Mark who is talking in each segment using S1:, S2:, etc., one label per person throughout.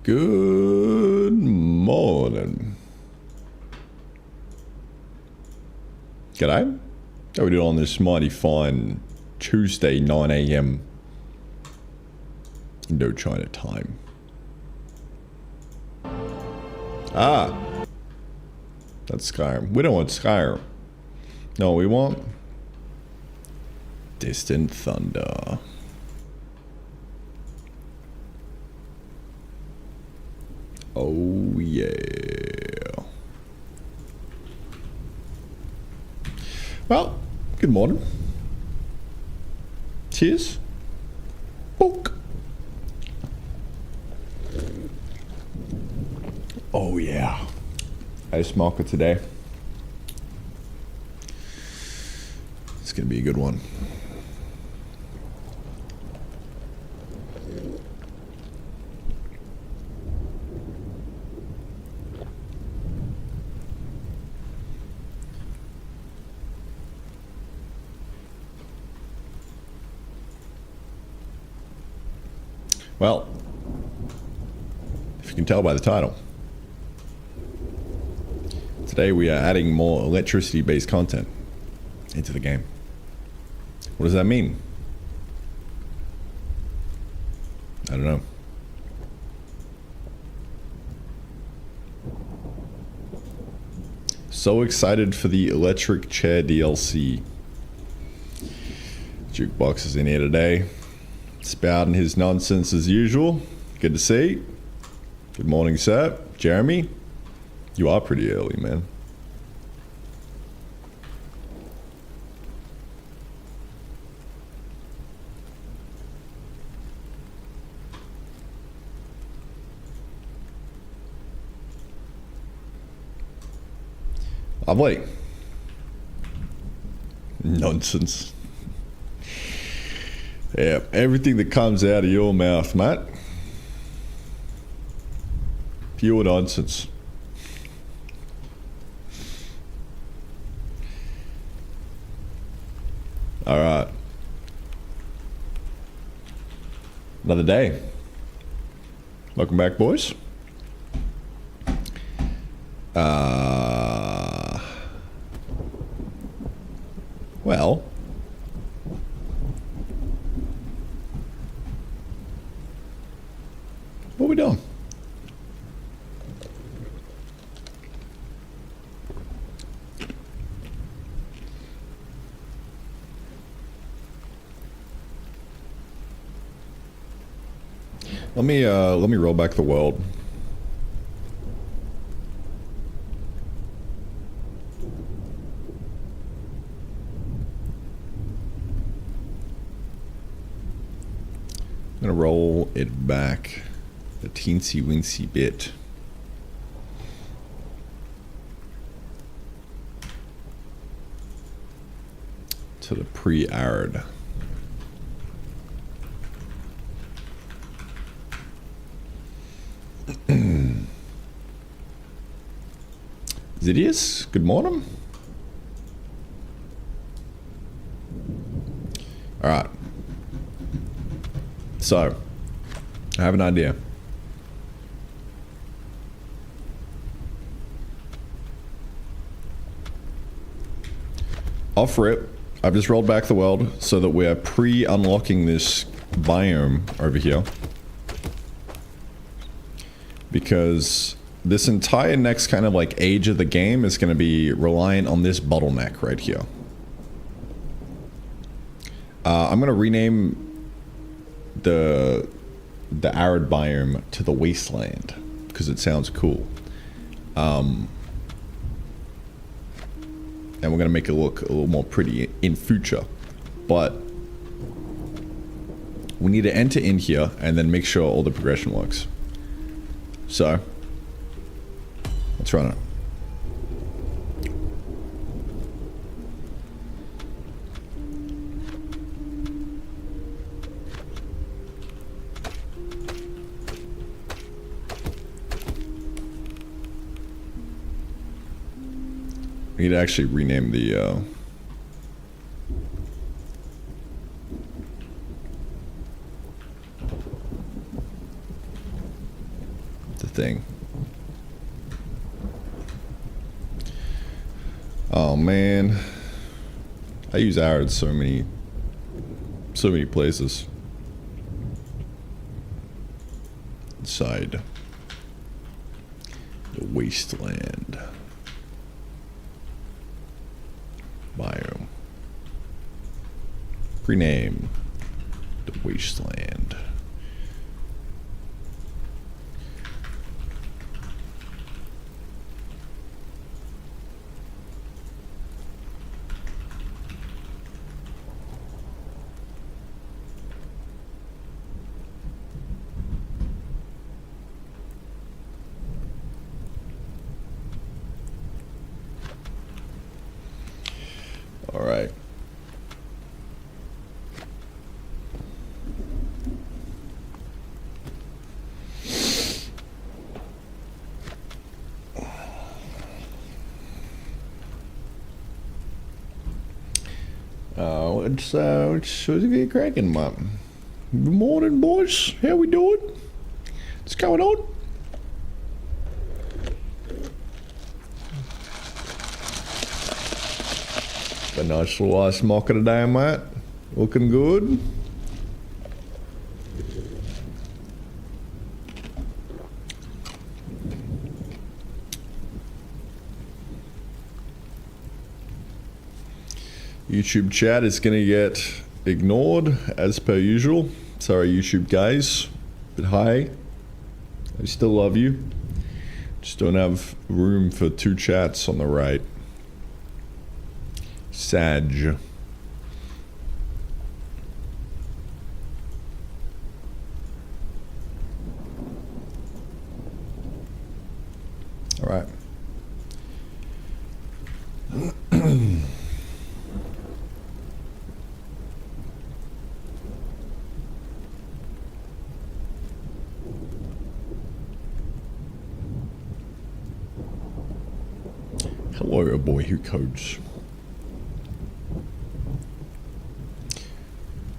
S1: Good morning. G'day. How we doing on this mighty fine Tuesday 9 a.m. Indochina time? Ah, that's Skyrim. We don't want Skyrim. No, we want Distant Thunder. Oh yeah. Well, good morning. Cheers. Bonk. Oh yeah. Ice marker today. It's gonna be a good one. Well, if you can tell by the title, today we are adding more electricity-based content into the game. What does that mean? I don't know. So excited for the electric chair DLC. Jukebox is in here today, spouting his nonsense as usual. Good to see. Good morning, sir. Jeremy, you are pretty early, man. Lovely. Nonsense. Yeah, everything that comes out of your mouth, mate. Pure nonsense. Alright. Another day. Welcome back, boys. Well, what are we doing? Let me roll back the world. I'm gonna roll it back a teensy weensy bit. To the pre-arid. Zidius, good morning. Alright. So, I have an idea. Off rip, I've just rolled back the world so that we're pre-unlocking this biome over here. Because this entire next kind of like age of the game is going to be reliant on this bottleneck right here. I'm going to rename the arid biome to the wasteland because it sounds cool. And we're going to make it look a little more pretty in future. But we need to enter in here and then make sure all the progression works. So, let's run it. We need to actually rename the the thing. Oh man, I use arrows so many places. Inside the wasteland biome. Rename the wasteland. All right. Let's get cracking, man. Good morning, boys. How we doing? What's going on? A nice little ice mocha today, mate. Looking good. YouTube chat is going to get ignored as per usual. Sorry, YouTube guys. But hi, I still love you. Just don't have room for 2 chats on the right. Sag. All right. Hello, a boy who codes.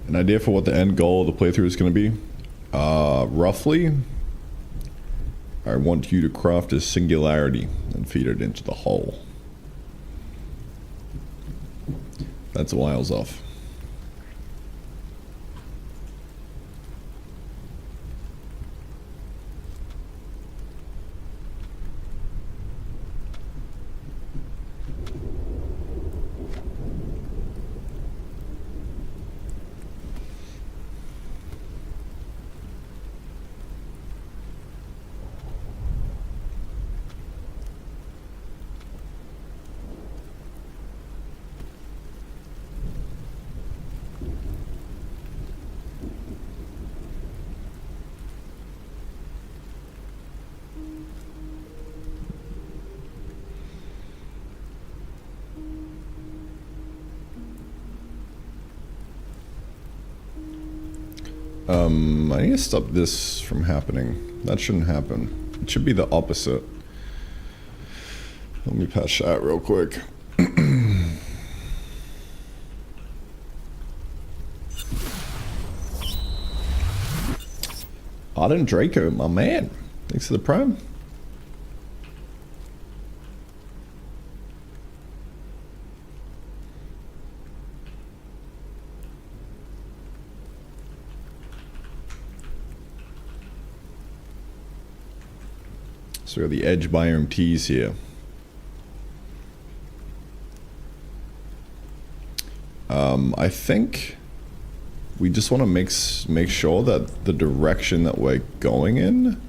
S1: An idea for what the end goal of the playthrough is going to be? Roughly, I want you to craft a singularity and feed it into the hole. That's a whiles off. I need to stop this from happening. That shouldn't happen. It should be the opposite. Let me patch that real quick. Arden Draco, my man. Thanks for the prime. So we got the edge biome teas here. I think we just want to make sure that the direction that we're going in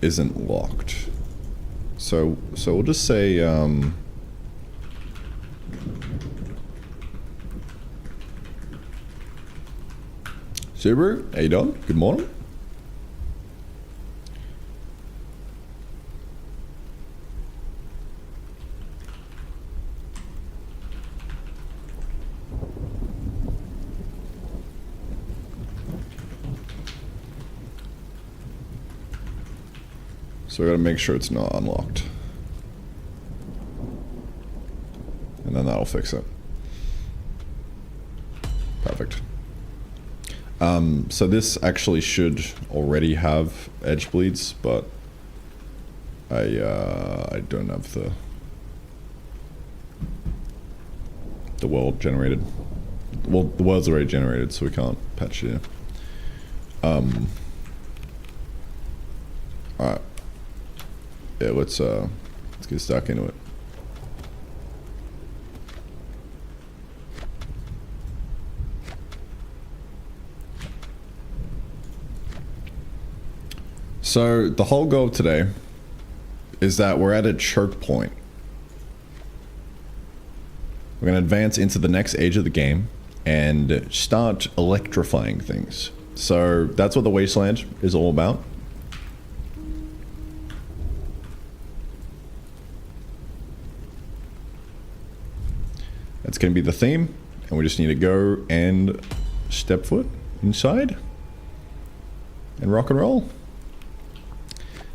S1: isn't locked. So we'll just say Subaru, how you doing? Good morning. So we gotta make sure it's not unlocked. And then that'll fix it. Perfect. So this actually should already have edge bleeds, but I don't have the world generated. Well, the world's already generated, so we can't patch it. Alright. Yeah, let's get stuck into it. So the whole goal of today is that we're at a choke point. We're going to advance into the next age of the game and start electrifying things. So that's what the wasteland is all about. That's going to be the theme, and we just need to go and step foot inside and rock and roll.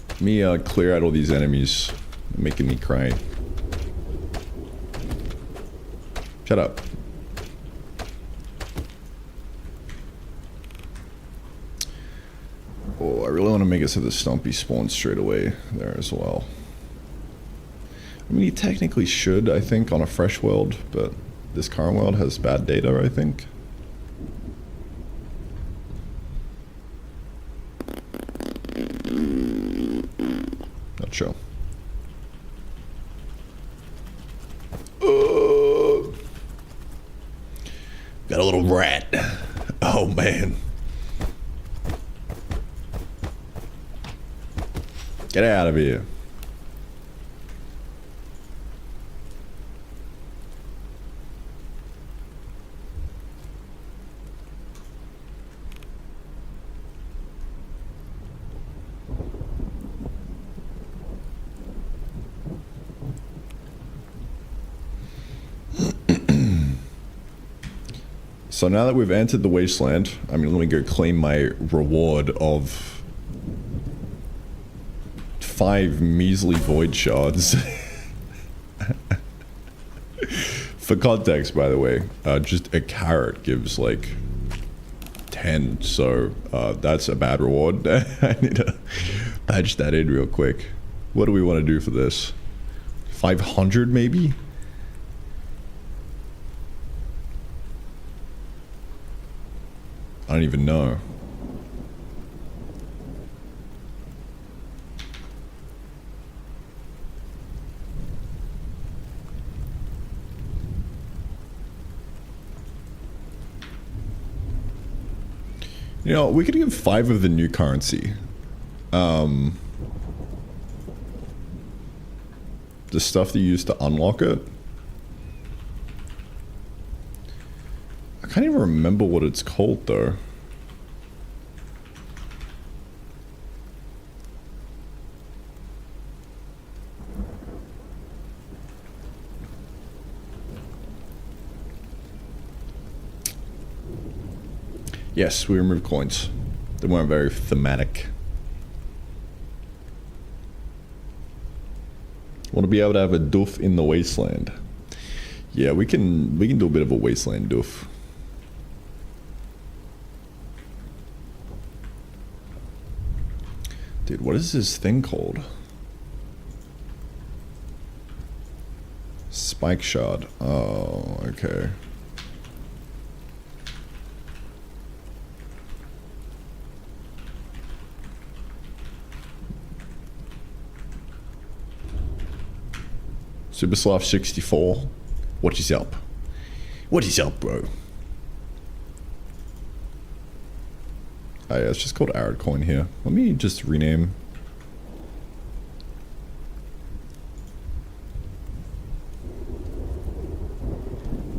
S1: Let me clear out all these enemies. They're making me cry. Shut up. Oh, I really want to make it so the Stumpy spawns straight away there as well. I mean, he technically should, I think, on a fresh world, but this current world has bad data, I think. Not sure. Got a little rat. Oh, man. Get out of here. So now that we've entered the wasteland, I mean, let me go claim my reward of 5 measly void shards. For context, by the way, just a carrot gives like 10, so that's a bad reward. I need to patch that in real quick. What do we want to do for this? 500 maybe? I don't even know. You know, we could give 5 of the new currency. The stuff that you use to unlock it. I can't even remember what it's called though. Yes, we removed coins. They weren't very thematic. Want to be able to have a doof in the wasteland. Yeah, we can do a bit of a wasteland doof. Dude, what is this thing called? Spike shard. Oh, okay. Super Slav 64. What is up? What is up, bro? Oh yeah, it's just called Arid Coin here. Let me just rename.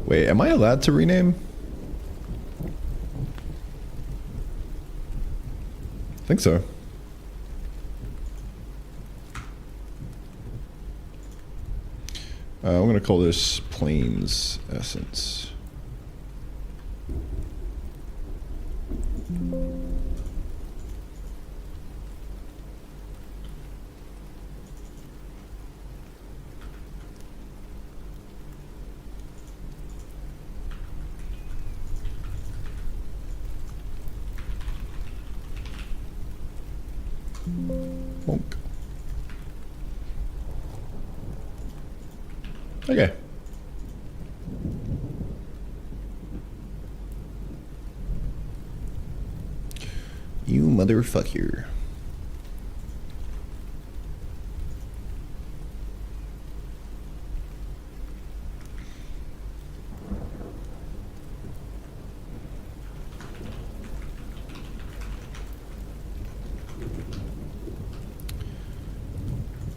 S1: Wait, am I allowed to rename? I think so. I'm gonna call this Plains Essence. Bonk. Okay. You motherfucker.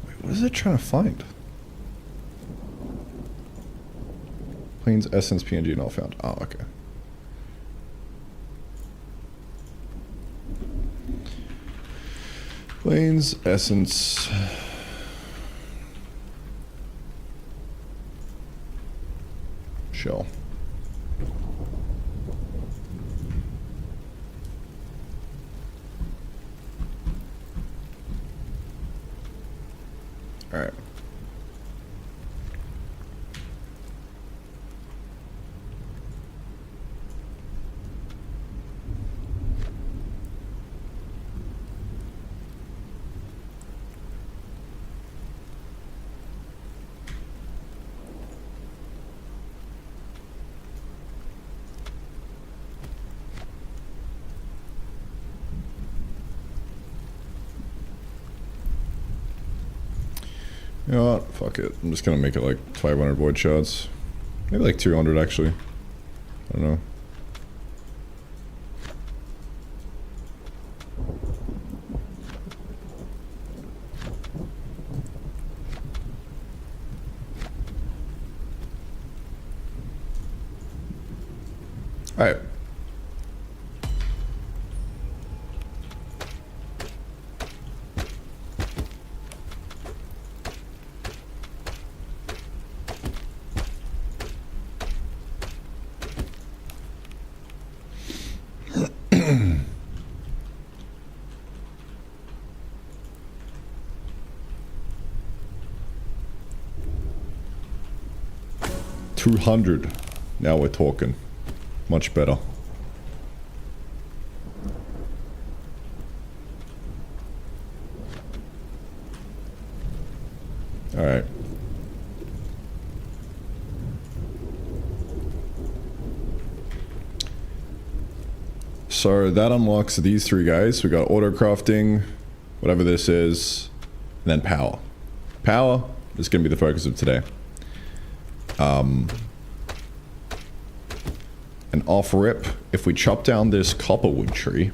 S1: Wait, what is it trying to find? Planes, essence, PNG, not found. Oh, okay. Planes, essence. Shell. All right. You know what? Fuck it. I'm just gonna make it like 500 void shots. Maybe like 200 actually. I don't know. Alright. $200. Now we're talking. Much better. All right. So that unlocks these three guys. We got auto crafting, whatever this is, and then power. Power is going to be the focus of today. And off rip, if we chop down this copperwood tree,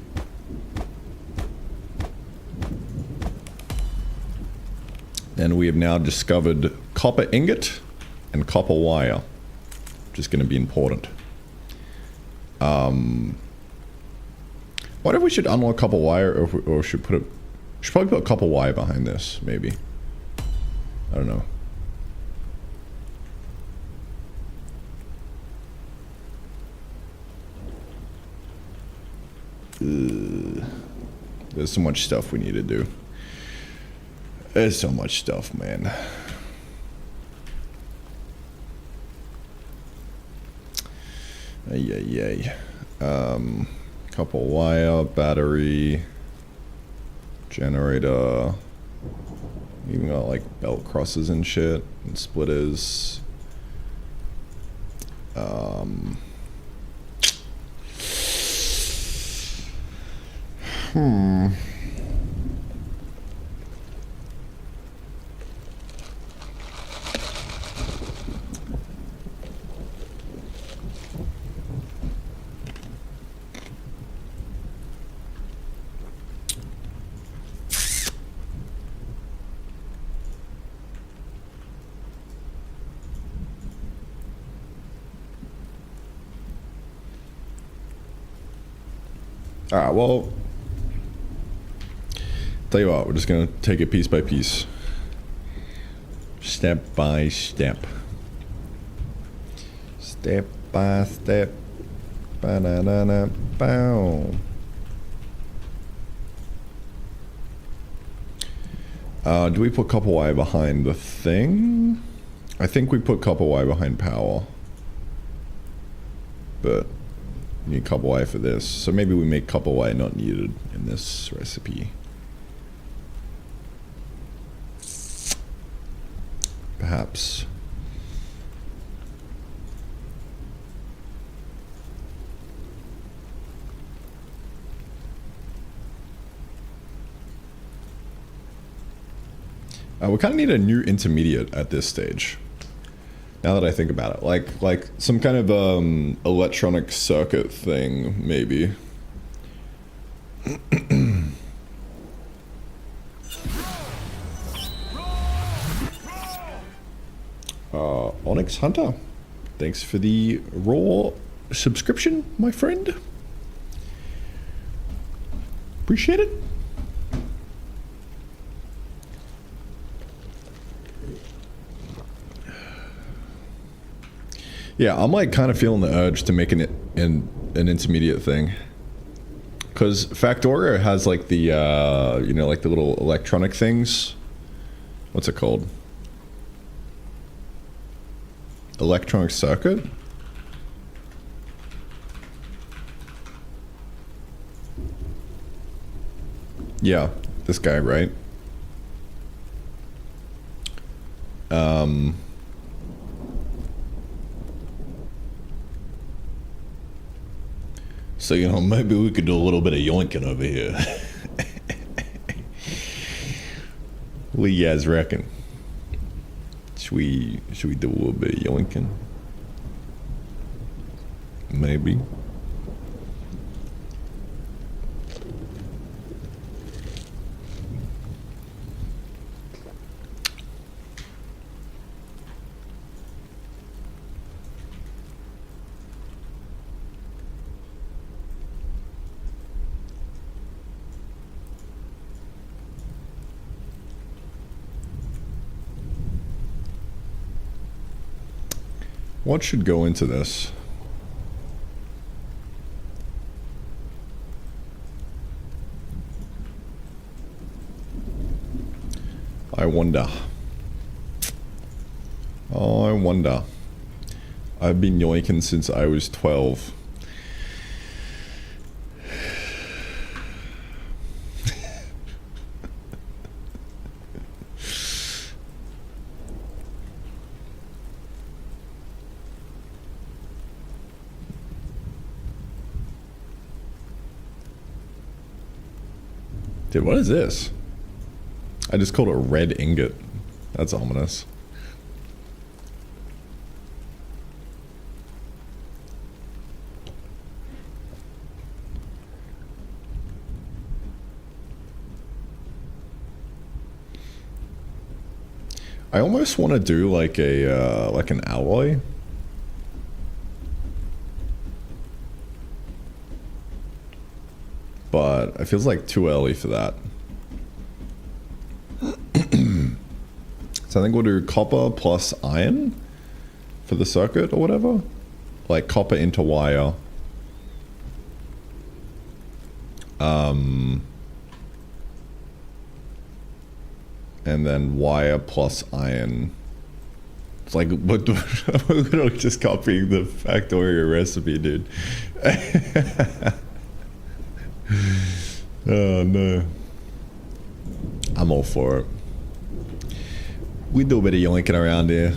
S1: then we have now discovered copper ingot and copper wire, which is going to be important. What if we should unlock copper wire, or should put it? Should probably put copper wire behind this, maybe. I don't know. There's so much stuff we need to do. There's so much stuff, man. Ay. Couple wire, battery, generator. Even got like belt crosses and shit, and splitters. Alright, well, tell you what, we're just gonna take it piece by piece. Step by step. Step by step. Ba-da-da-da-bow. Do we put copper wire behind the thing? I think we put copper wire behind power. But we need copper wire for this. So maybe we make copper wire not needed in this recipe. perhaps. We kind of need a new intermediate at this stage. Now that I think about it, like some kind of electronic circuit thing, maybe. Onyx Hunter, thanks for the raw subscription, my friend. Appreciate it. Yeah, I'm like kind of feeling the urge to make an intermediate thing, because Factorio has like the you know, like the little electronic things. What's it called? Electronic circuit? Yeah, this guy, right? So, you know, maybe we could do a little bit of yoinking over here. What do you guys reckon? Should we do a little bit of yoinking? Maybe. What should go into this? I wonder. Oh, I wonder. I've been yoinking since I was 12. Dude, what is this? I just called it a red ingot. That's ominous. I almost want to do like a like an alloy. But it feels like too early for that. So I think we'll do copper plus iron for the circuit or whatever. Like copper into wire. And then wire plus iron. It's like, what? We're literally just copying the Factorio recipe, dude. Oh no. I'm all for it. We do a bit of yoinking around here.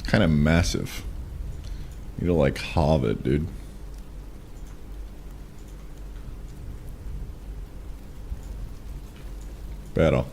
S1: Kind of massive. You need to like halve it, dude. Better.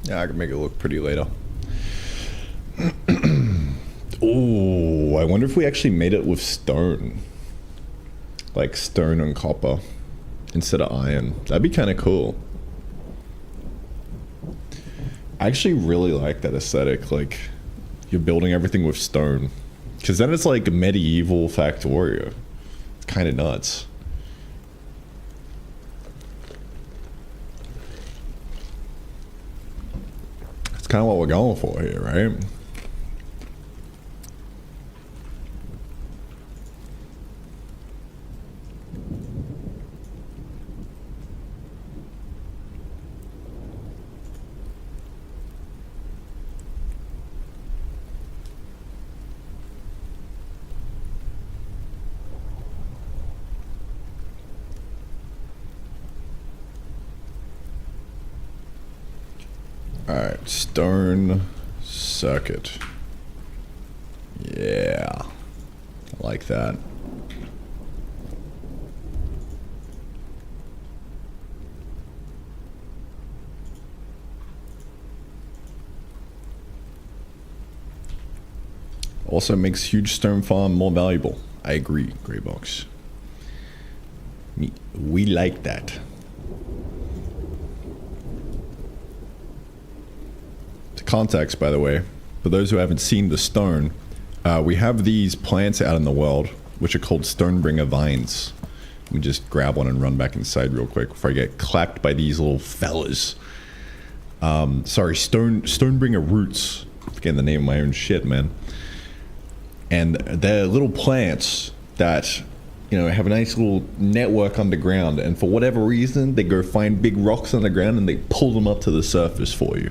S1: Yeah, I can make it look pretty later. Oh, I wonder if we actually made it with stone. Like stone and copper instead of iron. That'd be kind of cool. I actually really like that aesthetic. Like, you're building everything with stone. Because then it's like medieval Factorio. It's kind of nuts. That's kind of what we're going for here, right? Alright, stone circuit. Yeah. I like that. Also makes huge stone farm more valuable. I agree, Grey Box. We like that. Context, by the way, for those who haven't seen the stone, we have these plants out in the world which are called stonebringer vines. Let me just grab one and run back inside real quick before I get clapped by these little fellas. Sorry, stonebringer roots. Forgetting the name of my own shit, man. And they're little plants that, you know, have a nice little network underground, and for whatever reason they go find big rocks underground and they pull them up to the surface for you.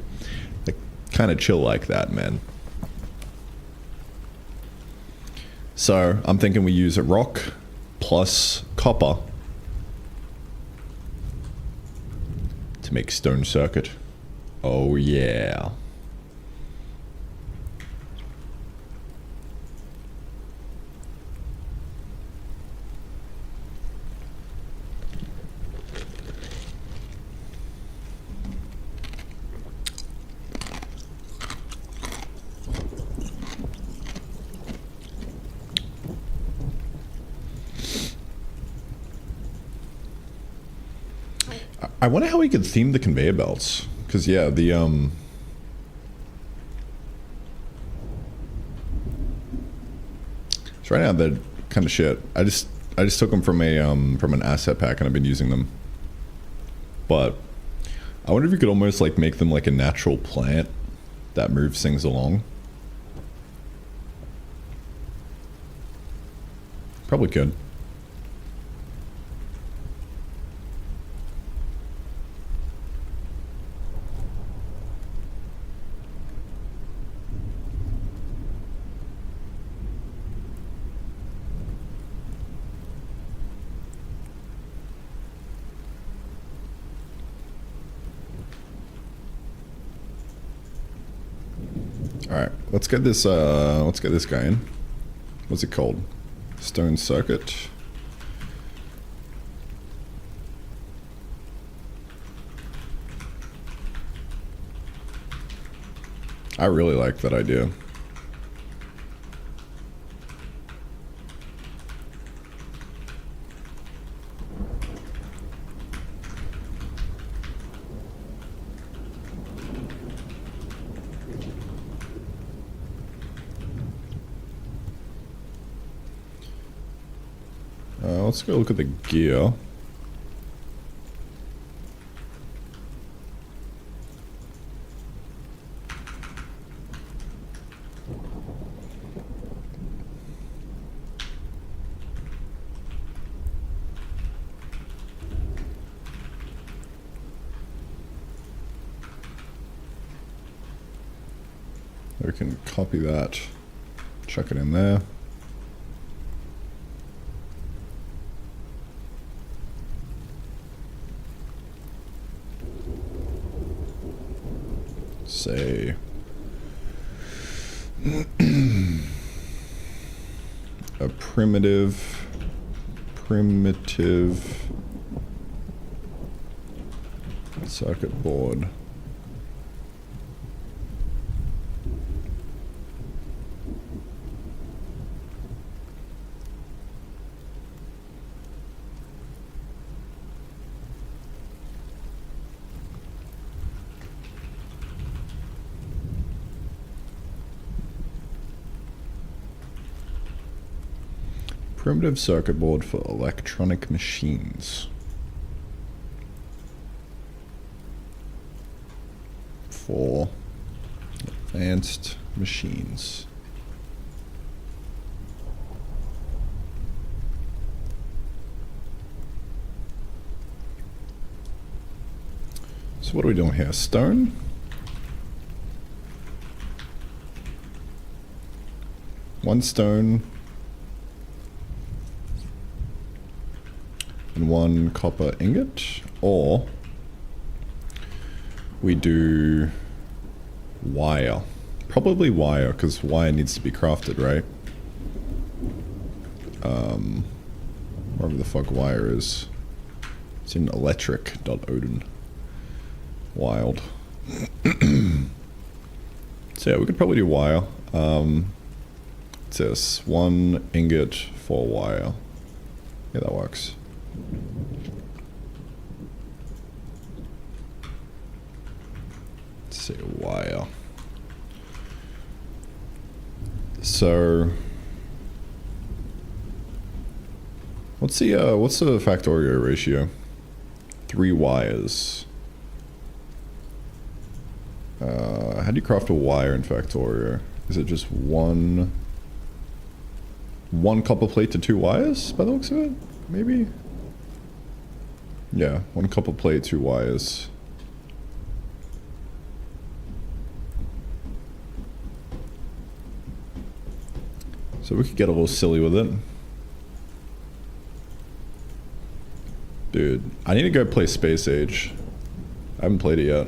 S1: Kind of chill like that, man. So I'm thinking we use a rock plus copper to make stone circuit. Oh yeah. I wonder how we could theme the conveyor belts, because yeah, the so right now they're kind of shit. I just took them from an asset pack and I've been using them. But I wonder if you could almost like make them like a natural plant that moves things along. Probably could. Alright, let's get this guy in. What's it called? Stone circuit. I really like that idea. Let's go look at the gear. We can copy that, chuck it in there. Say a primitive circuit board. Primitive circuit board for electronic machines. For advanced machines. So what are we doing here? Stone? One stone. And one copper ingot, or we do wire. Probably wire, because wire needs to be crafted, right? Wherever the fuck wire is. It's in electric.odin. Wild. So yeah, we could probably do wire. It's this, one ingot for wire. Yeah, that works. Let's say wire. So what's the Factorio ratio? 3 wires. How do you craft a wire in Factorio? Is it just one copper plate to 2 wires by the looks of it? Maybe? Yeah, 1 copper plate, 2 wires. So we could get a little silly with it. Dude, I need to go play Space Age. I haven't played it yet.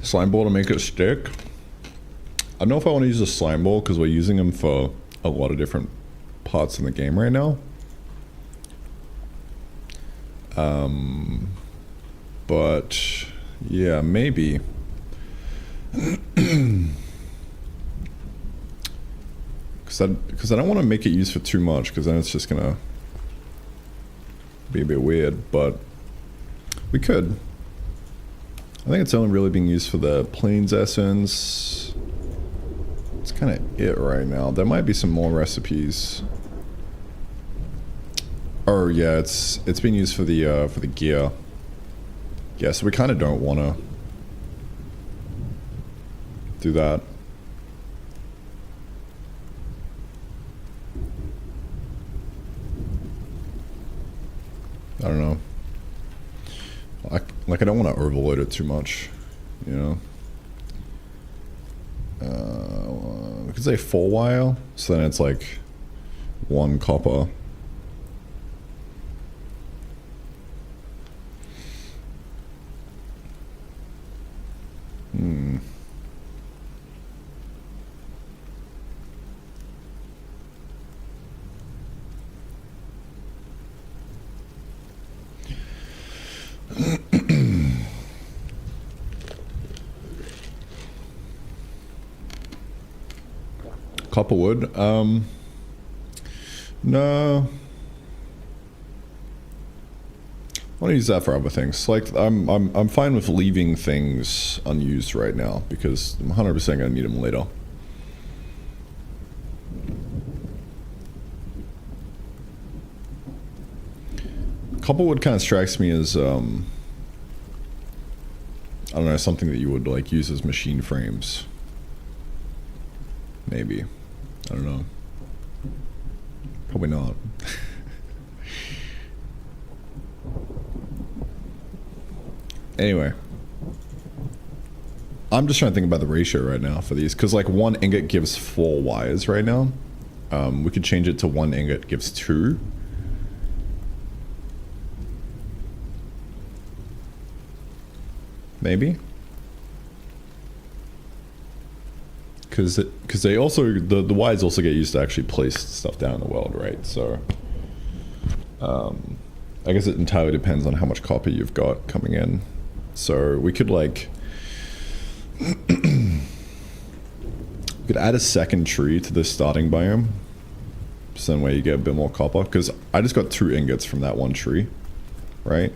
S1: Slime ball to make it stick. I don't know if I want to use a slime ball because we're using them for a lot of different parts in the game right now. But yeah, maybe. Because I don't want to make it used for too much, because then it's just gonna be a bit weird. But we could. I think it's only really being used for the plains essence. It's kind of it right now. There might be some more recipes. Oh yeah, it's being used for the gear. Yeah, so we kind of don't want to do that. I don't know. Like I don't want to overload it too much, you know. We could say 4 wire, so then it's like 1 copper. Copper wood. No. I want to use that for other things. Like I'm fine with leaving things unused right now because I'm 100% gonna need them later. Copper wood kind of strikes me as I don't know, something that you would like use as machine frames. Maybe. I don't know. Probably not. Anyway. I'm just trying to think about the ratio right now for these, because like 1 ingot gives 4 wires right now. We could change it to 1 ingot gives 2. Maybe. Because they also, the wires also get used to actually place stuff down in the world, right? So, I guess it entirely depends on how much copper you've got coming in. So we could like, we could add a second tree to the starting biome. So then where you get a bit more copper. Because I just got 2 ingots from that one tree, right?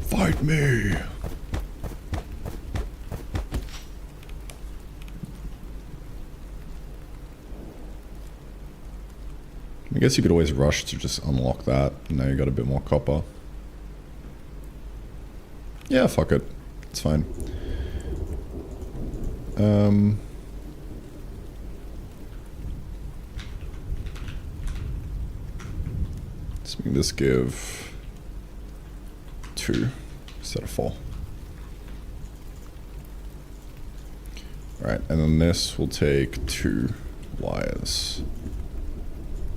S1: Fight me! I guess you could always rush to just unlock that. Now you got a bit more copper. Yeah, fuck it. It's fine. Let's make this give 2 instead of 4. Alright, and then this will take 2 wires.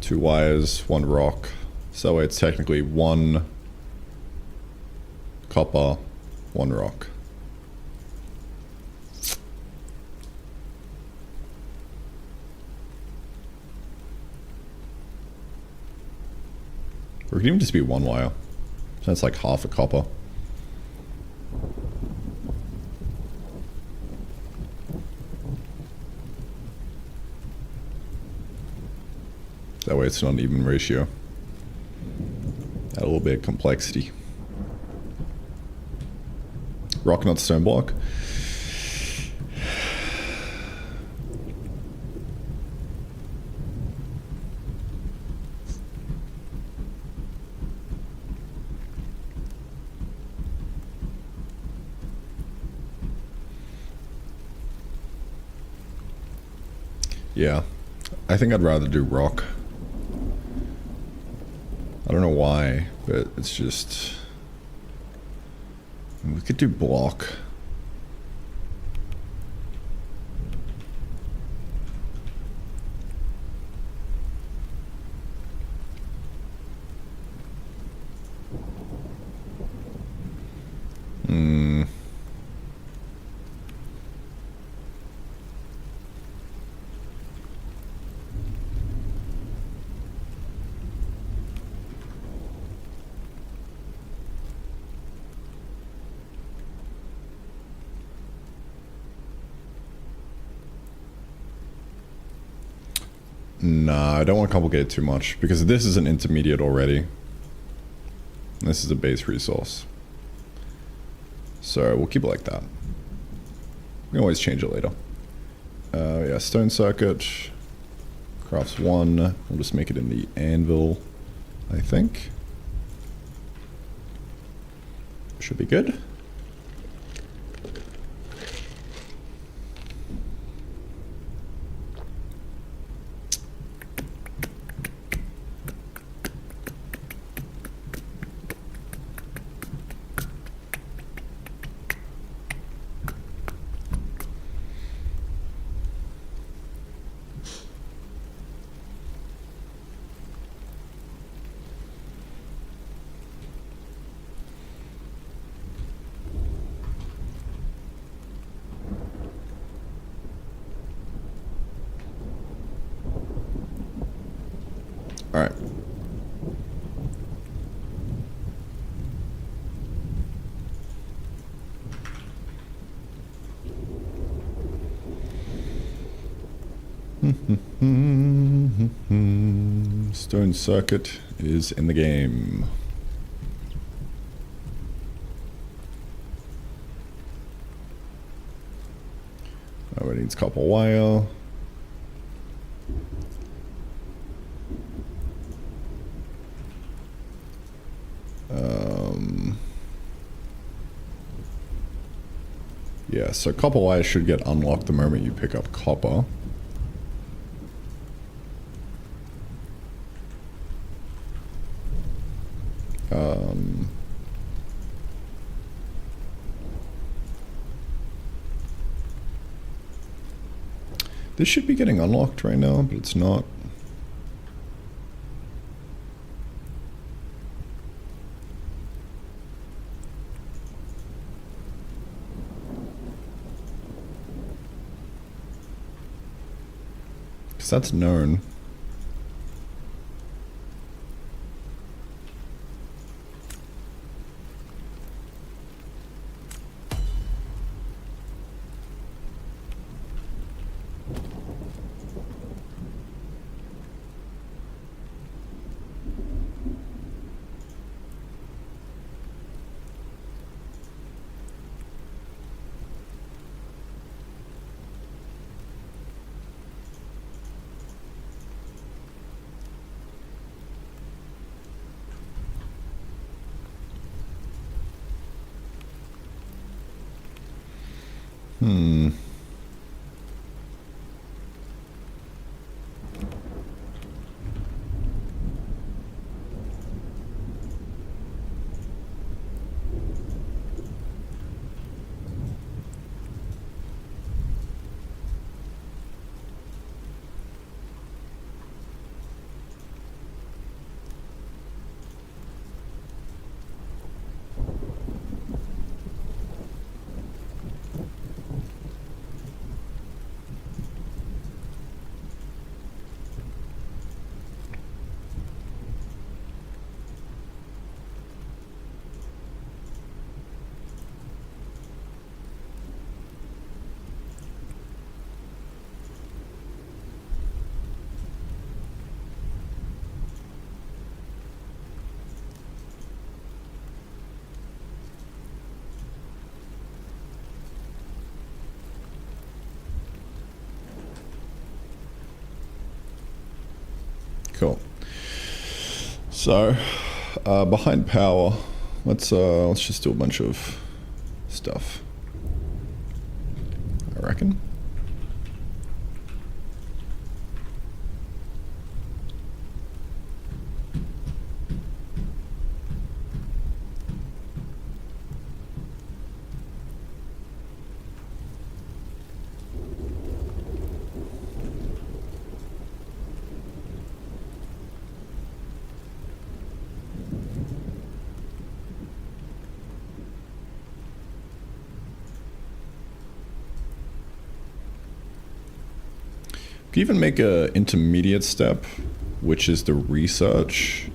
S1: 2 wires, 1 rock. So that way it's technically 1 copper, 1 rock. Or it could even just be 1 wire. So that's like half a copper. That way it's not an even ratio. Add a little bit of complexity. Rock, not stone block. Yeah, I think I'd rather do rock. I don't know why, but it's just... We could do block. Nah, I don't want to complicate it too much, because this is an intermediate already. This is a base resource. So we'll keep it like that. We can always change it later. Yeah, stone circuit. Crafts 1. We'll just make it in the anvil, I think. Should be good. Alright. Stone circuit is in the game. Oh, it needs copper wire. Yeah, so copper wire should get unlocked the moment you pick up copper. This should be getting unlocked right now, but it's not. Because that's known. Cool. So, behind power, let's just do a bunch of stuff. I reckon. You even make a intermediate step, which is the research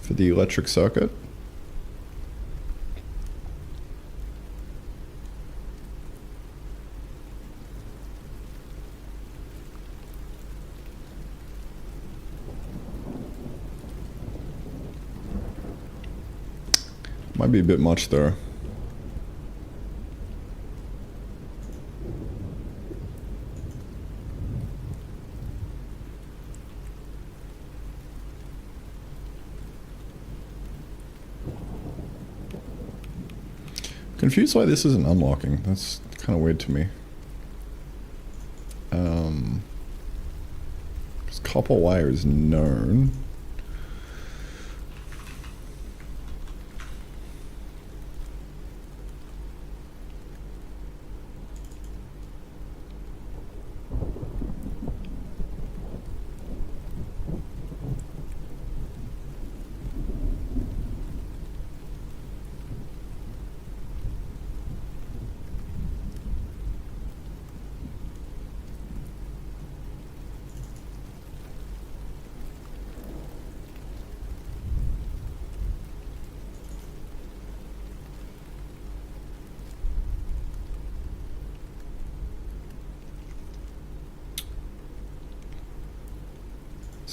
S1: for the electric circuit. Might be a bit much there. Confused why this isn't unlocking. That's kind of weird to me. 'Cause copper wire is known.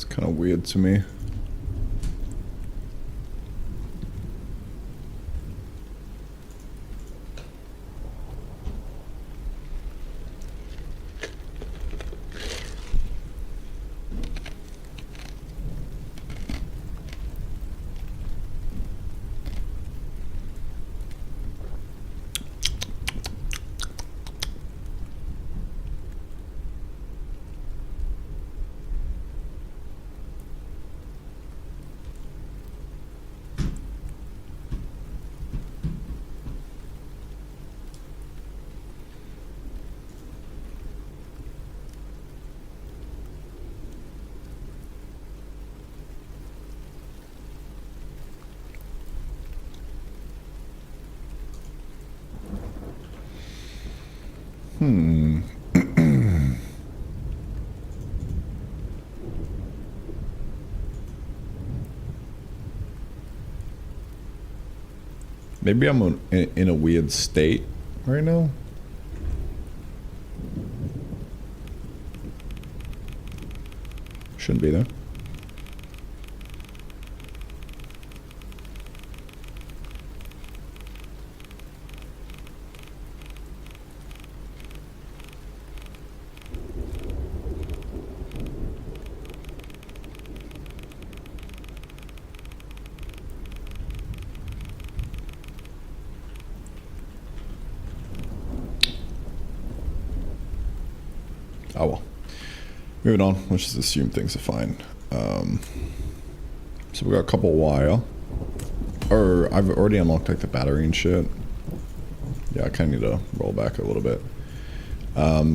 S1: It's kind of weird to me. Maybe I'm in a weird state right now. Shouldn't be there. Oh well. Moving on. Let's just assume things are fine. So we got a couple wire. Or I've already unlocked like the battery and shit. Yeah, I kind of need to roll back a little bit.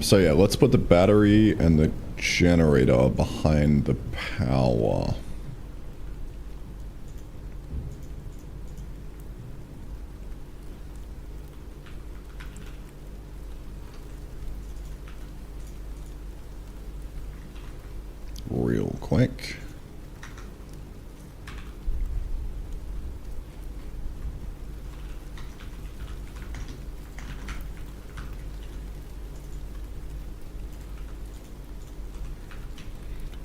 S1: So yeah, let's put the battery and the generator behind the power. Real quick.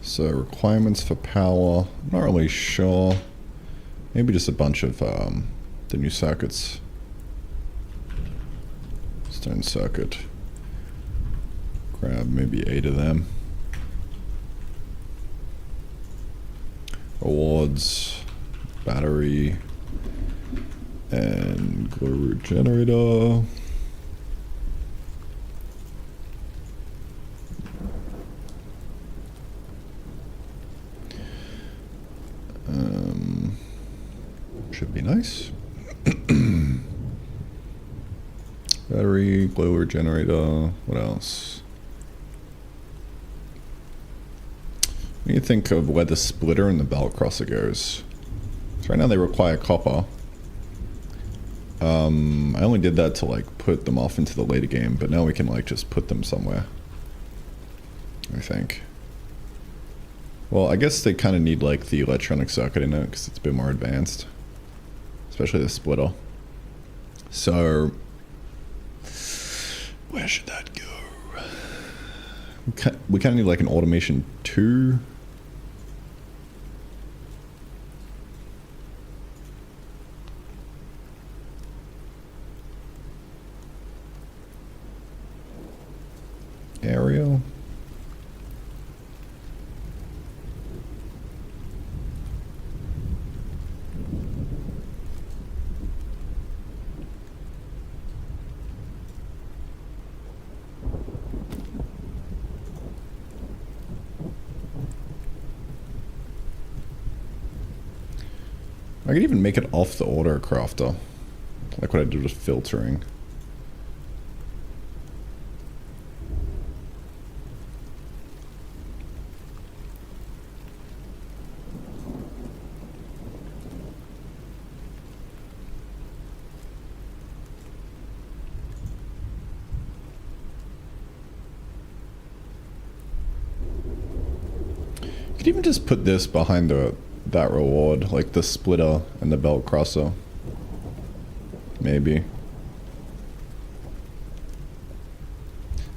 S1: So requirements for power, not really sure. Maybe just a bunch of the new circuits. Stone circuit. Grab maybe 8 of them. Awards, battery, and glow root generator. Should be nice. Battery, glow root generator, what else? What do you think of where the splitter and the belt crosser goes? So right now they require copper. I only did that to like put them off into the later game, but now we can like just put them somewhere, I think. Well, I guess they kind of need like the electronic circuit in it because it's a bit more advanced, especially the splitter. So where should that go? We kind of need like an automation 2. Aerial. I could even make it off the order crafter, like what I did with filtering. You could even just put this behind that reward, like the splitter and the belt crosser. Maybe.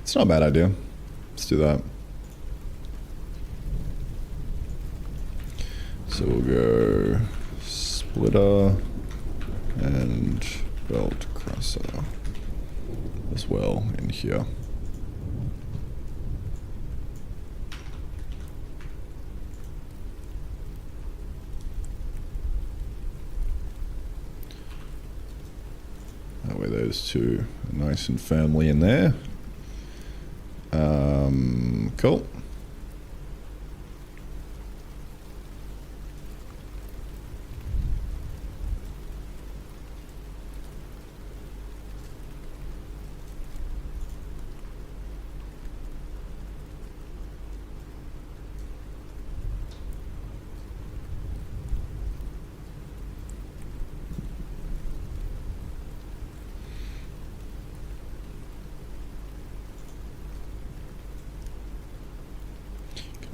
S1: It's not a bad idea. Let's do that. So we'll go splitter and belt crusher as well in here. That way those two are nice and firmly in there. Cool.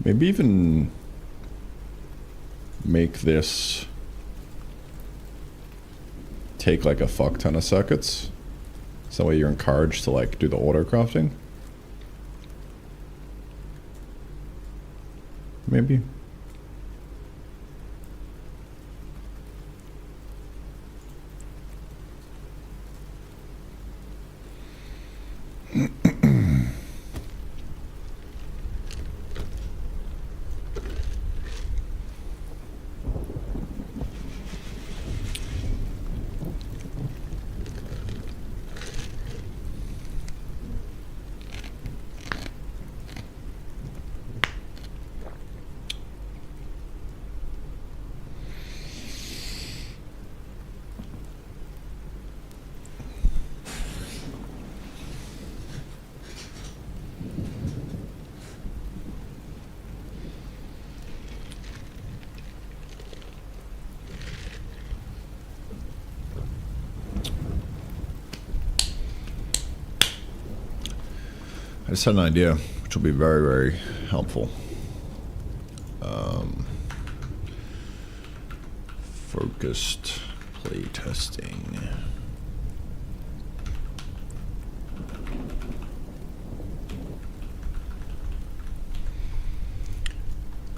S1: Maybe even make this take like a fuck ton of circuits. So that way you're encouraged to like do the auto crafting. Maybe. I just had an idea, which will be very, very helpful. Focused play testing.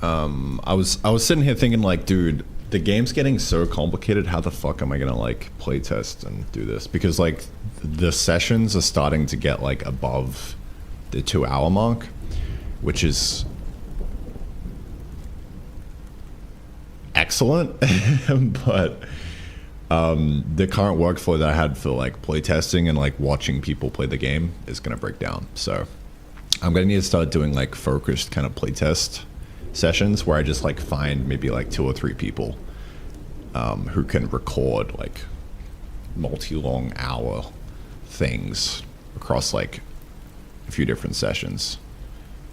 S1: I was sitting here thinking like, dude, the game's getting so complicated. How the fuck am I gonna like play test and do this? Because like the sessions are starting to get like above the 2 hour mark, which is excellent. But the current workflow that I had for like playtesting and like watching people play the game is gonna break down. So I'm gonna need to start doing like focused kind of playtest sessions where I just like find maybe like 2 or 3 people who can record like multi-long hour things across like a few different sessions,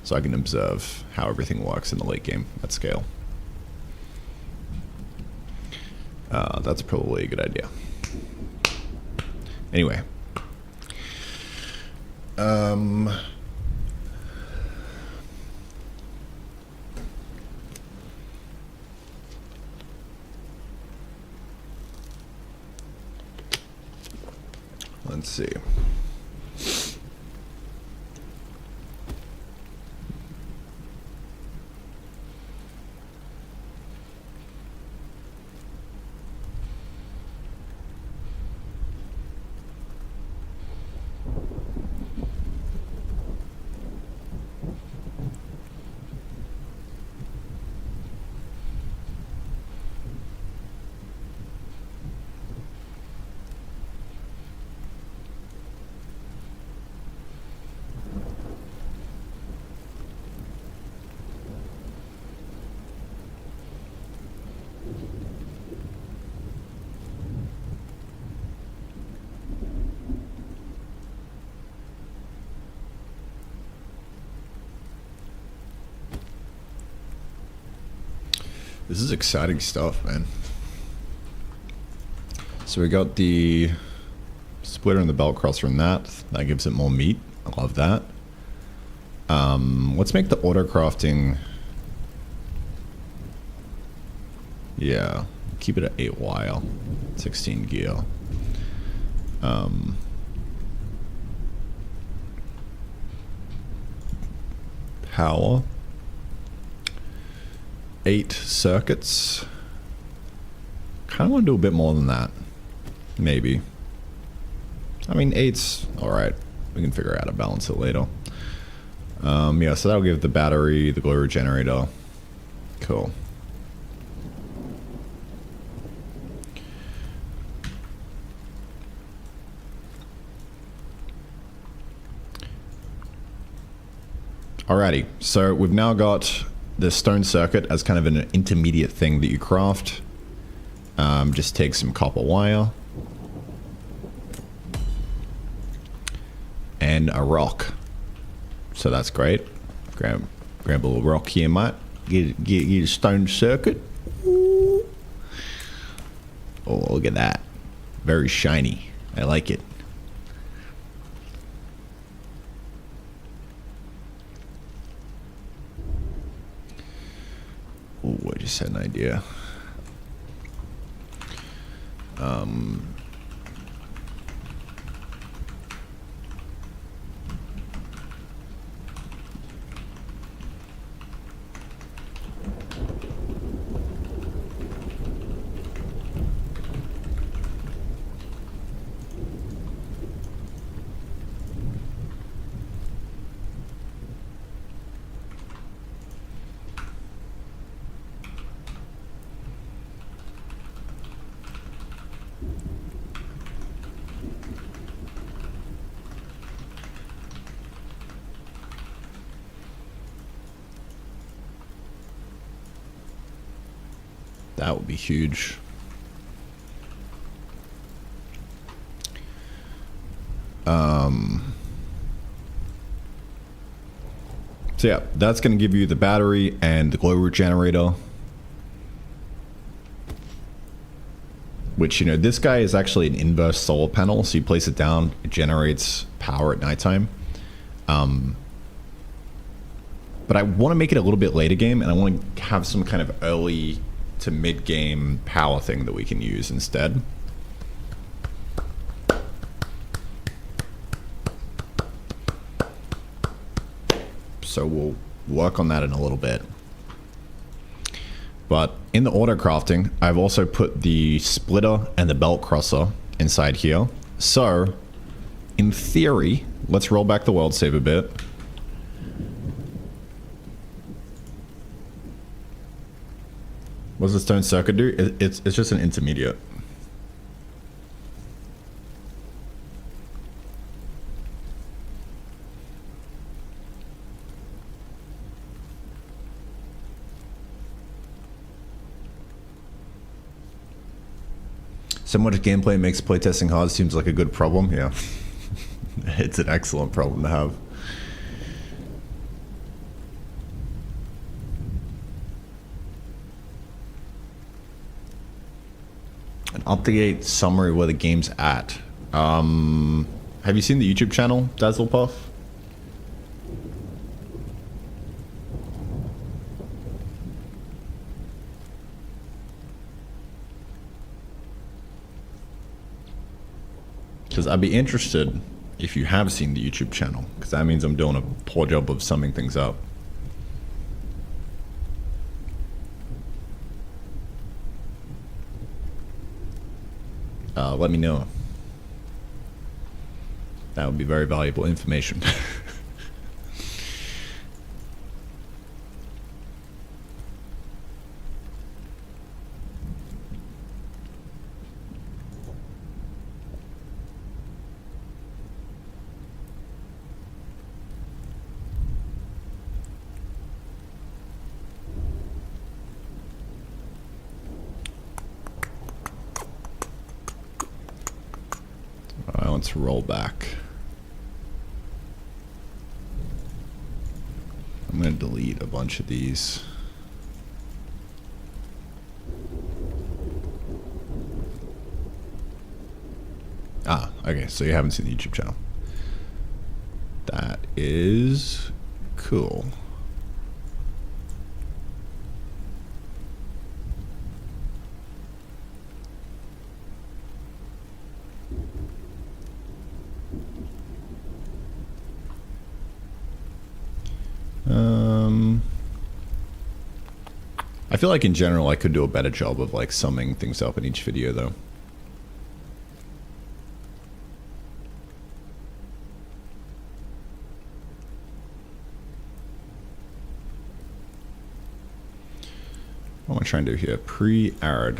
S1: so I can observe how everything works in the late game at scale. That's probably a good idea. Anyway, let's see. This is exciting stuff, man. So we got the splitter and the belt crosser in that. That gives it more meat. I love that. Let's make the auto crafting. Yeah, keep it at 8 wire, 16 gear. Power. 8 circuits. Kind of want to do a bit more than that. Maybe. I mean, 8's alright. We can figure out how to balance it later. Yeah, so that'll give the battery, the glow generator. Cool. Alrighty, so we've now got the stone circuit as kind of an intermediate thing that you craft. Just take some copper wire. And a rock. So that's great. Grab a little rock here, mate. Get a stone circuit. Ooh. Oh, look at that. Very shiny. I like it. Oh, I just had an idea. That would be huge. So yeah, that's going to give you the battery and the glow root generator. Which, you know, this guy is actually an inverse solar panel. So you place it down, it generates power at nighttime. But I want to make it a little bit later game, and I want to have some kind of early to mid-game power thing that we can use instead. So we'll work on that in a little bit. But in the auto crafting, I've also put the splitter and the belt crosser inside here. So in theory, let's roll back the world save a bit. What does the stone circuit do? It's just an intermediate. So much gameplay makes playtesting hard. Seems like a good problem. Yeah. It's an excellent problem to have. An up-to-date summary where the game's at. Have you seen the YouTube channel, Dazzlepuff? Because I'd be interested if you have seen the YouTube channel, because that means I'm doing a poor job of summing things up. Let me know. That would be very valuable information. Let's roll back. I'm going to delete a bunch of these. Ah, okay, so you haven't seen the YouTube channel. That is cool. I feel like in general I could do a better job of like summing things up in each video though. What am I trying to do here? Pre-arid.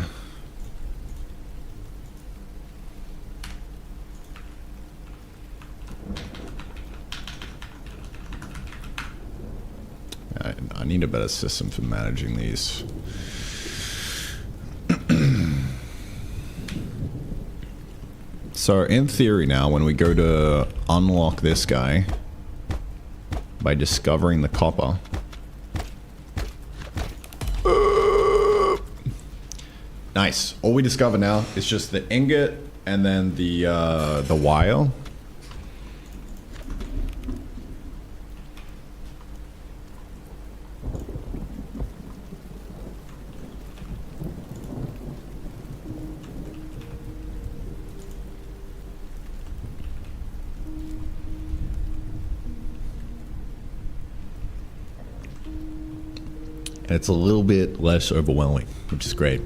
S1: I need a better system for managing these. So in theory now, when we go to unlock this guy by discovering the copper, nice. All we discover now is just the ingot and then the wire. It's a little bit less overwhelming, which is great.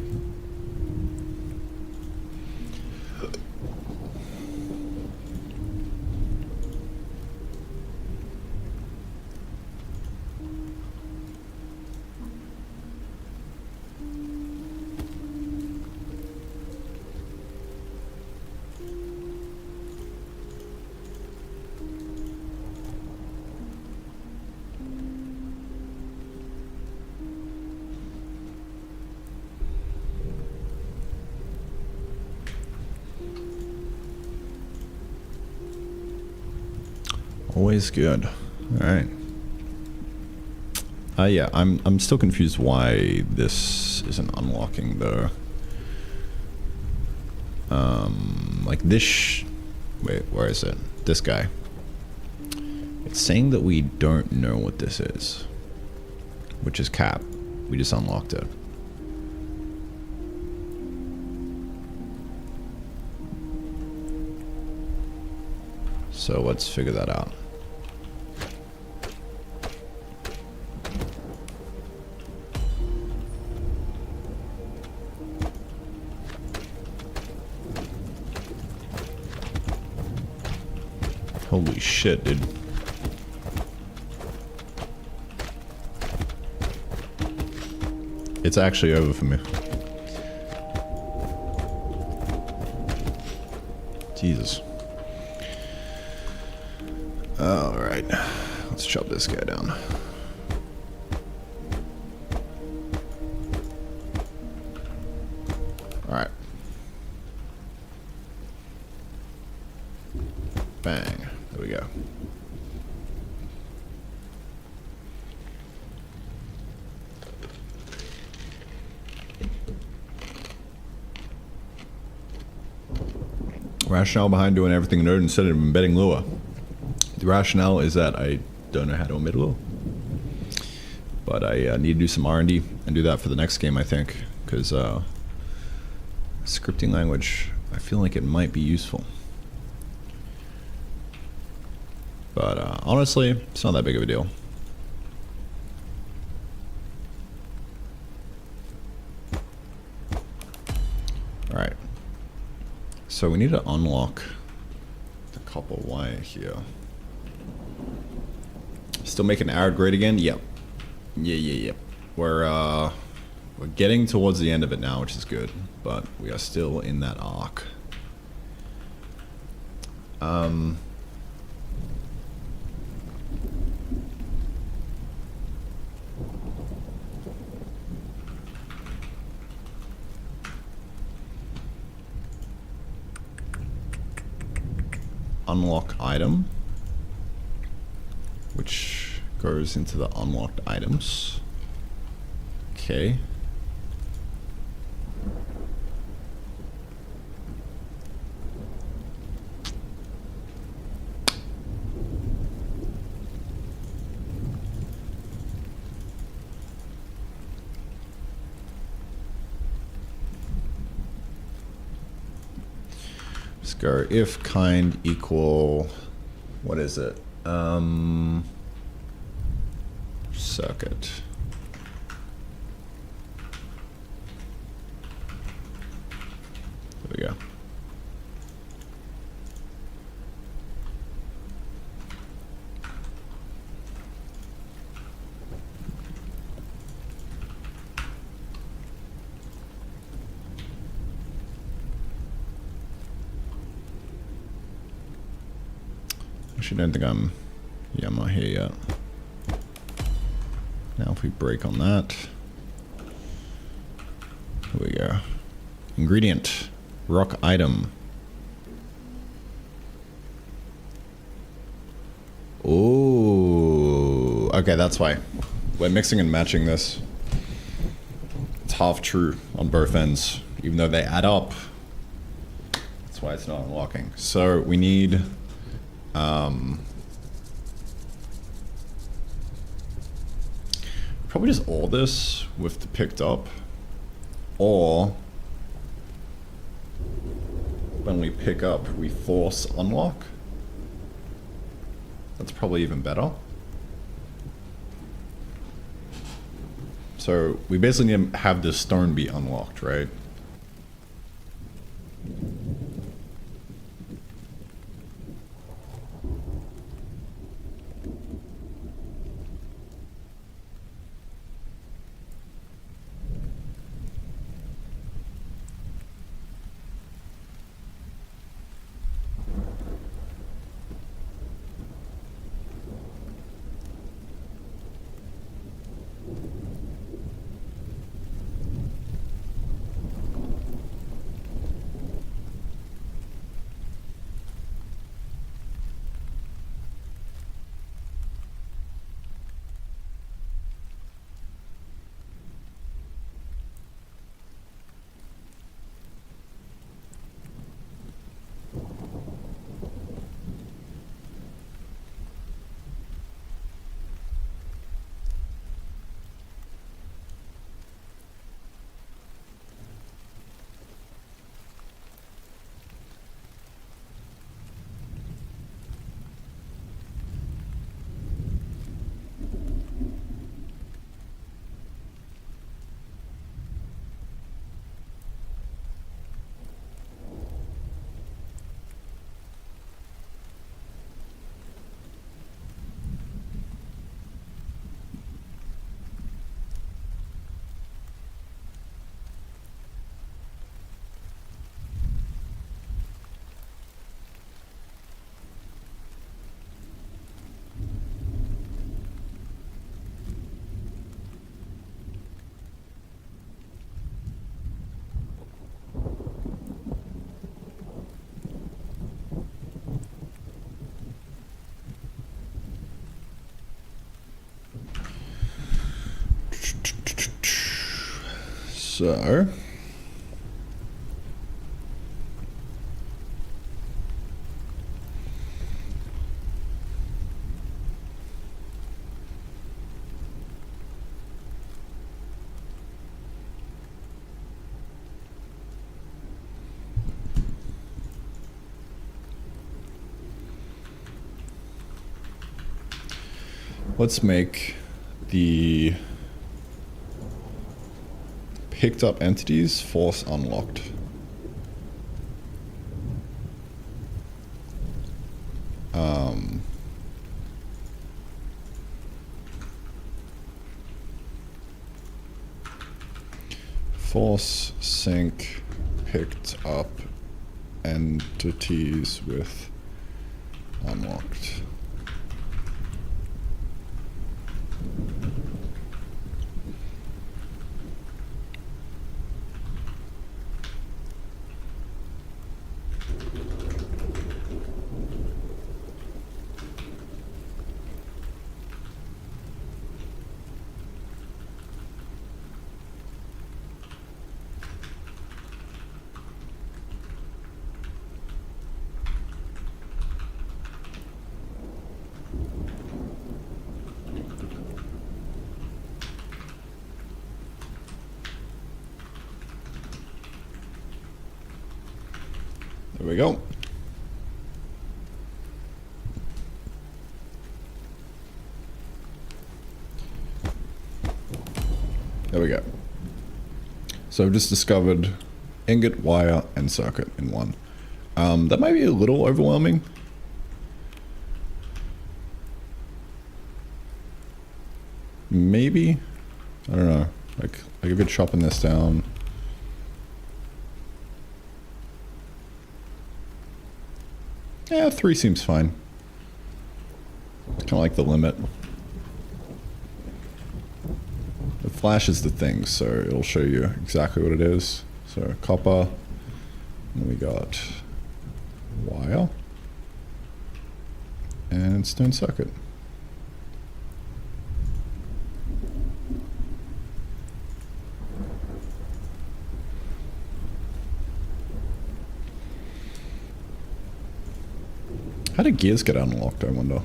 S1: Always good. All right. Yeah, I'm still confused why this isn't unlocking though. Like this. Wait, where is it? This guy. It's saying that we don't know what this is, which is cap. We just unlocked it. So let's figure that out. Holy shit, dude. It's actually over for me. Jesus. Alright. Let's chop this guy down. Alright. Bang. There we go. Rationale behind doing everything in Node instead of embedding Lua. The rationale is that I don't know how to embed Lua. But I need to do some R&D and do that for the next game, I think. Because scripting language, I feel like it might be useful. But honestly, it's not that big of a deal. Alright. So we need to unlock the copper wire here. Still making arid great again? Yep. Yep. We're getting towards the end of it now, which is good. But we are still in that arc. Unlock item, which goes into the unlocked items. Okay. Let's go if kind equal, what is it? Circuit. Actually, don't think I'm... Yeah, I'm not here yet. Now if we break on that. Here we go. Ingredient. Rock item. Ooh. Okay, that's why. We're mixing and matching this. It's half true on both ends. Even though they add up. That's why it's not unlocking. So we need... probably just all this with the picked up. Or... when we pick up, we force unlock. That's probably even better. So we basically need to have this stone be unlocked, right? So... let's make the picked up entities force unlocked. Force sync picked up entities with unlocked. There we go. There we go. So I've just discovered ingot, wire, and circuit in one. That might be a little overwhelming. Maybe? I don't know. Like a bit chopping this down. Yeah, 3 seems fine. It's kind of like the limit. It flashes the things, so it'll show you exactly what it is. So copper, and then we got wire, and stone circuit. How do gears get unlocked, I wonder?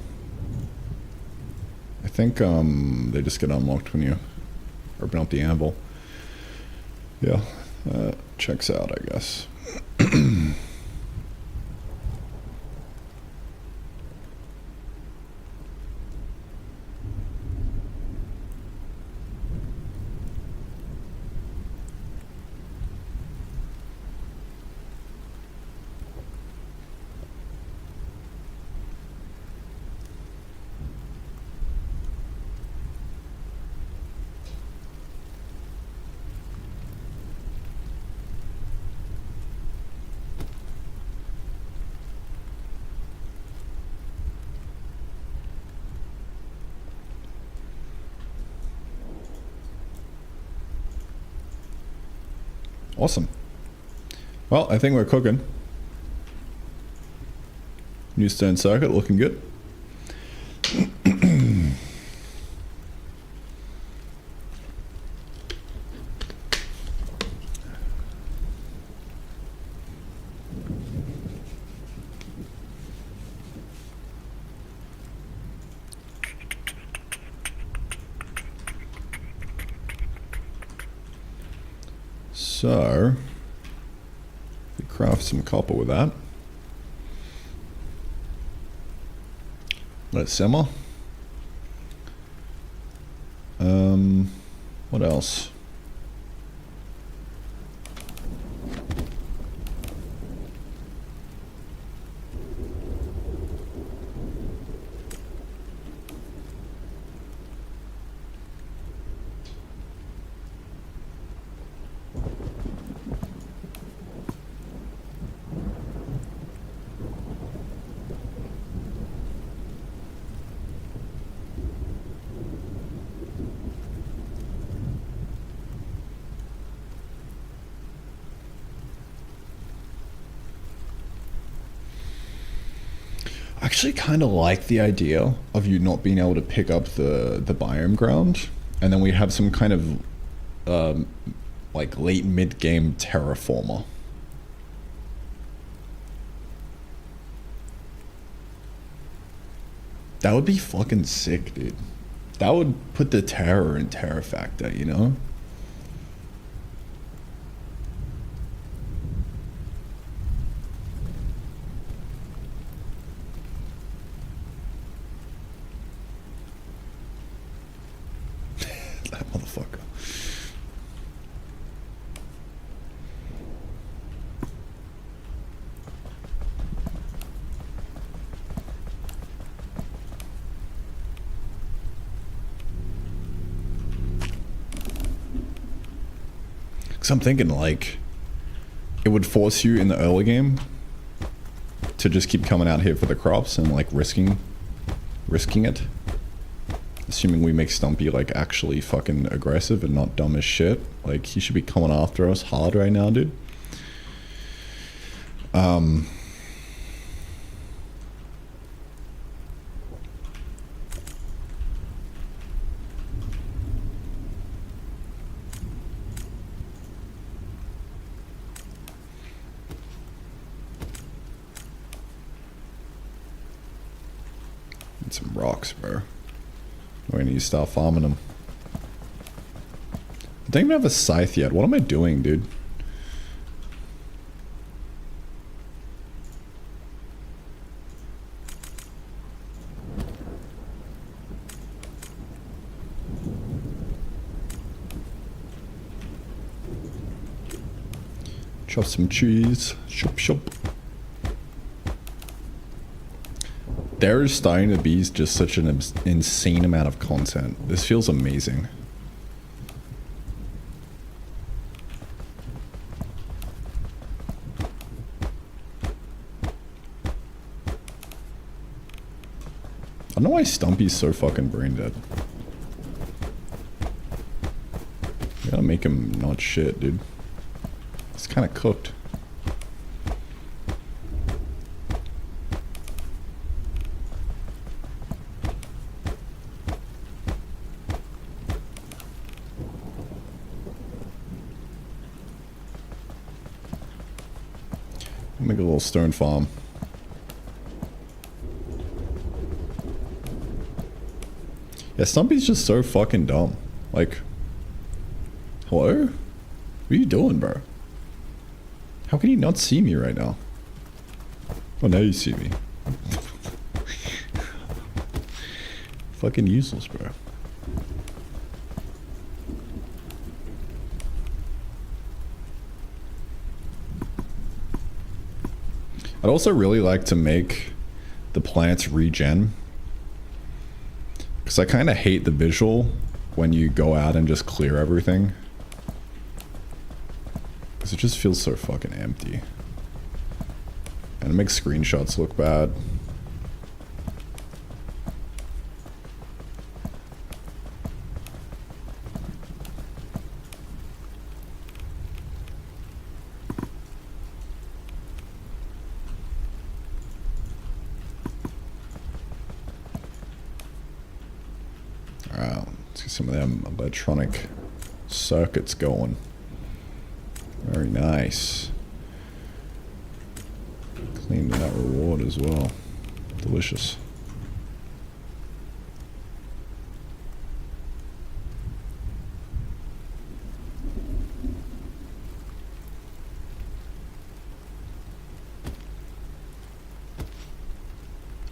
S1: I think they just get unlocked when you open up the anvil. Yeah, checks out, I guess. Awesome. Well, I think we're cooking. New stone circuit, looking good. So, we craft some copper with that. Let it simmer. What else? I actually kind of like the idea of you not being able to pick up the biome ground, and then we have some kind of like late mid game terraformer. That would be fucking sick, dude. That would put the terror in Terror Factor, you know? That motherfucker. Because I'm thinking, like, it would force you in the early game to just keep coming out here for the crops and, like, risking it. Assuming we make Stumpy, like, actually fucking aggressive and not dumb as shit. Like, he should be coming after us hard right now, dude. Need some rocks, bro. We need to start farming them. I don't even have a scythe yet. What am I doing, dude? Chop some trees. Shop, shop. There is starting to be just such an insane amount of content. This feels amazing. I don't know why Stumpy's so fucking brain dead. You gotta make him not shit, dude. It's kind of cooked. Make a little stone farm. Yeah, Stumpy's just so fucking dumb. Like, hello? What are you doing, bro? How can you not see me right now? Oh, now you see me. Fucking useless, bro. I'd also really like to make the plants regen. Because I kind of hate the visual when you go out and just clear everything. Because it just feels so fucking empty. And it makes screenshots look bad. Some of them electronic circuits going. Very nice. Clean that reward as well. Delicious.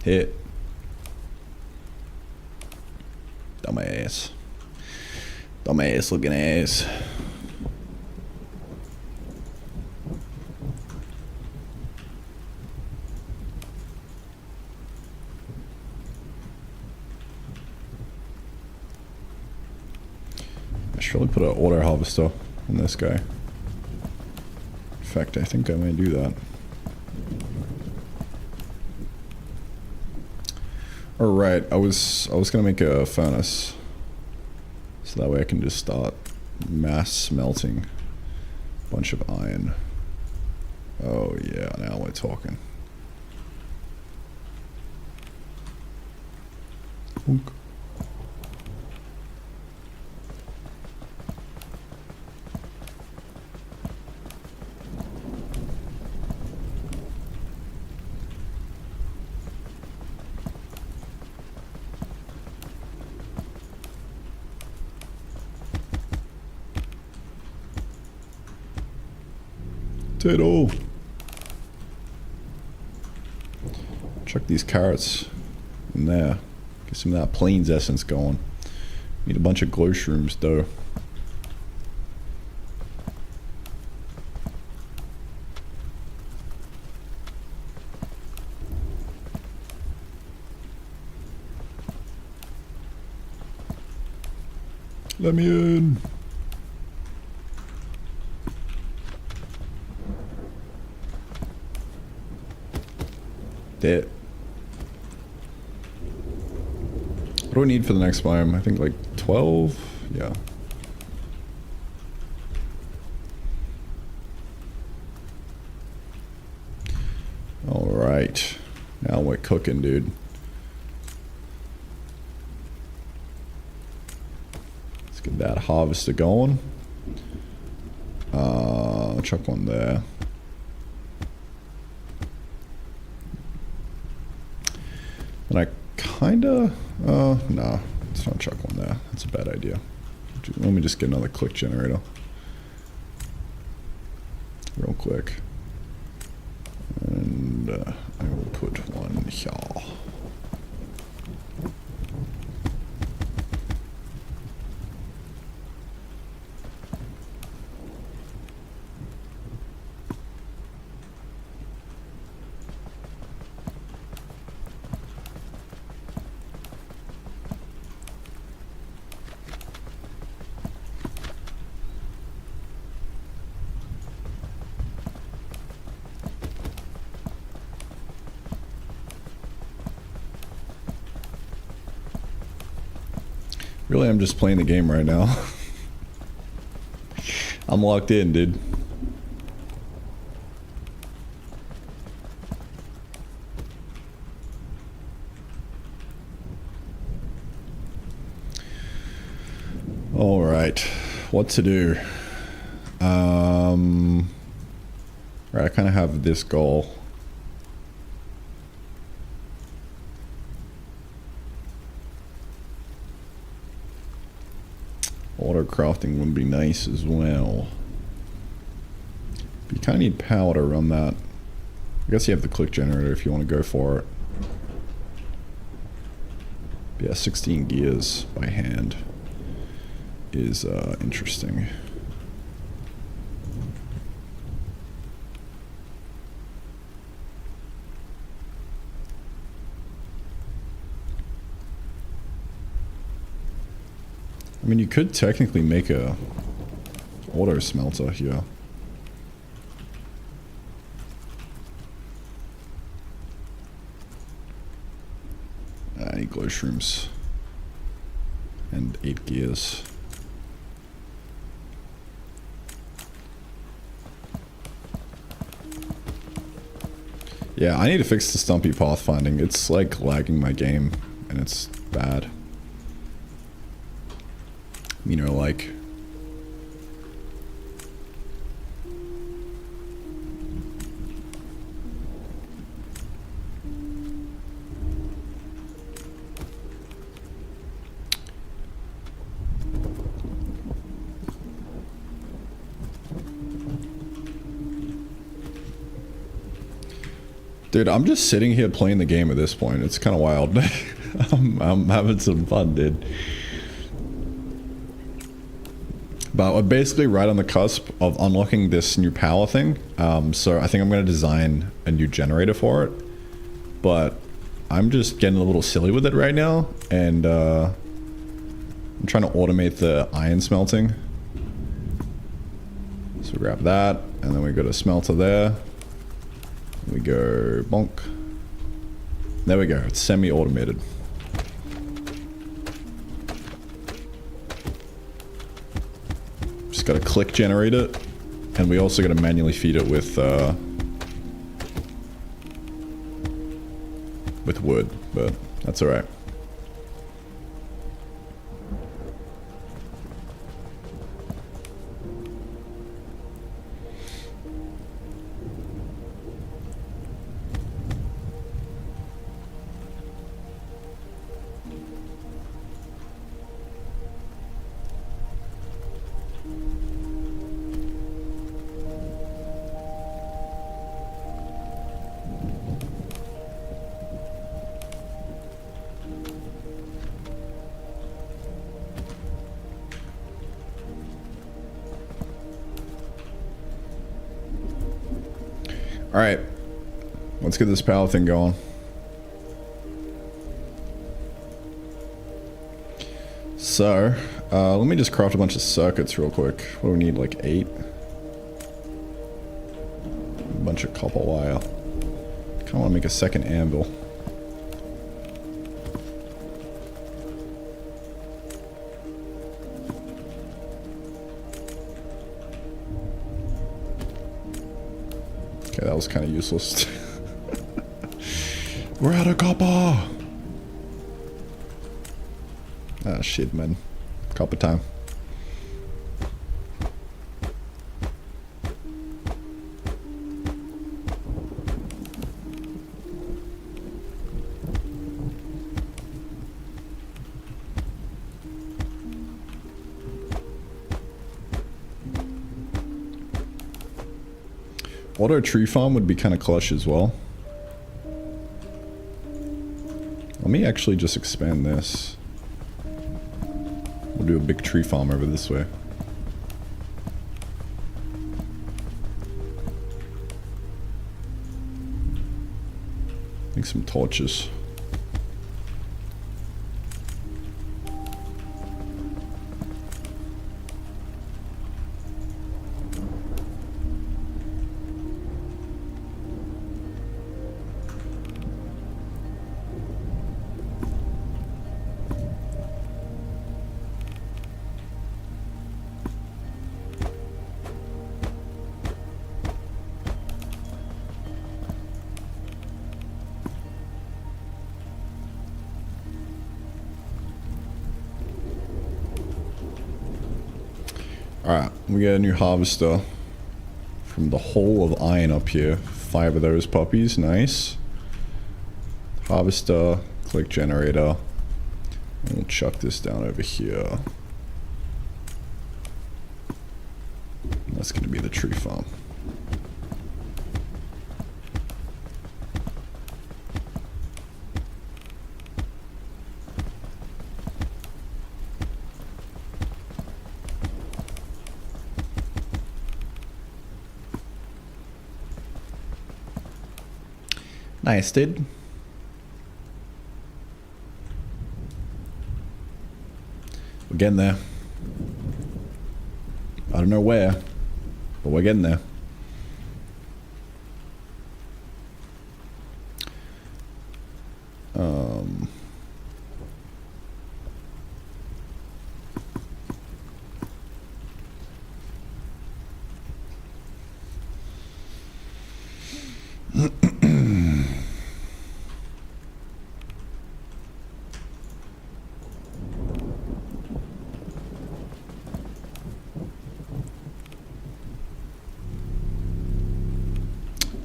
S1: Hit. Dumbass. Dumbass looking ass. I should really put an auto harvester on this guy. In fact, I think I may do that. Alright, I was gonna make a furnace. So that way I can just start mass smelting a bunch of iron. Oh yeah, now we're talking. Oink. Potato. Chuck these carrots in there. Get some of that plains essence going. Need a bunch of glow shrooms though. Let me in. It. What do we need for the next biome? I think like 12? Yeah. Alright. Now we're cooking, dude. Let's get that harvester going. Chuck one there. And I kinda, no, let's not chuck one there. That's a bad idea. Let me just get another click generator. Real quick. And I will put one here. Really, I'm just playing the game right now. I'm locked in, dude. All right, what to do? Right, I kind of have this goal. Auto crafting would be nice as well. But you kind of need power to run that. I guess you have the click generator if you want to go for it. But yeah, 16 gears by hand is interesting. I mean, you could technically make a auto smelter here. I need glow shrooms and 8 gears. Yeah, I need to fix the stumpy pathfinding. It's like lagging my game and it's bad. You know, like... Dude, I'm just sitting here playing the game at this point. It's kind of wild. I'm having some fun, dude. But we're basically right on the cusp of unlocking this new power thing. So I think I'm going to design a new generator for it. But I'm just getting a little silly with it right now. And I'm trying to automate the iron smelting. So grab that. And then we go to smelter there. We go bonk. There we go. It's semi-automated. Just got to click generate it, and we also got to manually feed it with wood, but that's all right. Alright, let's get this power thing going. So, let me just craft a bunch of circuits real quick. What do we need, like 8? A bunch of copper wire. Kinda wanna make a second anvil. Okay, that was kind of useless. We're out of copper! Ah, shit, man. Copper time. Auto tree farm would be kind of clutch as well. Let me actually just expand this. We'll do a big tree farm over this way. I think some torches. Alright, we got a new harvester from the Hall of Iron up here. 5 of those puppies, nice. Harvester, click generator. And we'll chuck this down over here. That's going to be the tree farm. Nice, dude. We're getting there. I don't know where, but we're getting there.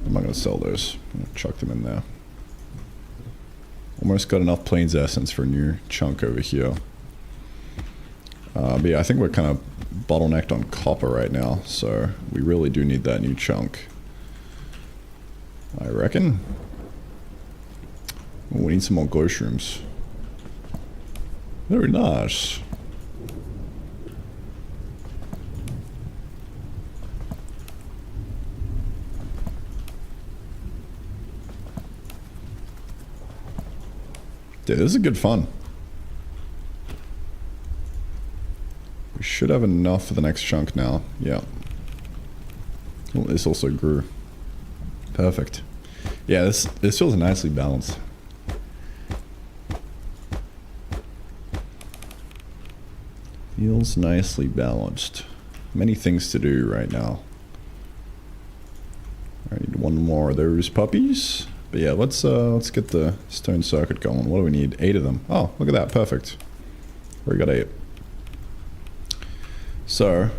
S1: I'm not going to sell those. I'm going to chuck them in there. Almost got enough Plains Essence for a new chunk over here. But yeah, I think we're kind of bottlenecked on copper right now, so we really do need that new chunk. I reckon. Oh, we need some more glow shrooms. Very nice. Dude, this is good fun. We should have enough for the next chunk now. Yeah. Oh, this also grew. Perfect. Yeah, this feels nicely balanced. Feels nicely balanced. Many things to do right now. I need one more of those puppies. But yeah, let's get the stone circuit going. What do we need? 8 of them. Oh, look at that. Perfect. We got 8. So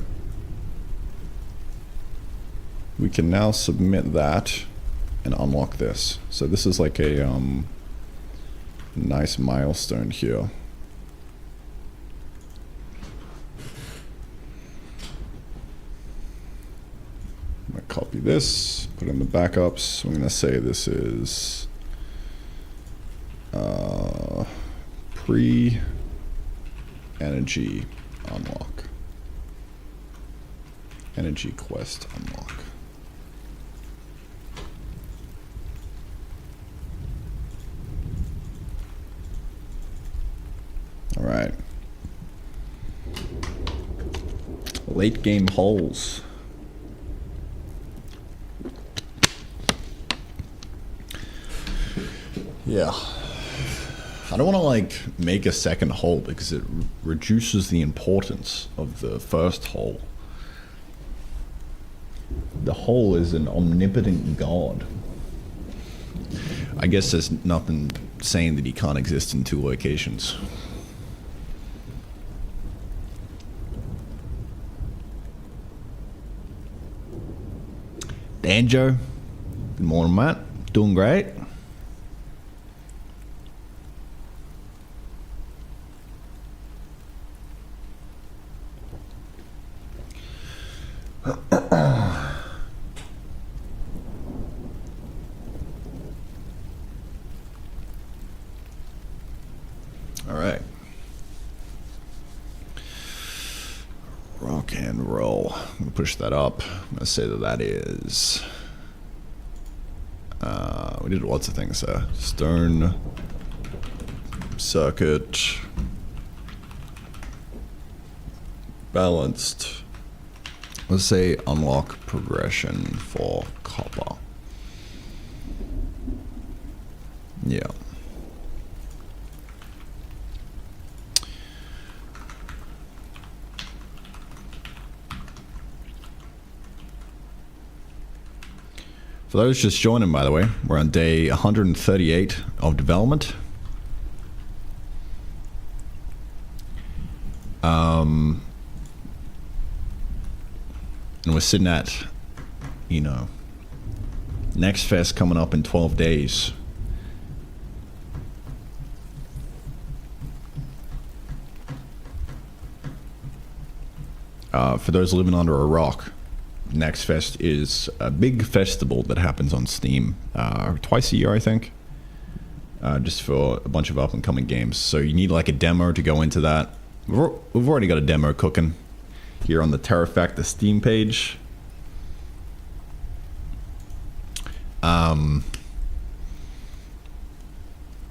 S1: we can now submit that and unlock this. So this is like a nice milestone here. I'm gonna copy this, put in the backups. I'm gonna say this is pre-energy unlock. Energy quest unlock. All right. Late game holes. Yeah. I don't want to like make a second hole because it reduces the importance of the first hole. The hole is an omnipotent god. I guess there's nothing saying that he can't exist in 2 locations. Danjo, good morning, Matt. Doing great. All right. Rock and roll. I'm gonna push that up. I'm gonna say that that is. We did lots of things there. Stone circuit. Balanced. Let's say unlock progression for copper. Yeah. For those just joining, by the way, we're on day 138 of development. And we're sitting at, you know, next fest coming up in 12 days. For those living under a rock, Next Fest is a big festival that happens on Steam twice a year, I think, just for a bunch of up-and-coming games. So you need like a demo to go into that. We've already got a demo cooking here on the Terrafactor Steam page.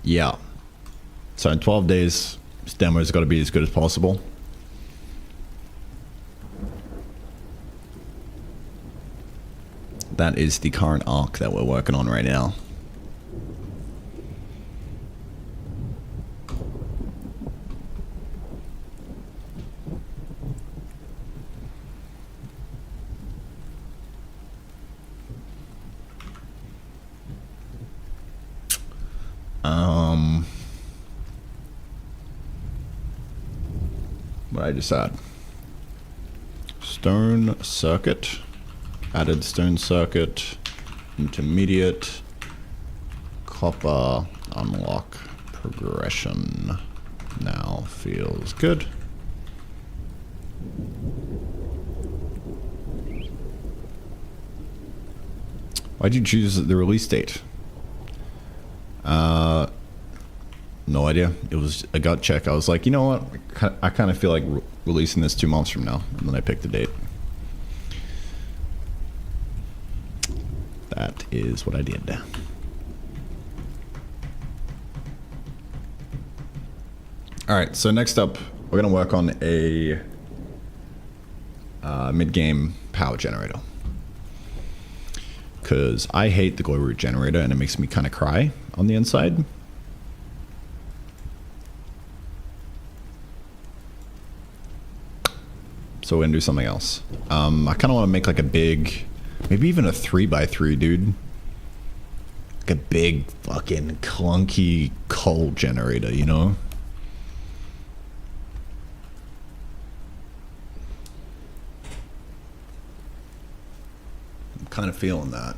S1: Yeah. So in 12 days, this demo's got to be as good as possible. That is the current arc that we're working on right now. What I just add? Stone circuit. Added stone circuit. Intermediate. Copper. Unlock. Progression. Now feels good. Why'd you choose the release date? No idea. It was a gut check. I was like, you know what? I kind of feel like releasing this 2 months from now. And then I picked the date. That is what I did. Alright, so next up, we're going to work on a mid-game power generator. Because I hate the glow root generator and it makes me kind of cry on the inside. So we're going to do something else. I kind of want to make like a big, maybe even a 3x3, dude. Like a big fucking clunky coal generator, you know? I'm kind of feeling that.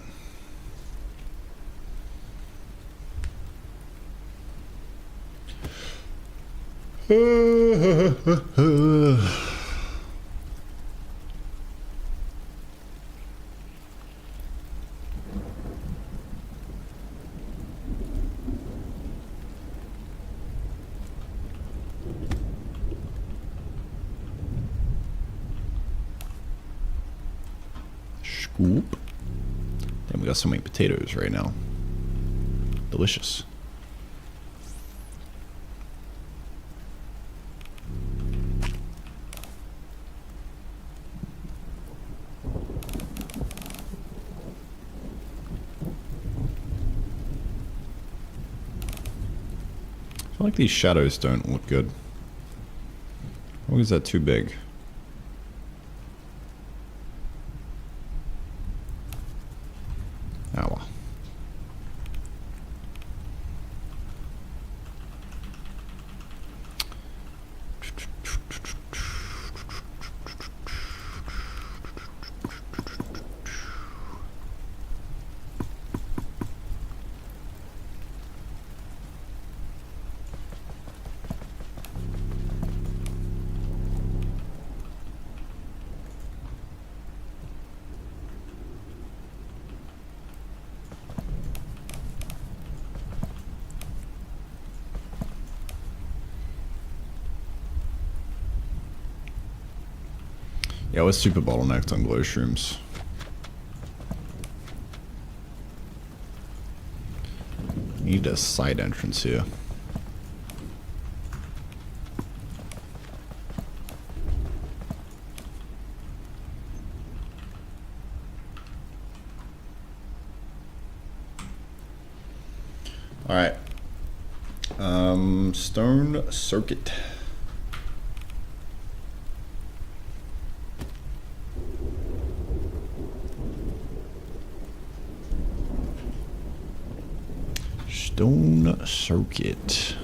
S1: Scoop. And we got so many potatoes right now. Delicious. I feel like these shadows don't look good. Or is that too big? Oh well. Yeah, we're super bottlenecked on glow shrooms. Need a side entrance here. All right. Stone circuit. Stone circuit.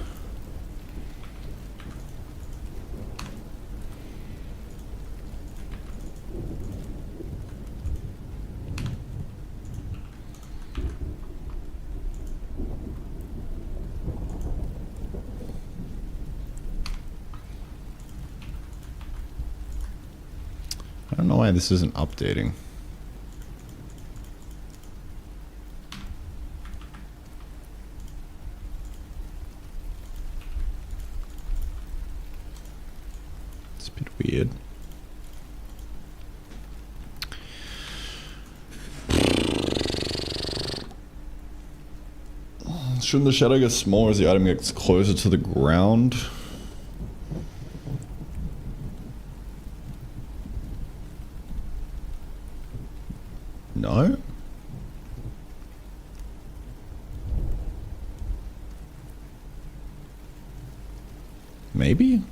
S2: I don't know why this isn't updating. It's a bit weird.
S1: Shouldn't the shadow get smaller as the item gets closer to the ground? No? Maybe?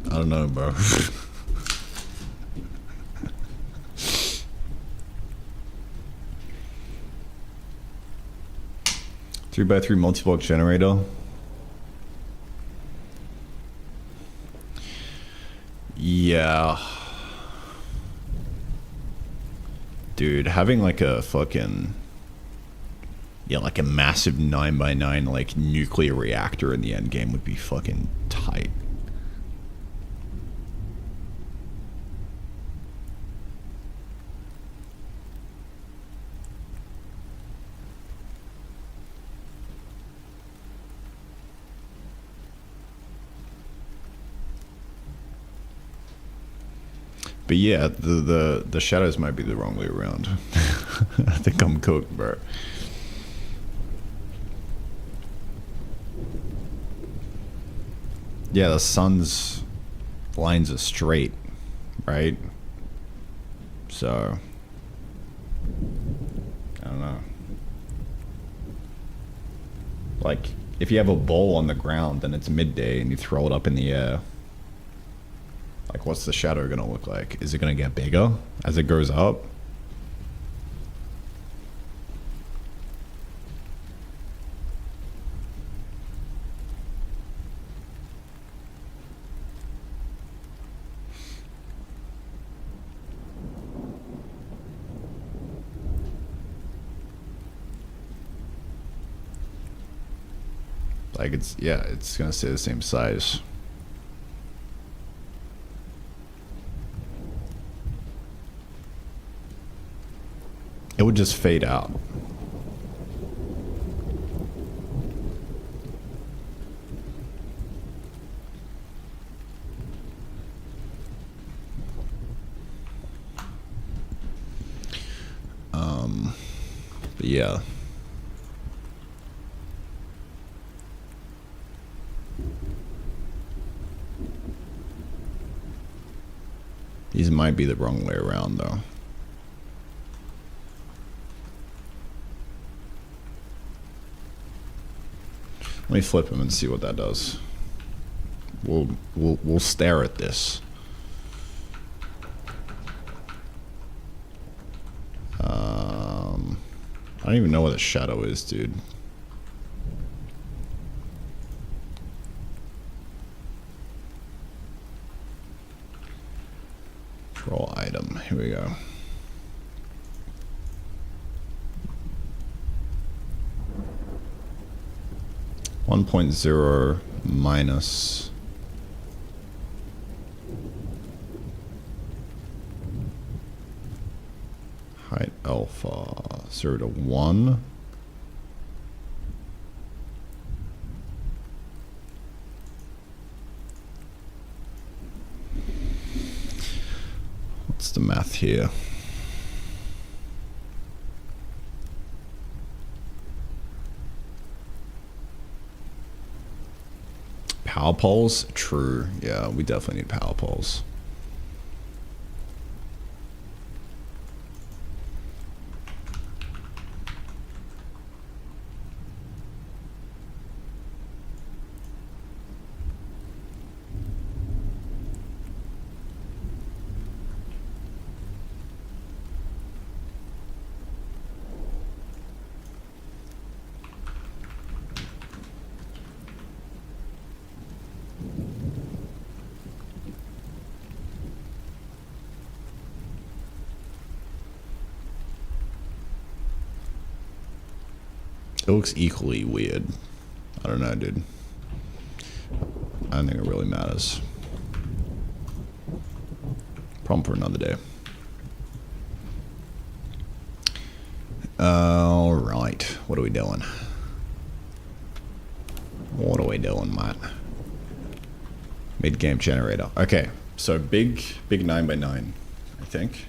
S1: I don't know, bro. 3x3 multi-block generator. Yeah. Dude, having like a fucking... Yeah, like a massive 9x9 like nuclear reactor in the end game would be fucking tight. But yeah, the shadows might be the wrong way around. I think I'm cooked, bro. Yeah, the sun's lines are straight, right? So, I don't know. Like, if you have a bowl on the ground and it's midday and you throw it up in the air, like, what's the shadow gonna look like? Is it gonna get bigger as it goes up? Like, it's, yeah, it's gonna stay the same size. It would just fade out. But yeah. These might be the wrong way around, though. Let me flip him and see what that does. We'll stare at this. I don't even know what a shadow is, dude. Control item. Here we go. (1.0) minus height alpha 0 to 1. What's the math here? Power poles? True. Yeah, we definitely need power poles.
S2: It looks equally weird. I don't know, dude. I don't think it really matters. Problem for another day. Alright. What are we doing? What are we doing, mate? Mid-game generator. Okay. So big 9x9, I think.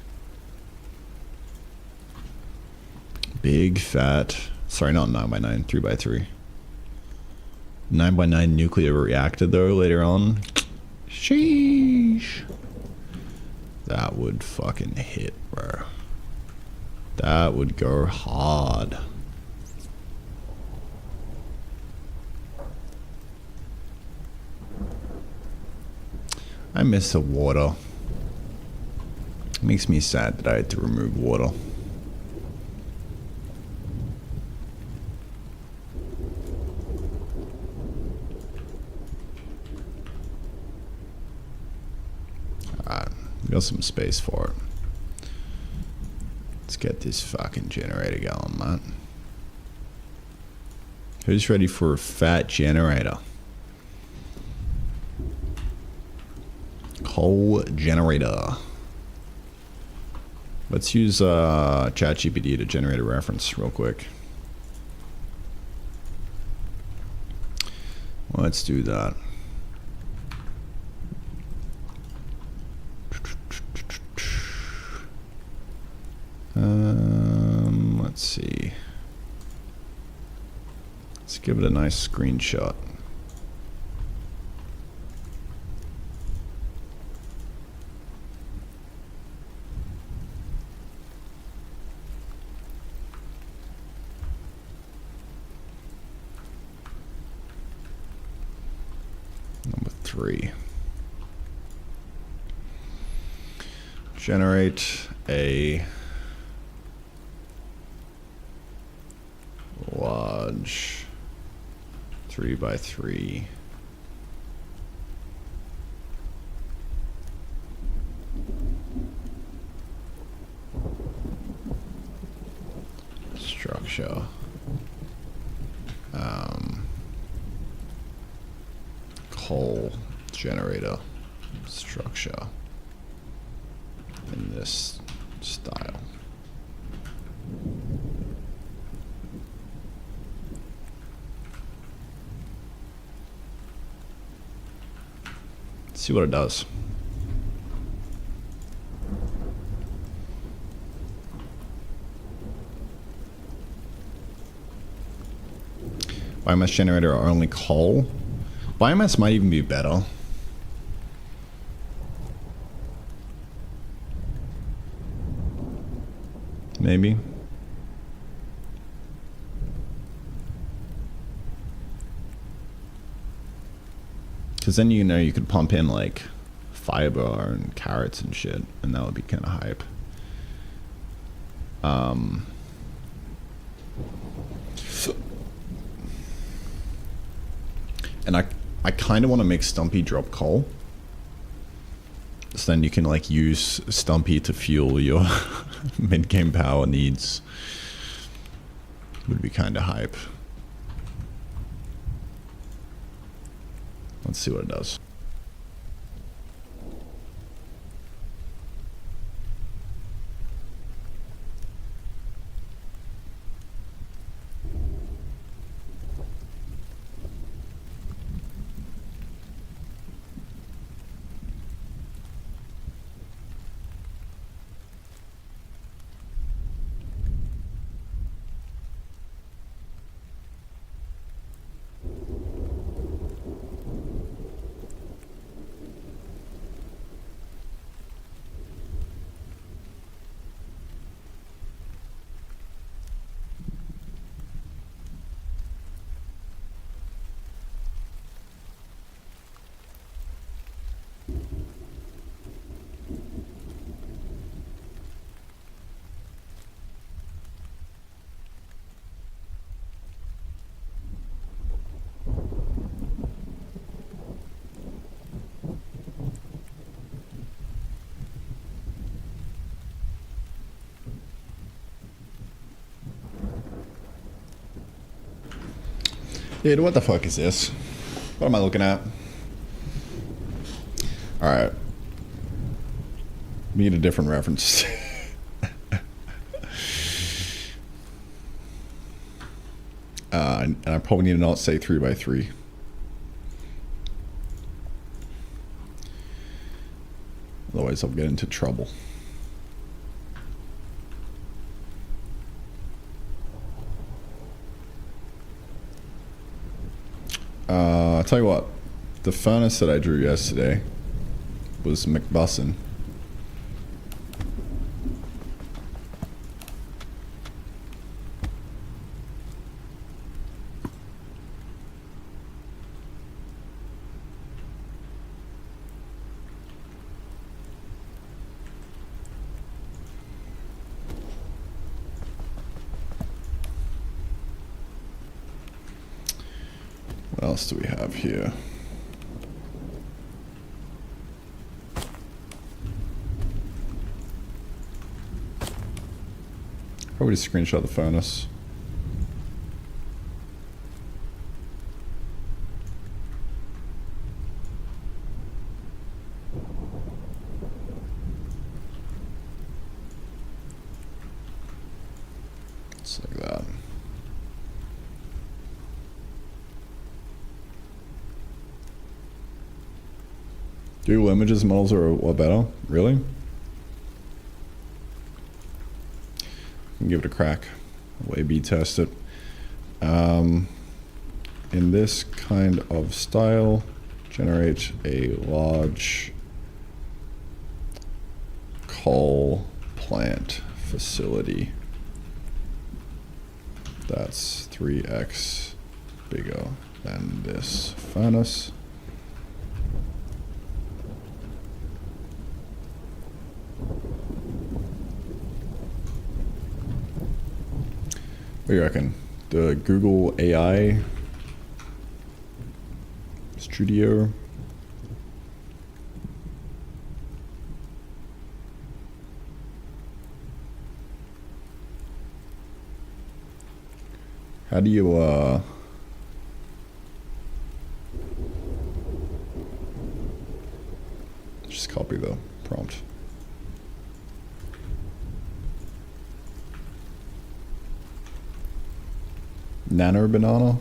S2: Big fat. Sorry, not 9x9. 3x3. 9x9 nuclear reactor though later on. Sheesh. That would fucking hit, bro. That would go hard. I miss the water. It makes me sad that I had to remove water. Alright, we got some space for it. Let's get this fucking generator going, man. Who's ready for a fat generator? Coal generator. Let's use ChatGPT to generate a reference real quick. Let's do that. Let's see. Let's give it a nice screenshot. Number 3. Generate a large 3x3 structure. Coal generator structure in this style. Let's see what it does. Biomass generator are only coal. Biomass might even be better. Maybe. Because then you know you could pump in like fiber and carrots and shit, and that would be kind of hype. And I kind of want to make Stumpy drop coal. So then you can like use Stumpy to fuel your mid-game power needs. Would be kind of hype. Let's see what it does. Dude, what the fuck is this? What am I looking at? Alright. We need a different reference. And I probably need to not say 3x3. Otherwise I'll get into trouble. I'll tell you what, the furnace that I drew yesterday was McBussin. What else do we have here? Probably just screenshot the furnace. Just like that. Google Images models are what better? Really? Give it a crack. We'll A/B test it. In this kind of style, generate a large coal plant facility that's 3x bigger than this furnace. What do you reckon? The Google AI Studio. How do you just copy the prompt? Nano banana.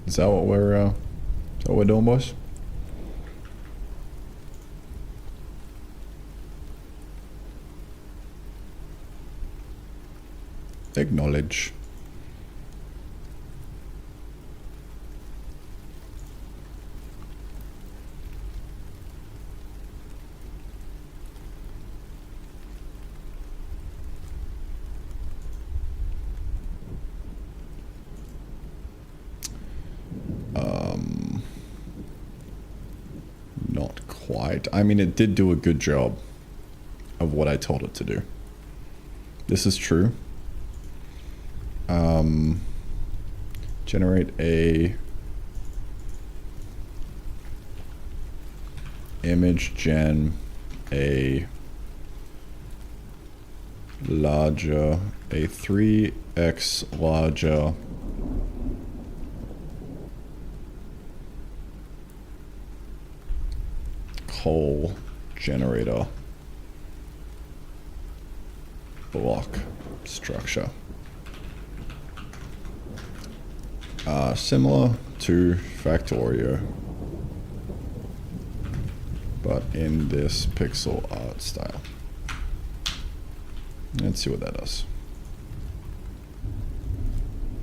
S2: Is that what we're doing, boys? Acknowledge. Not quite. I mean, it did do a good job of what I told it to do. This is true. Generate a image gen a 3x larger coal generator block structure. Similar to Factorio, but in this pixel art style. Let's see what that does.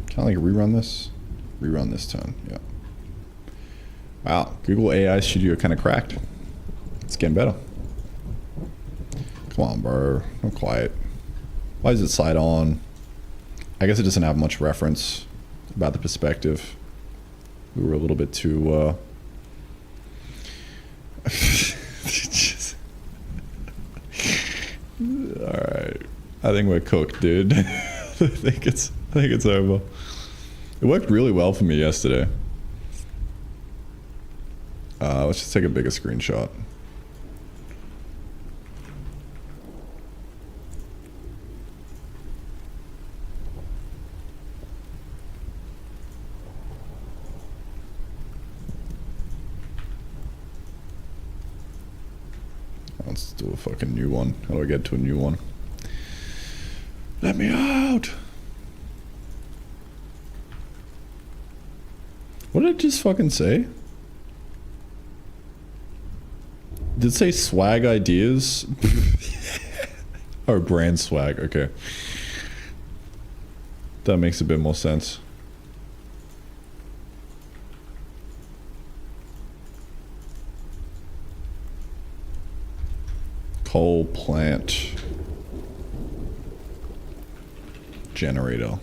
S2: Kind of like rerun this? Rerun this turn, yeah. Wow, Google AI Studio kind of cracked. It's getting better. Come on, bro. I'm quiet. Why does it slide on? I guess it doesn't have much reference about the perspective. We were a little bit too, Alright. I think we're cooked, dude. I think it's over. It worked really well for me yesterday. Let's just take a bigger screenshot. Let's do a fucking new one. How do I get to a new one? Let me out! What did it just fucking say? Did it say swag ideas? Or brand swag, okay. That makes a bit more sense. Coal plant generator.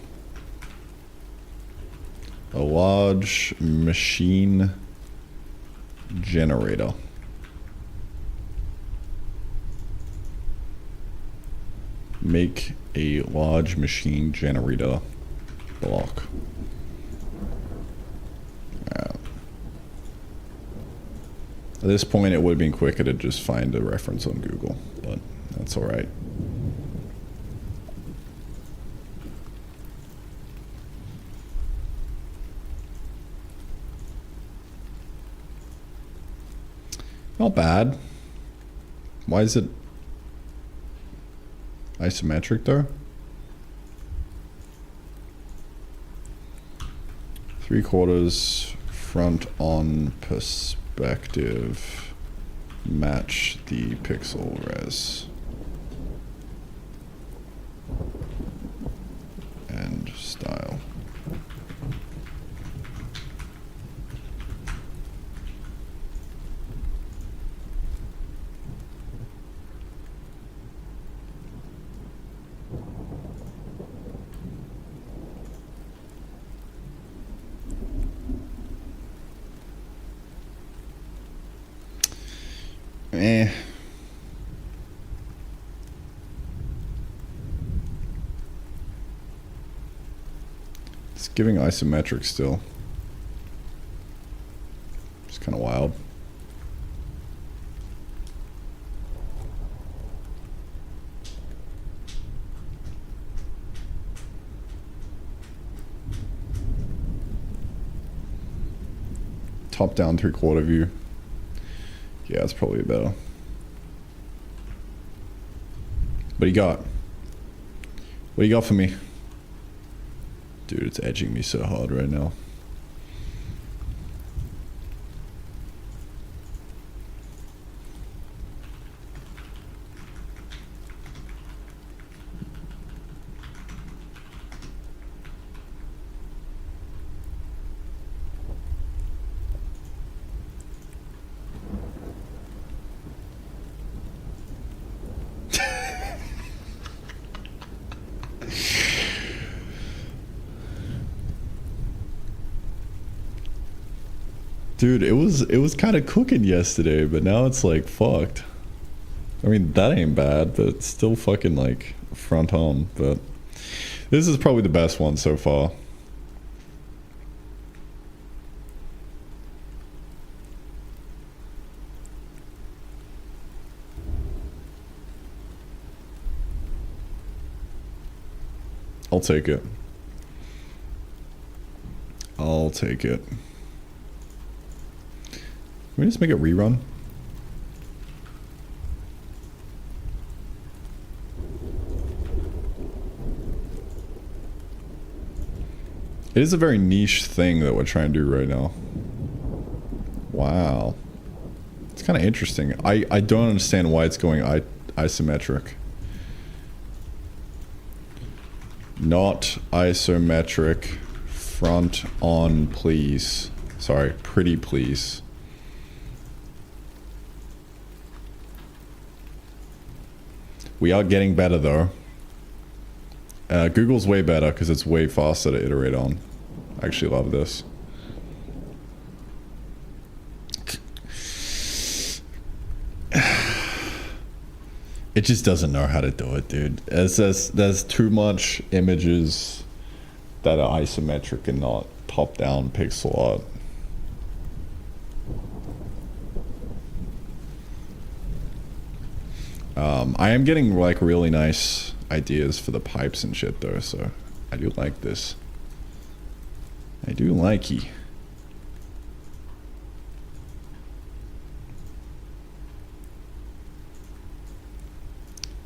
S2: A large machine generator. Make a large machine generator block. At this point, it would have been quicker to just find a reference on Google, but that's all right. Not bad. Why is it isometric though? 3/4 front on perspective. Match the pixel res. And style. It's giving isometric still. It's kind of wild. Top down 3/4 view. Yeah, it's probably better. What do you got? What do you got for me? Dude, it's edging me so hard right now. Dude, it was kind of cooking yesterday, but now it's like fucked. I mean, that ain't bad, but it's still fucking like front on. But this is probably the best one so far. I'll take it. I'll take it. Can we just make it rerun? It is a very niche thing that we're trying to do right now. Wow. It's kind of interesting. I don't understand why it's going isometric. Not isometric. Front on, please. Sorry, pretty please. We are getting better though. Google's way better because it's way faster to iterate on. I actually love this. It just doesn't know how to do it, dude. There's too much images that are isometric and not top-down pixel art. I am getting like really nice ideas for the pipes and shit though, so I do like this. I do like it.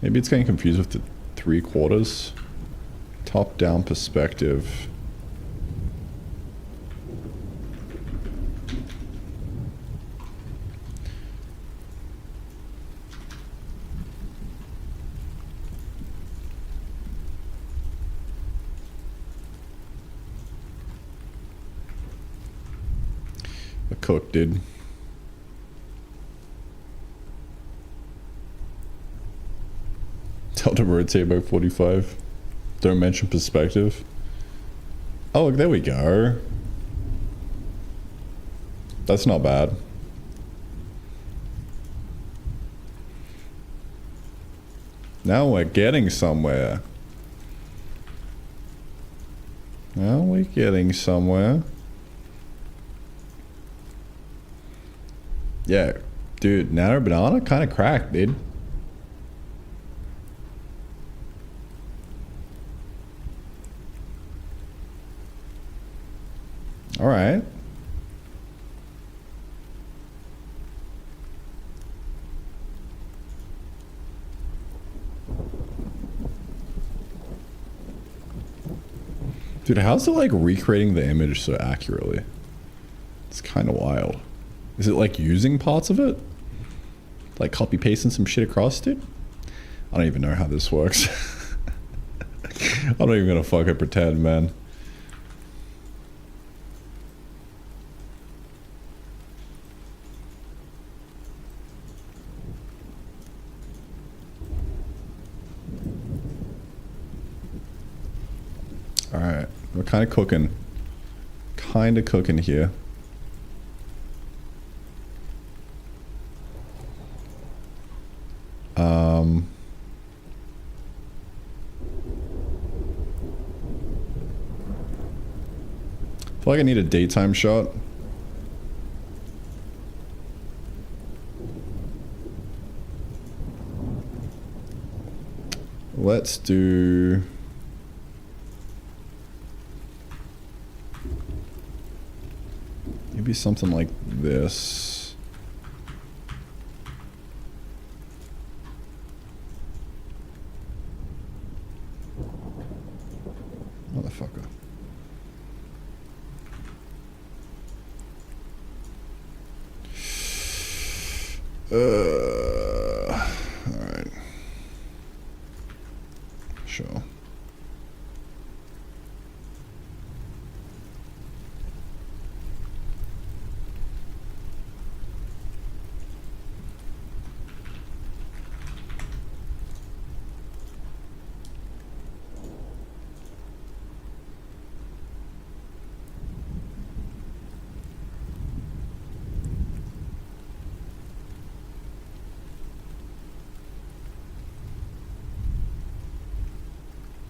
S2: Maybe it's getting confused with the 3/4 top-down perspective. A cook, dude. Tell to rotate by 45. Don't mention perspective. Oh, look, there we go. That's not bad. Now we're getting somewhere. Now we're getting somewhere. Yeah, dude, Nano Banana kind of cracked, dude. All right. Dude, how's it like recreating the image so accurately? It's kind of wild. Is it like using parts of it? Like copy pasting some shit across, dude? I don't even know how this works. I'm not even gonna fucking pretend, man. Alright, we're kind of cooking. Kind of cooking here. I feel like I need a daytime shot. Let's do... maybe something like this. Motherfucker. Alright. Sure.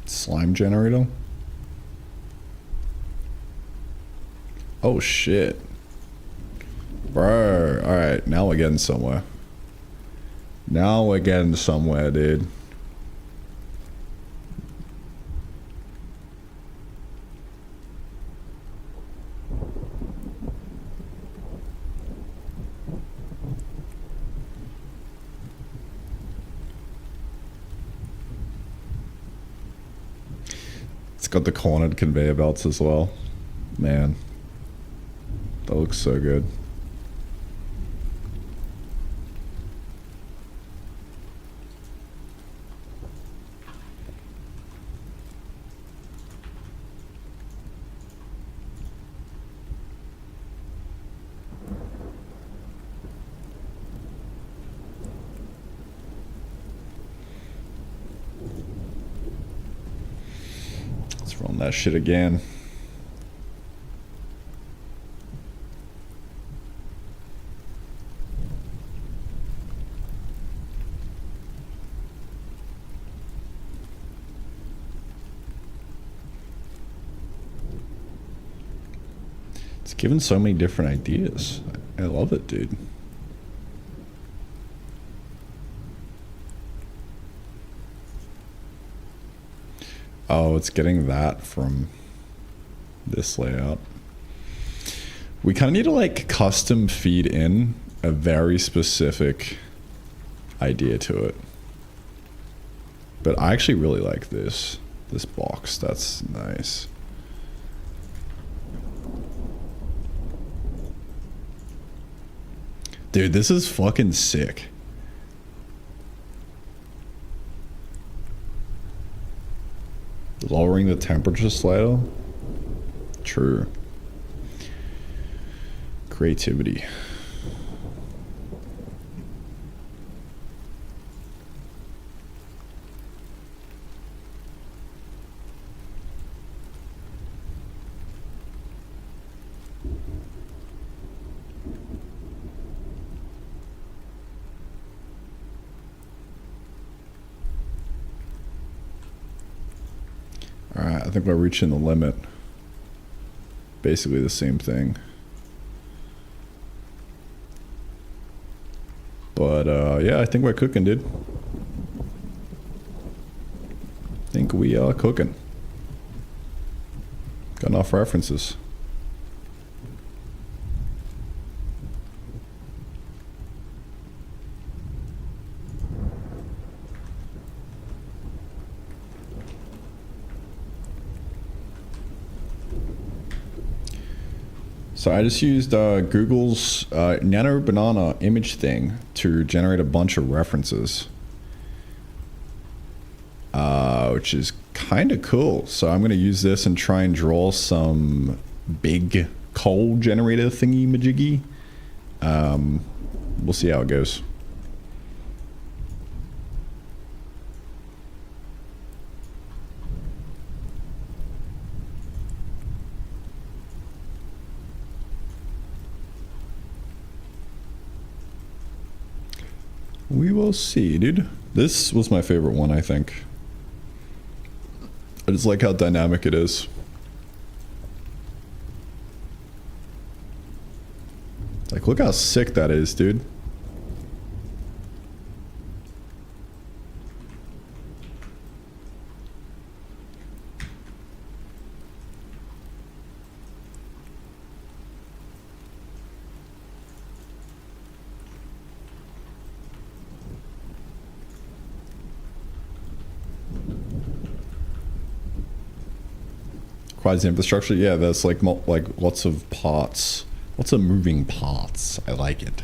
S2: Slime generator. Oh shit. Bro. Alright, now we're getting somewhere. Now we're getting somewhere, dude. It's got the cornered conveyor belts as well. Man. That looks so good. Let's run that shit again. It's given so many different ideas. I love it, dude. Oh, it's getting that from this layout. We kind of need to like custom feed in a very specific idea to it. But I actually really like this box. That's nice. Dude, this is fucking sick. Lowering the temperature slider. True. Creativity. Alright, I think we're reaching the limit. Basically the same thing. But yeah, I think we're cooking, dude. I think we are cooking. Got enough references. So I just used Google's Nano Banana image thing to generate a bunch of references, which is kind of cool. So I'm going to use this and try and draw some big coal generator thingy majiggy. We'll see how it goes. We will see, dude. This was my favorite one, I think. I just like how dynamic it is. Like, look how sick that is, dude. Quasi infrastructure, yeah, that's like lots of parts, lots of moving parts. I like it.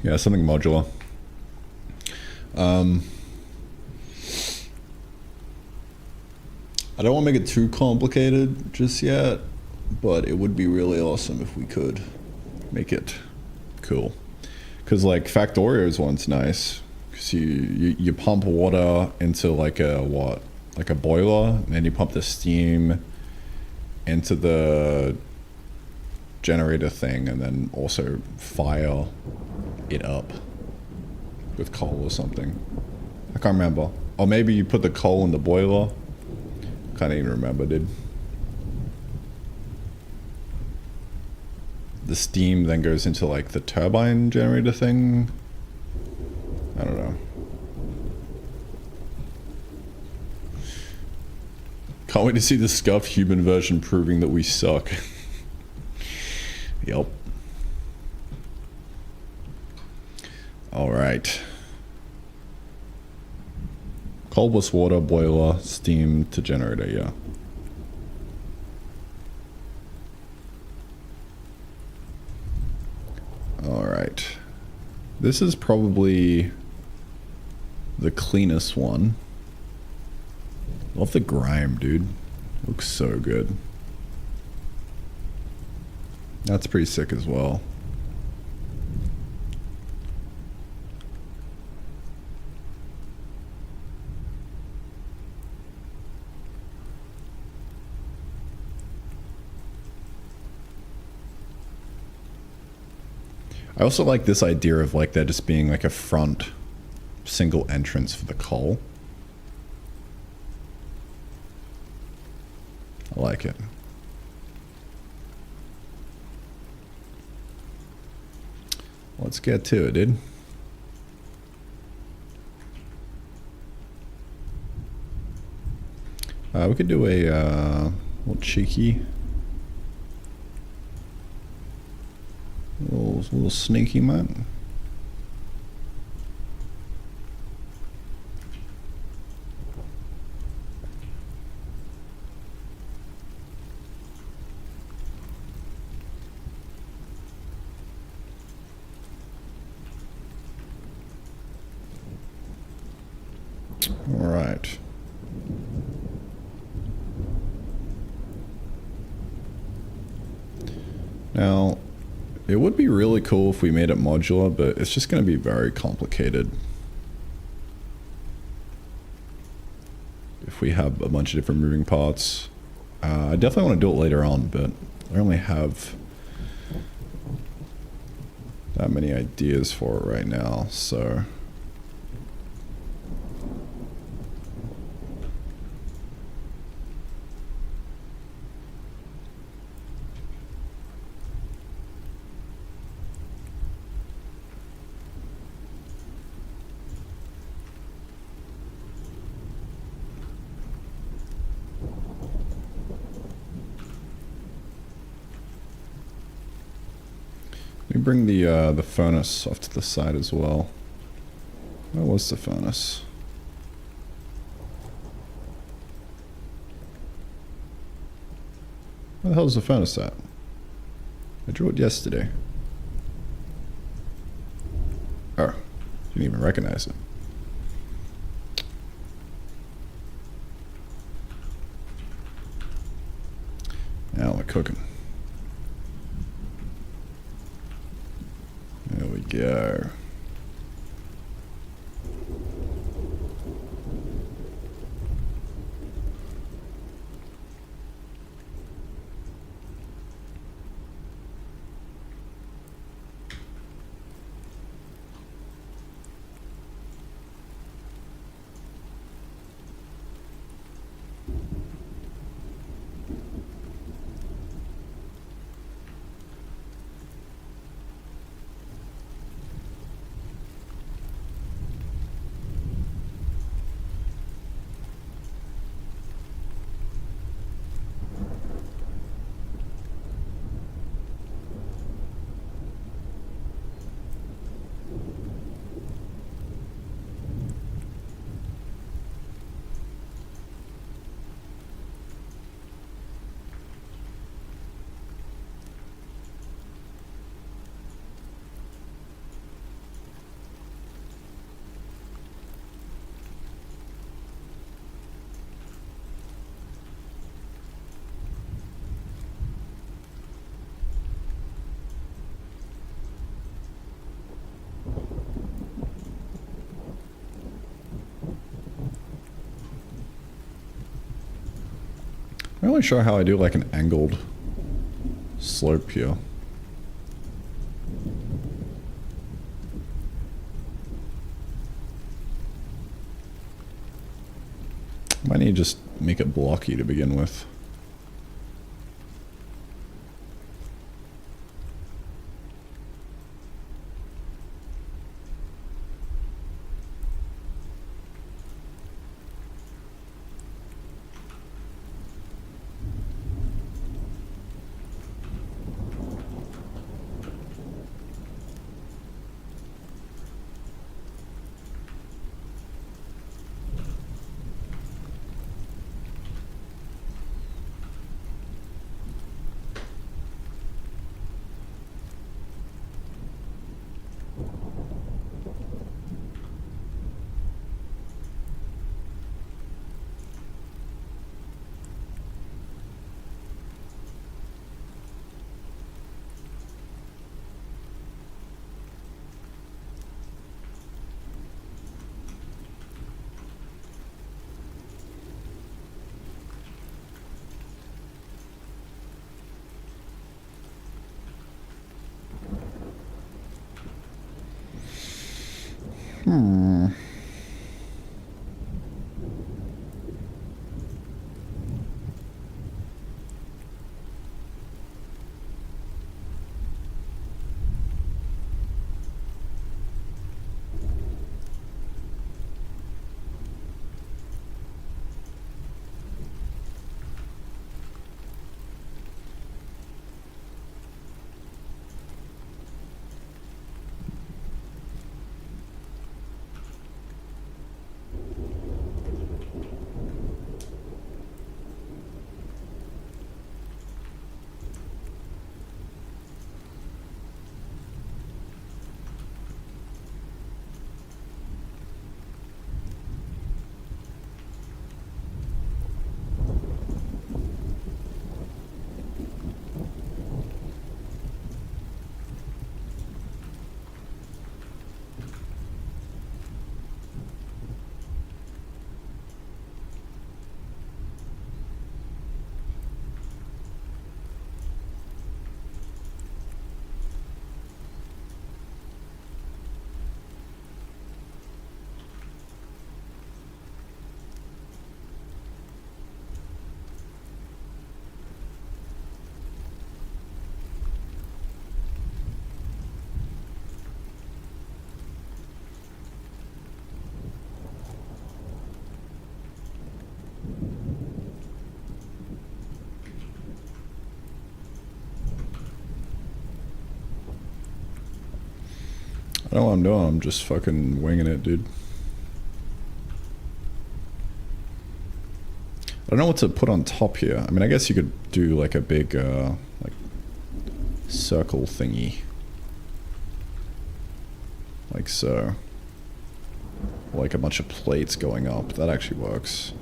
S2: Yeah, something modular. I don't want to make it too complicated just yet, but it would be really awesome if we could make it cool. Because like Factorio's one's nice, because you pump water into like a boiler, and then you pump the steam into the generator thing, and then also fire it up with coal or something. I can't remember. Or maybe you put the coal in the boiler. Can't even remember, dude. The steam then goes into like the turbine generator thing. I don't know. Can't wait to see the scuffed human version proving that we suck. Yep. Alright. Coal plus water, boiler, steam to generator, yeah. Alright. This is probably the cleanest one. Love the grime, dude. Looks so good. That's pretty sick as well. I also like this idea of like there just being like a front single entrance for the coal. I like it. Let's get to it, dude. We could do a little cheeky, little sneaky man. All right. Now, it would be really cool if we made it modular, but it's just going to be very complicated if we have a bunch of different moving parts. I definitely want to do it later on, but I only have that many ideas for it right now, so... Let me bring the furnace off to the side as well. Where was the furnace? Where the hell is the furnace at? I drew it yesterday. Oh, didn't even recognize it. Now we're cooking. There we go. I'm not really sure how I do like an angled slope here. Might need to just make it blocky to begin with. I know what I'm doing. I'm just fucking winging it, dude. I don't know what to put on top here. I mean, I guess you could do like a big, like, circle thingy. Like so. Like a bunch of plates going up. That actually works.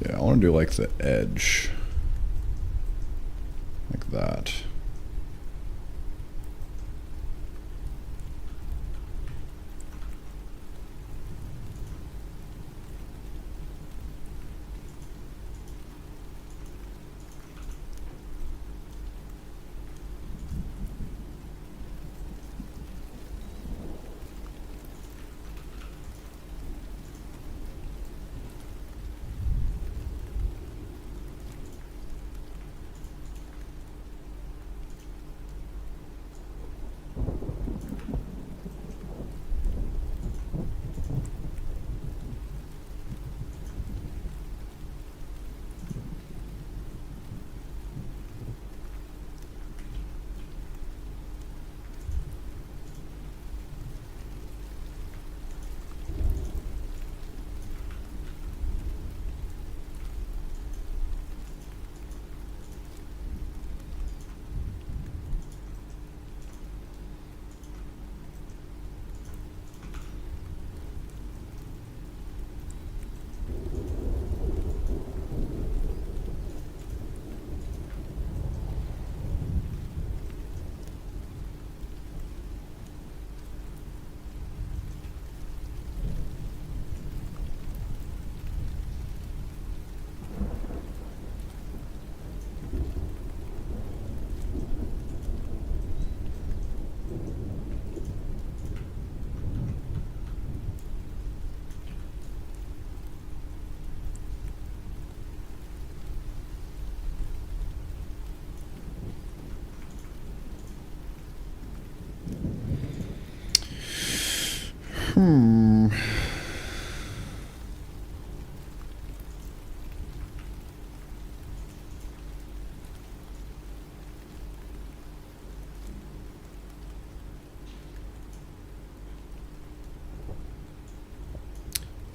S2: Yeah, I want to do like the edge. Like that.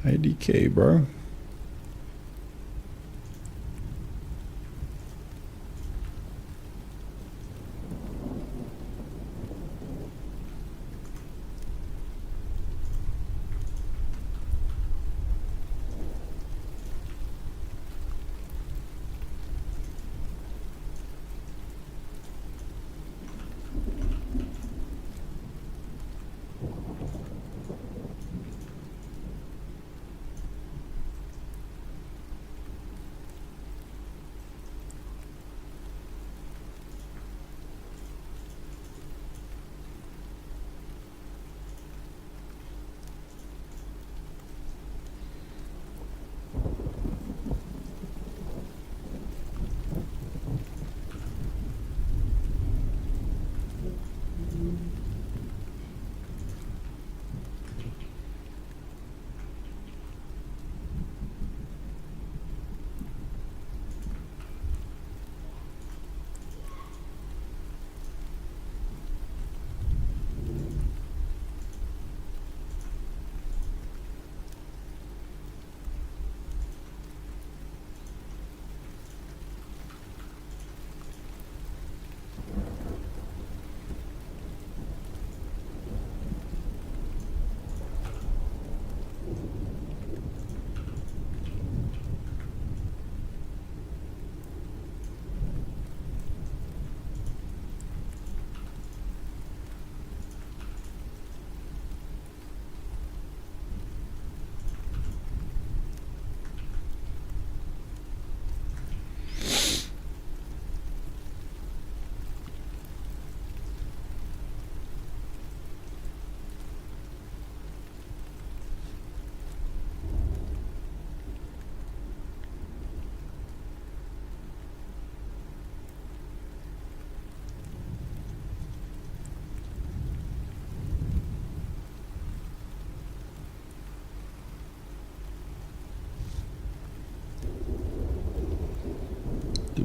S2: IDK, bro.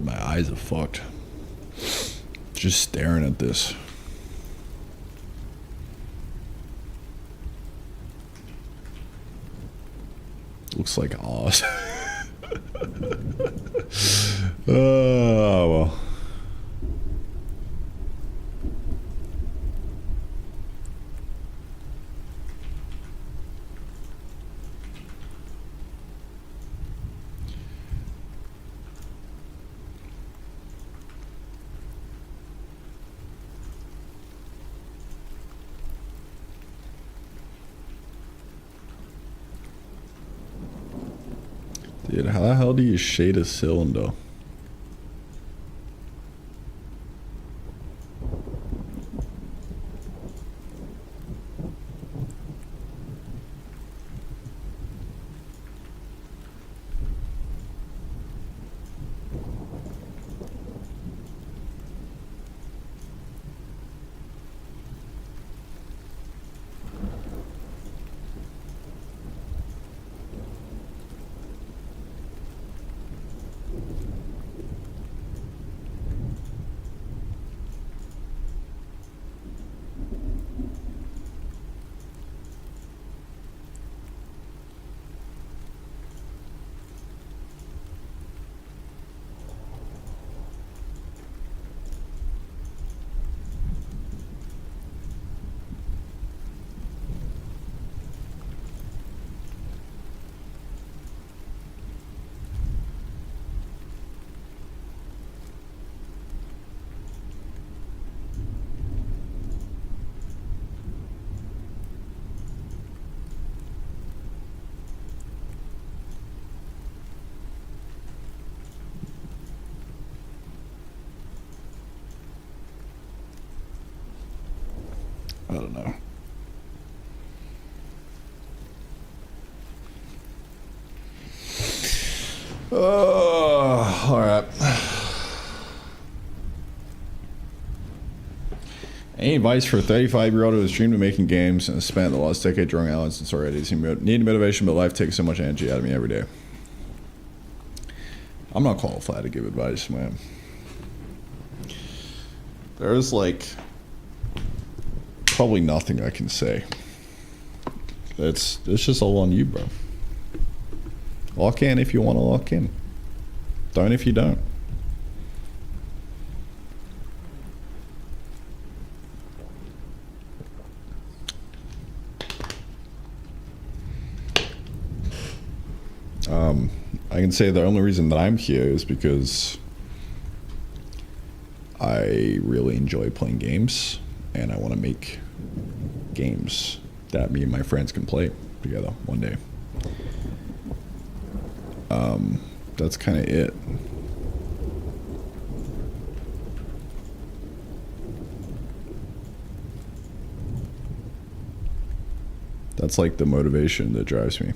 S2: my eyes are fucked. Just staring at this. Looks like Oz. Oh, well. Dude, how the hell do you shade a cylinder? I don't know. Oh, all right. Any advice for a 35-year-old who has dreamed of making games and has spent the last decade drawing outlines and story ideas? Need motivation, but life takes so much energy out of me every day. I'm not qualified to give advice, man. There's like probably nothing I can say. It's just all on you, bro. Lock in if you want to lock in. Don't if you don't. I can say the only reason that I'm here is because I really enjoy playing games and I want to make games that me and my friends can play together one day. That's kind of it. That's like the motivation that drives me.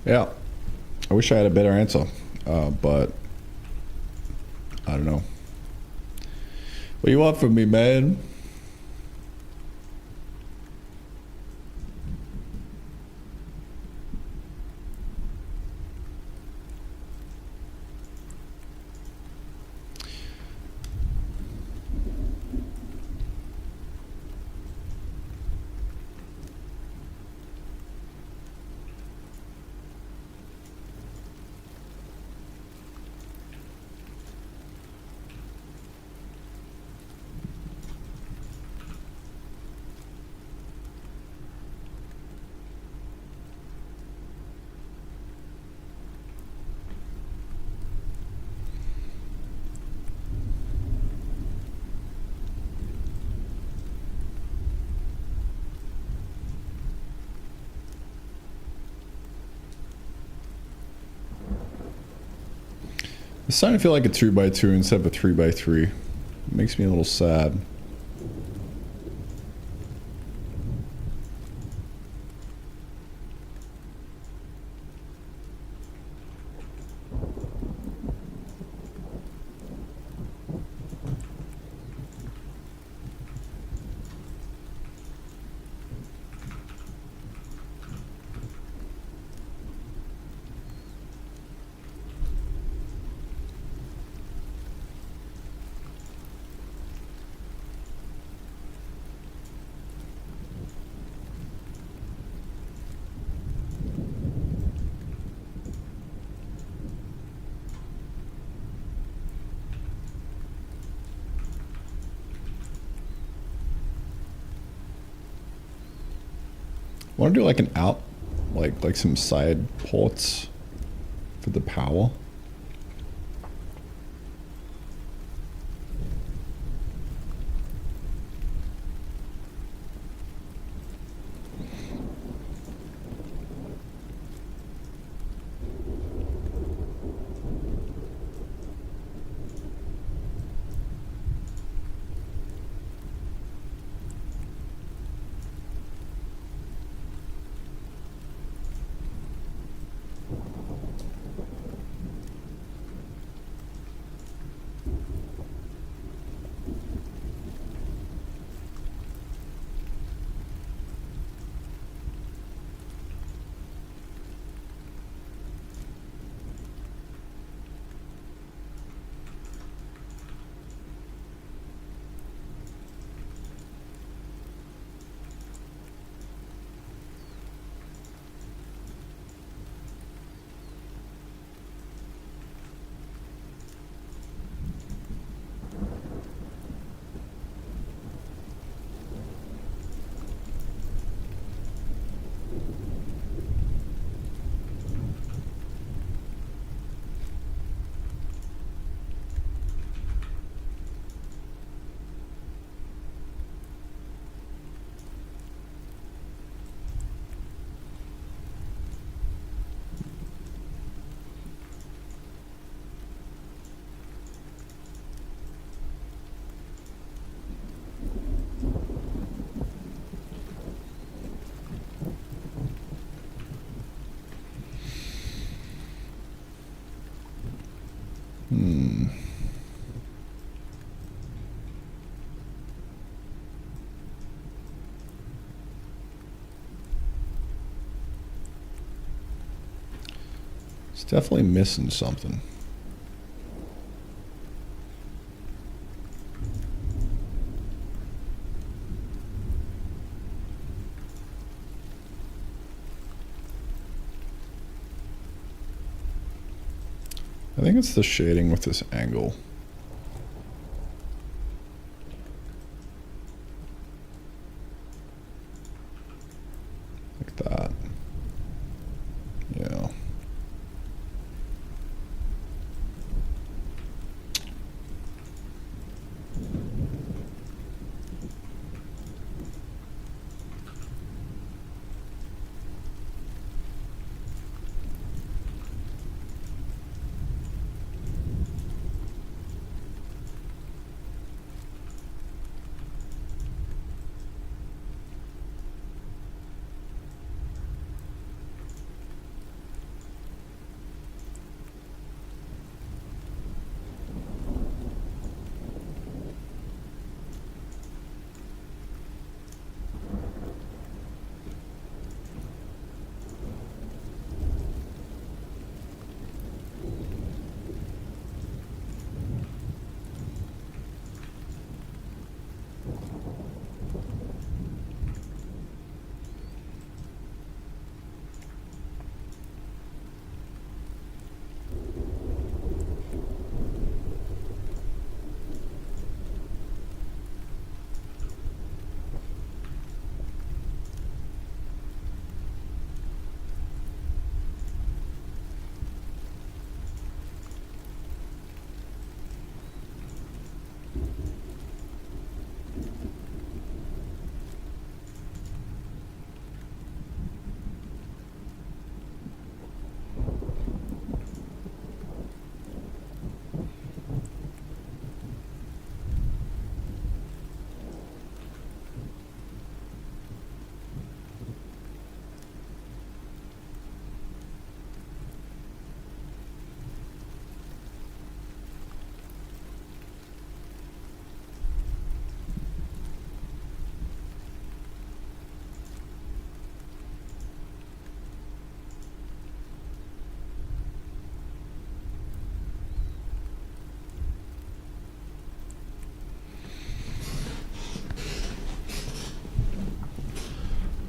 S2: Yeah, I wish I had a better answer, but I don't know. What do you want from me, man? It's starting to feel like a 2x2 instead of a 3x3. It makes me a little sad. I want to do like an out, like some side ports for the power. It's definitely missing something. I think it's the shading with this angle. Like that. Yeah.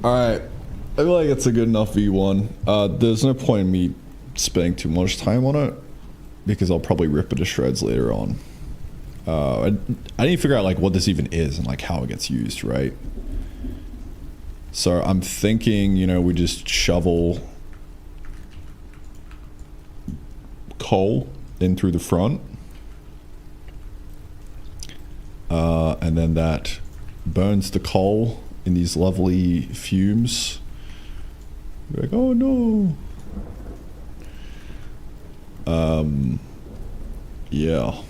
S1: Alright. I feel like it's a good enough V1. There's no point in me spending too much time on it because I'll probably rip it to shreds later on. I need to figure out like what this even is and like how it gets used, right? So I'm thinking, you know, we just shovel coal in through the front. And then that burns the coal in these lovely fumes. You're like, oh no. Yeah.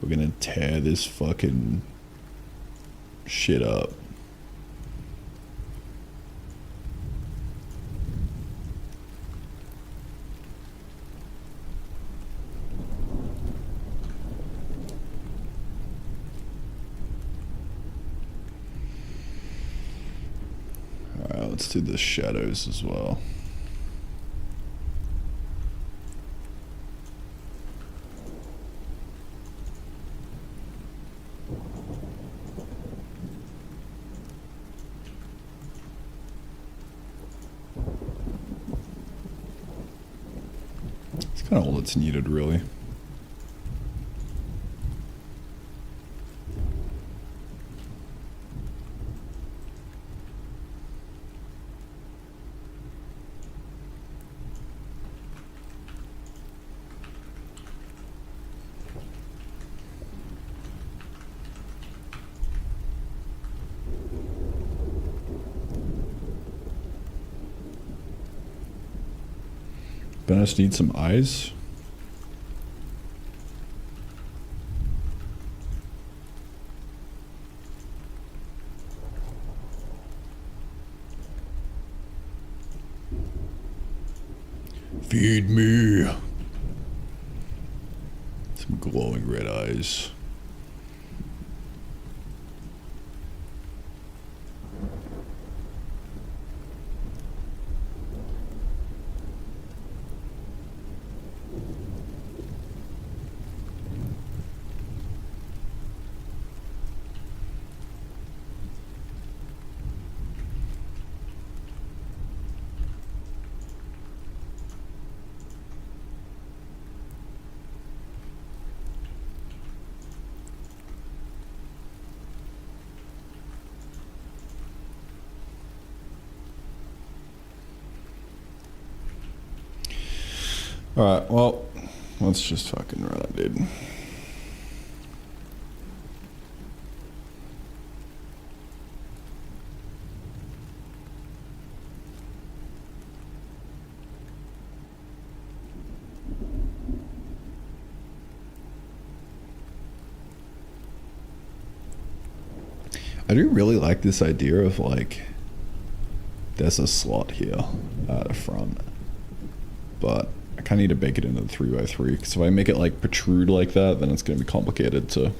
S1: We're gonna tear this fucking shit up. Alright, let's do the shadows as well. Kind of all that's needed, really. But I just need some eyes. Feed me. Some glowing red eyes. Alright, well, let's just fucking run it, dude. I do really like this idea of like, there's a slot here at the front, but I kind of need to bake it into the 3x3 because if I make it like protrude like that, then it's going to be complicated to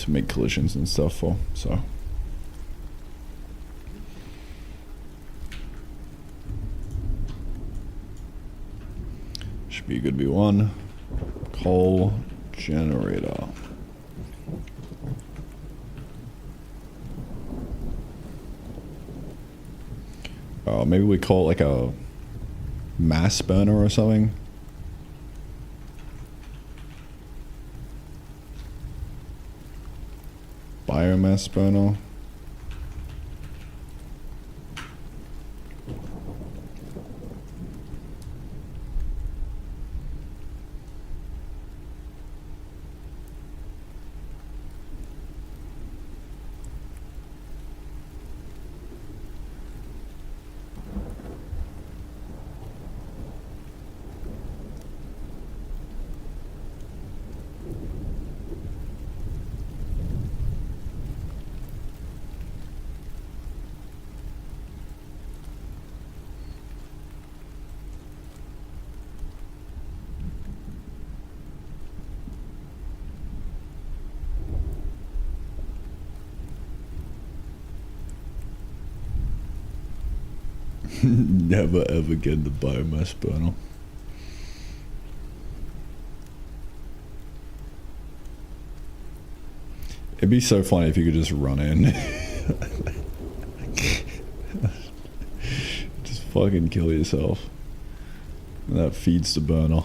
S1: make collisions and stuff for. So should be a good V1. Coal generator. Maybe we call it like a mass burner or something. Biomass burner.
S2: Never ever get the biomass burner. It'd be so funny if you could just run in. Just fucking kill yourself. And that feeds the burner.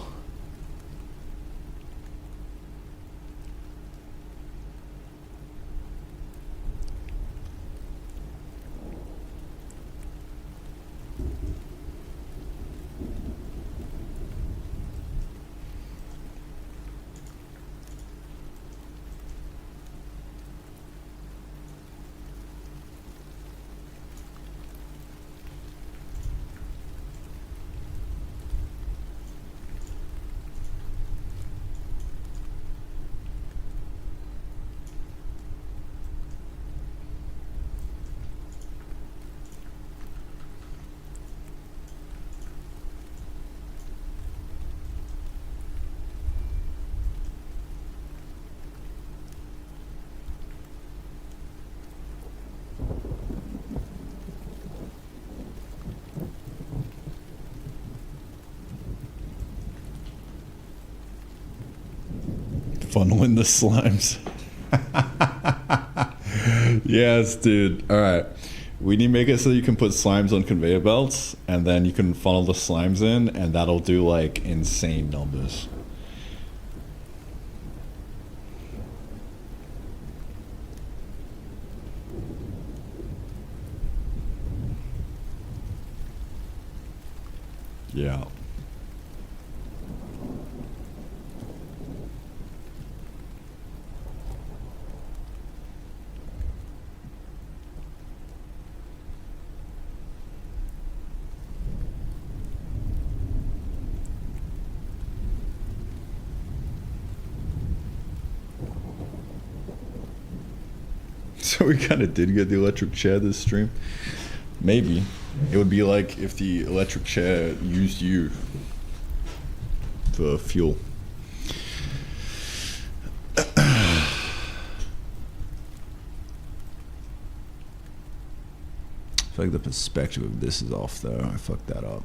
S2: Funneling the slimes. Yes, dude. All right. We need to make it so you can put slimes on conveyor belts, and then you can funnel the slimes in, and that'll do like insane numbers. Yeah. So we kind of did get the electric chair this stream. Maybe. It would be like if the electric chair used you for fuel. I feel like the perspective of this is off though. I fucked that up.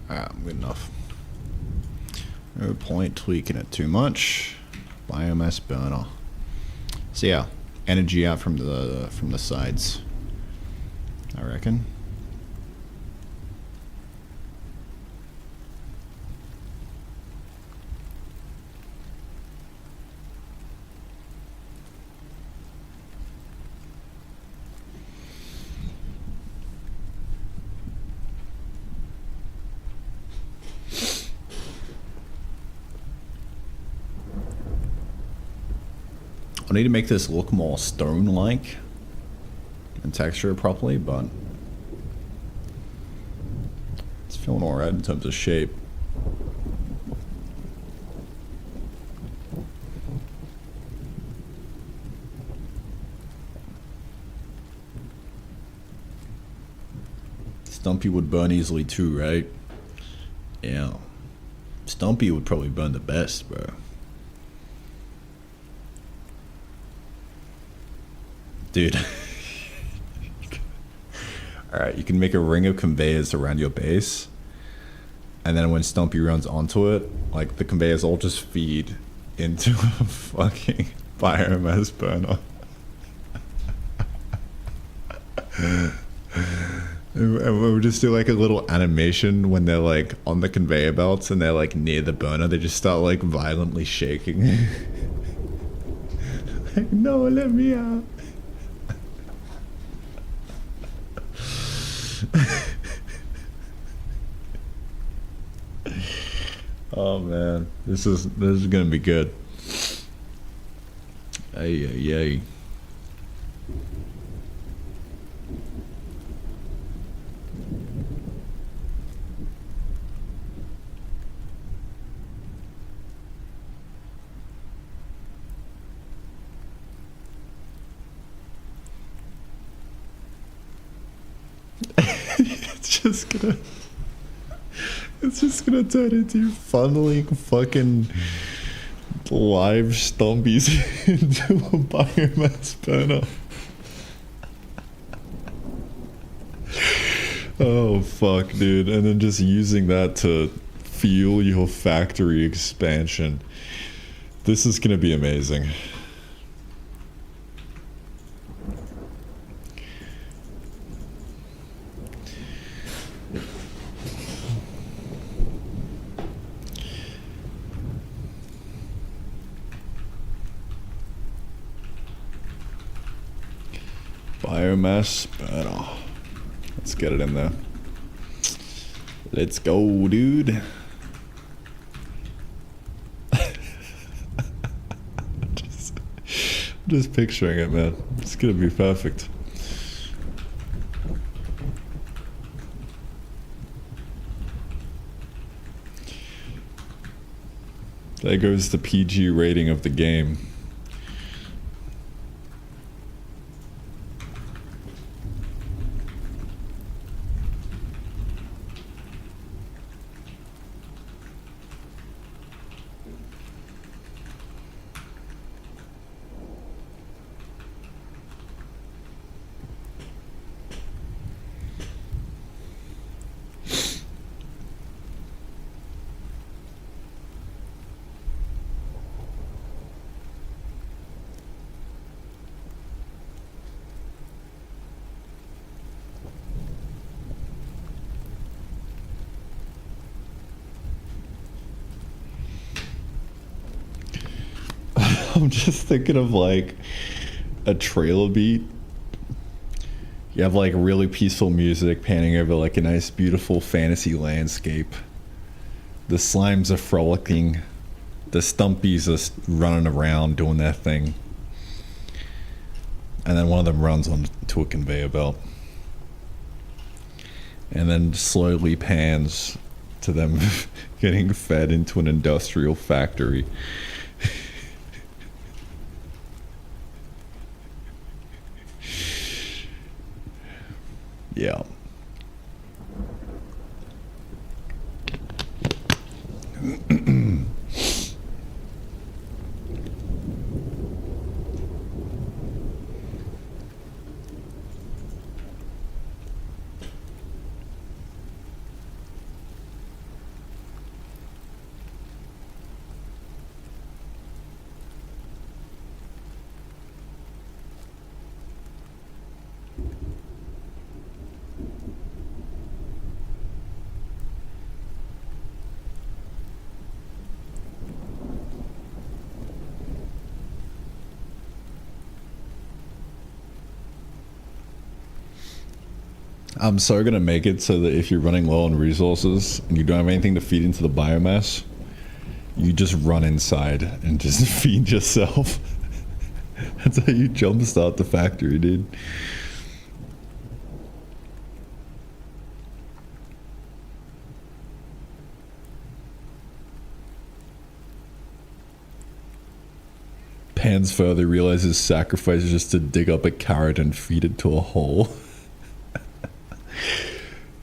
S2: Good enough. No point tweaking it too much. Biomass burner. So yeah, energy out from the sides, I reckon. I need to make this look more stone-like and texture it properly, but it's feeling alright in terms of shape. Stumpy would burn easily too, right? Yeah. Stumpy would probably burn the best, bro. Dude. Alright, you can make a ring of conveyors around your base. And then when Stumpy runs onto it, like the conveyors all just feed into a fucking biomass burner. And we'll just do like a little animation when they're like on the conveyor belts and they're like near the burner. They just start like violently shaking. Like, no, let me out. Oh man, this is gonna be good. Ay ay ay. It's just gonna turn into funneling fucking live stumpies into a biomass burner. Oh fuck, dude. And then just using that to fuel your factory expansion. This is gonna be amazing. Biomass burner. Let's get it in there. Let's go, dude. just picturing it, man. It's gonna be perfect. There goes the PG rating of the game. I'm just thinking of like a trailer beat. You have like really peaceful music panning over like a nice beautiful fantasy landscape. The slimes are frolicking. The stumpies are running around doing their thing. And then one of them runs onto a conveyor belt. And then slowly pans to them getting fed into an industrial factory. Yeah. I'm so gonna make it so that if you're running low on resources and you don't have anything to feed into the biomass, you just run inside and just feed yourself. That's how you jumpstart the factory, dude. Pans further, realizes sacrifice is just to dig up a carrot and feed it to a hole.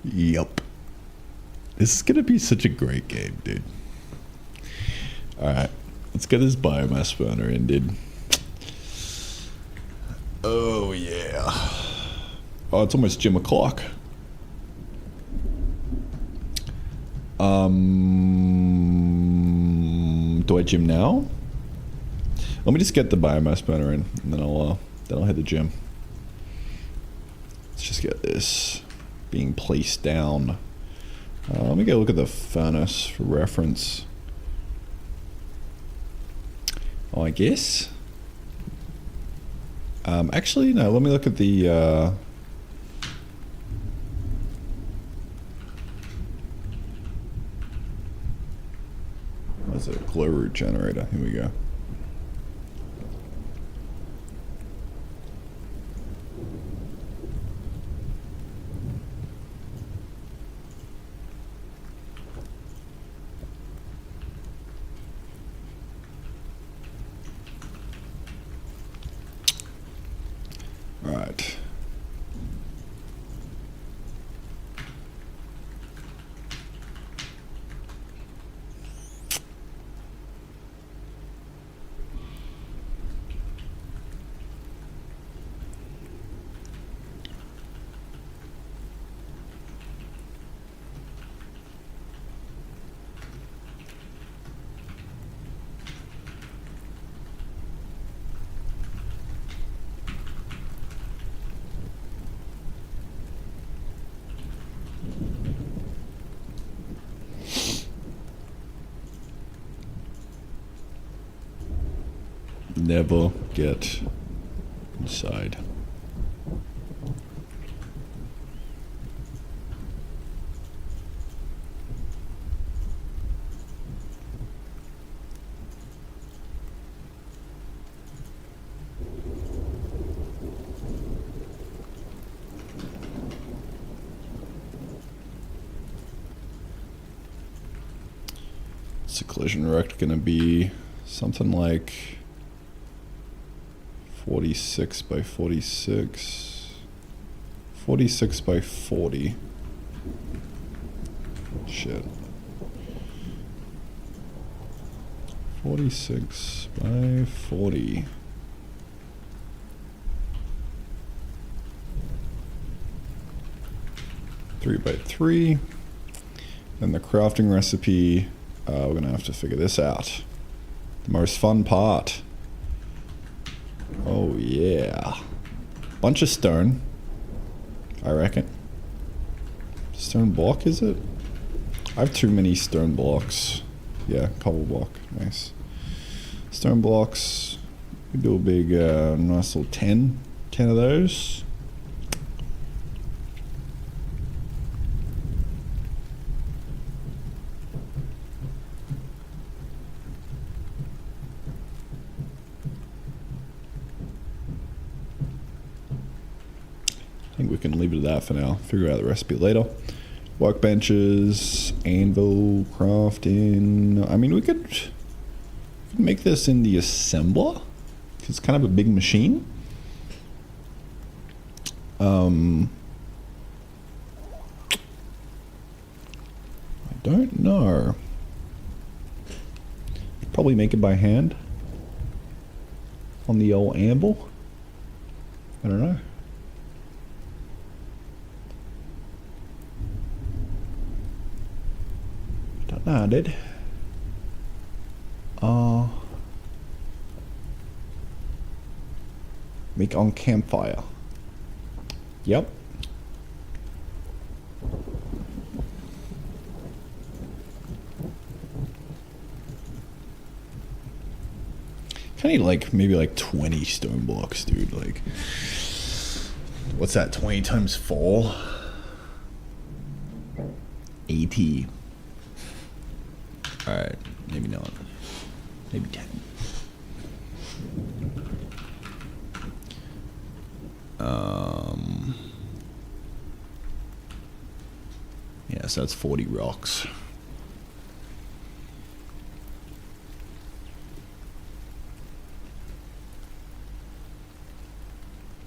S2: Yup. This is gonna be such a great game, dude. Alright, let's get this biomass burner in, dude. Oh, yeah. Oh, it's almost gym o'clock. Do I gym now? Let me just get the biomass burner in, and then I'll hit the gym. Let's just get this being placed down. Let me go look at the furnace for reference. Oh, I guess. Actually, no. Let me look at the. What's it? Glow root generator. Here we go. Right. Never get inside. What's the collision rect gonna be? Something like 46 by 46. 46 by 40. Shit. 46 by 40. Three by 3. And the crafting recipe, we're gonna have to figure this out. The most fun part. Oh yeah. Bunch of stone, I reckon. Stone block, is it? I have too many stone blocks. Yeah, cobble block, nice. Stone blocks, we do a big, nice little 10 of those. I think we can leave it at that for now. Figure out the recipe later. Workbenches, anvil, crafting. I mean, we could make this in the assembler. It's kind of a big machine. I don't know. Probably make it by hand on the old anvil. I don't know. Nah, I did. Make on campfire. Yep. Kind of like maybe like 20 stone blocks, dude. Like, what's that? 20 times 4? 80. Alright, maybe not. Maybe 10. Yeah, so that's 40 rocks.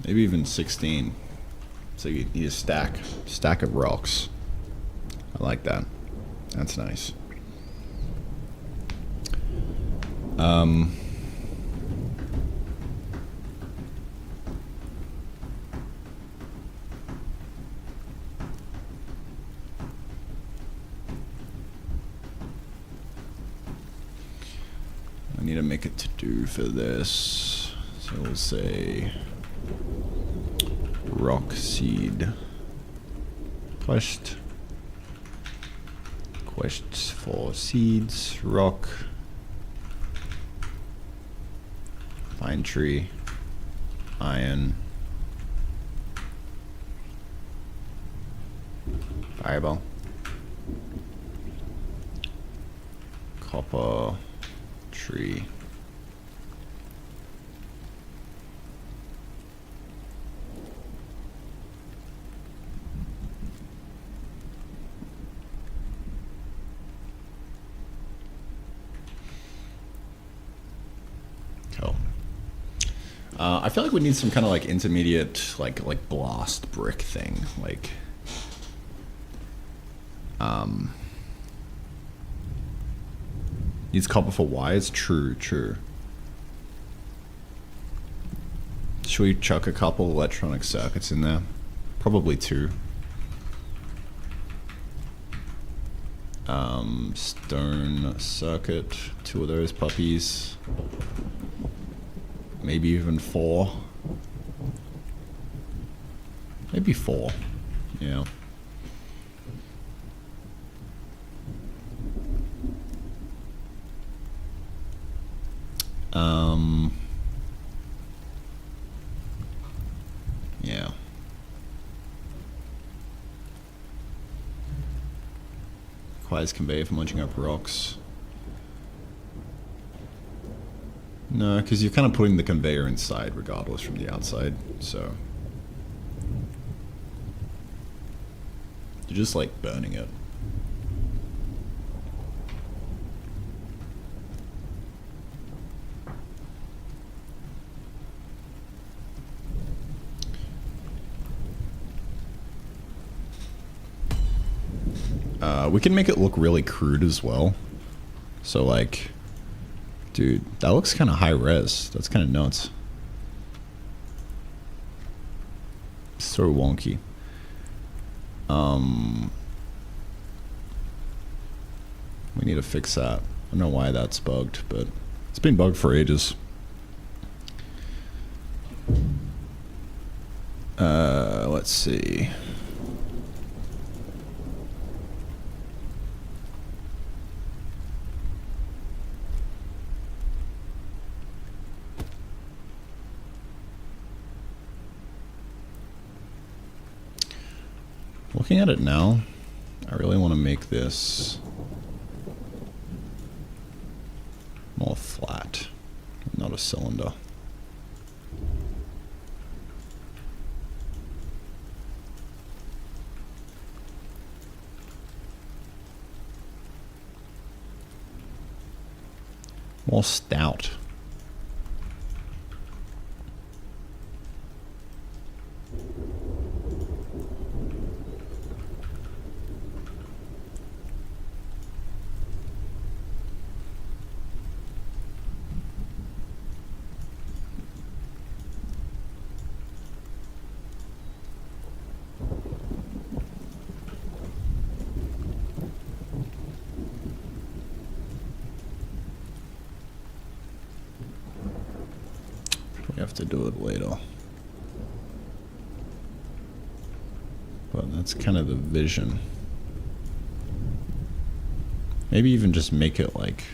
S2: Maybe even 16. So you need a stack of rocks. I like that. That's nice. I need to make a to-do for this. So we'll say rock seed quests for seeds, rock, pine tree, iron, fireball, copper, tree. Cool. I feel like we need some kind of like intermediate like blast brick thing, like needs copper for wires. True. Should we chuck a couple electronic circuits in there? Probably 2. Stone circuit, 2 of those puppies. Maybe even 4. Maybe 4. Yeah. Yeah. Requires conveyor for munching up rocks. No, because you're kind of putting the conveyor inside regardless from the outside, so you're just like burning it. We can make it look really crude as well. So like, dude, that looks kind of high res. That's kind of nuts. So wonky. We need to fix that. I don't know why that's bugged, but it's been bugged for ages. Let's see. Looking at it now, I really want to make this more flat, not a cylinder. More stout. We have to do it later. But that's kind of the vision. Maybe even just make it like...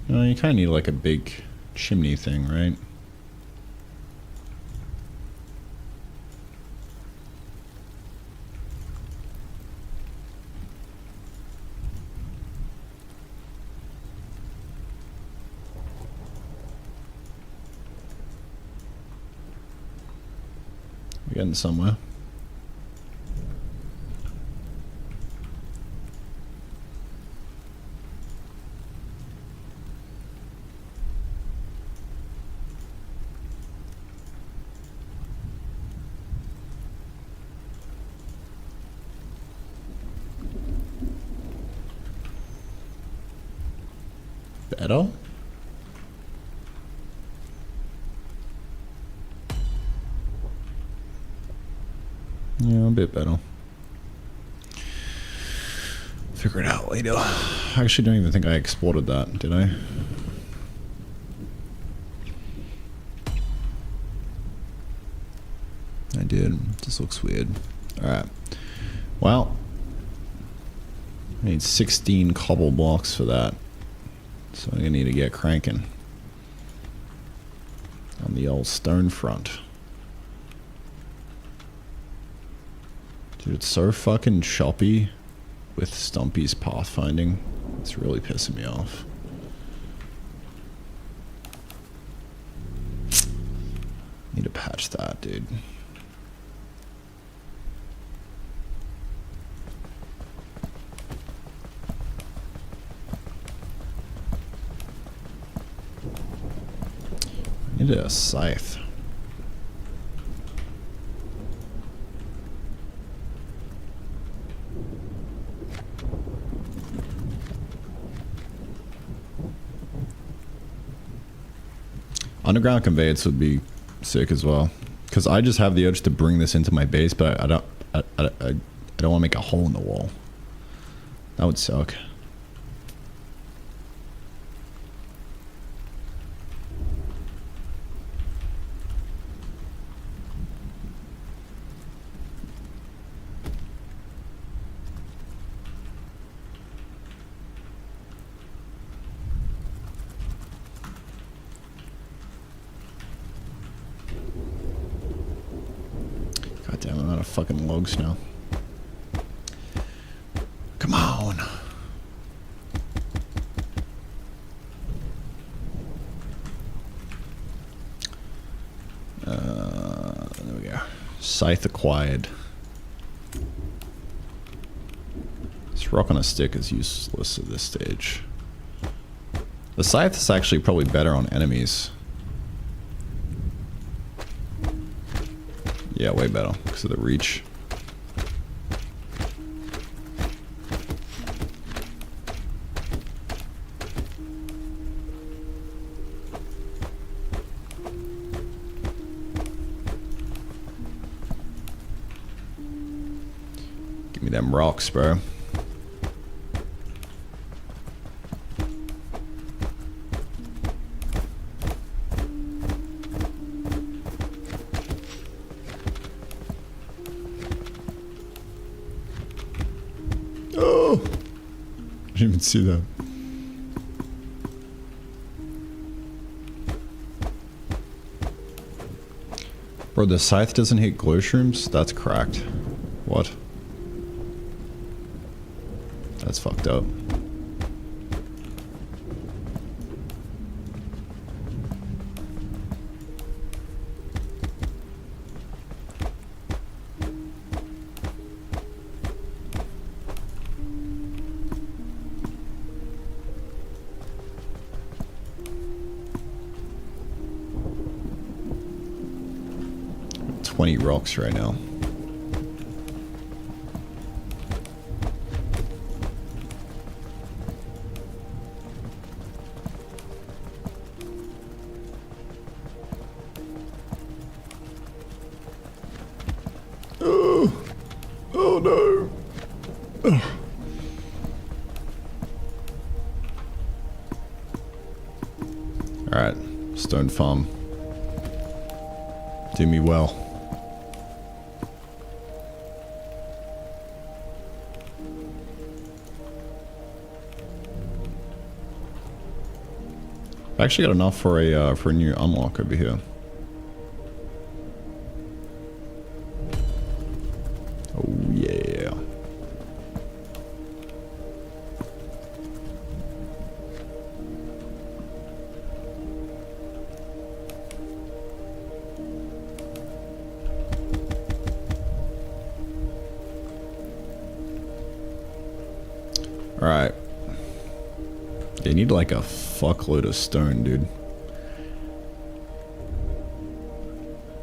S2: You kind of need like a big chimney thing, right? We're getting somewhere. Better? Yeah, a bit better. Figure it out later. I actually don't even think I exported that, did I? I did. This looks weird. Alright. Well, I need 16 cobble blocks for that. So I'm gonna need to get cranking on the old stone front. Dude, it's so fucking choppy with Stumpy's pathfinding. It's really pissing me off. Need to patch that, dude. I need a scythe. Underground conveyance would be sick as well, because I just have the urge to bring this into my base, but I don't want to make a hole in the wall. That would suck. God damn, I'm out of fucking logs now. Come on. There we go. Scythe acquired. This rock on a stick is useless at this stage. The scythe is actually probably better on enemies. Yeah, way better because of the reach. Give me them rocks, bro. Oh! I didn't even see that. Bro, the scythe doesn't hit glow shrooms? That's cracked. What? That's fucked up. Rocks right now. Oh, oh no. Oh. All right, stone farm. Do me well. I actually got enough for a new unlock over here. Oh yeah. Alright. They need like a fuckload of stone, dude.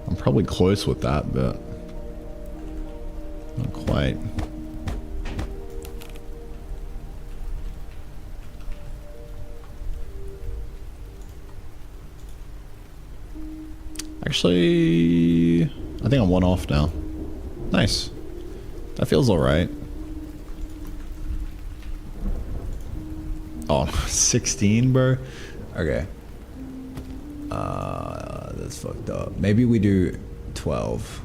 S2: I'm probably close with that, but not quite. Actually, I think I'm one off now. Nice. That feels alright. Oh, 16, bro? Okay. That's fucked up. Maybe we do 12.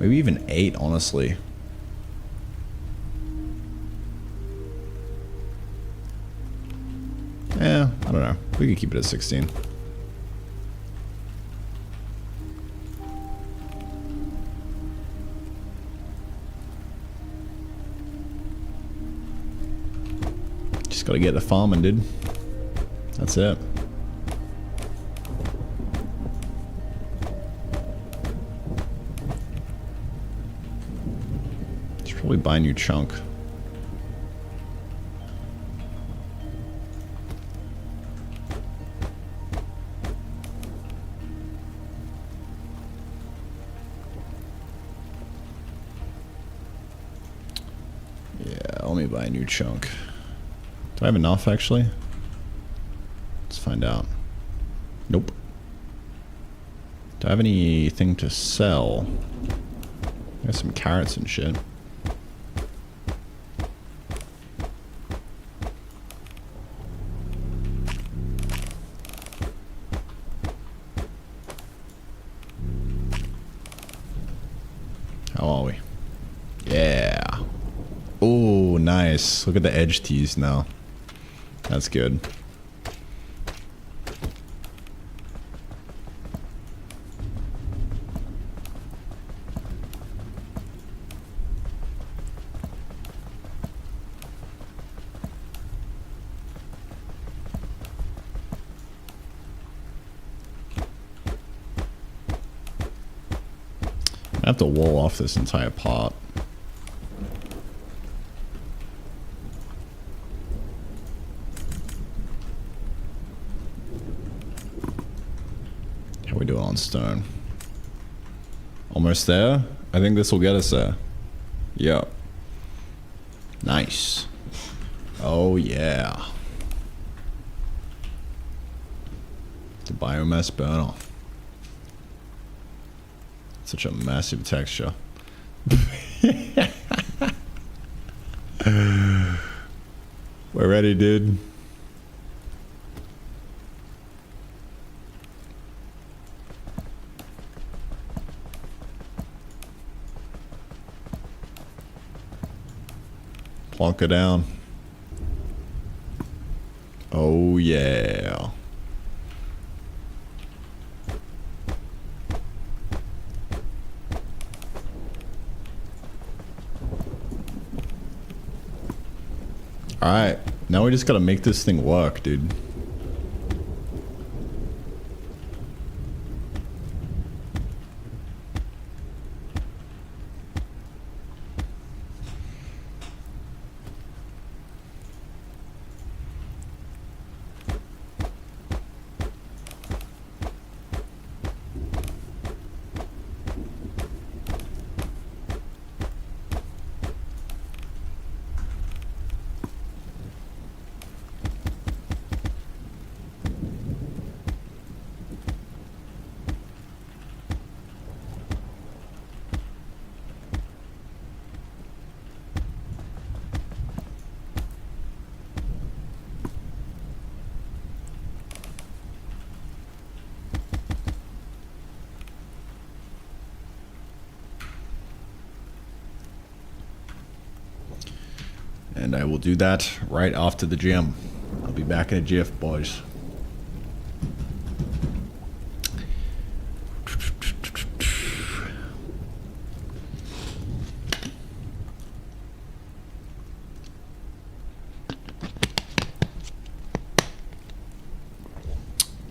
S2: Maybe even 8, honestly. Yeah, I don't know. We could keep it at 16. Just gotta get the farming, dude. That's it. Should probably buy a new chunk. Let me buy a new chunk. Do I have enough, actually? Let's find out. Nope. Do I have anything to sell? I got some carrots and shit. How are we? Yeah. Oh, nice. Look at the edge tees now. That's good. I have to wall off this entire pot. How we doing on stone? Almost there? I think this will get us there. Yep. Nice. Oh yeah. The biomass burner. Such a massive texture. We're ready, dude. Plonk it down. Oh yeah. Alright, now we just gotta make this thing work, dude. And I will do that right after the gym. I'll be back in a jiff, boys.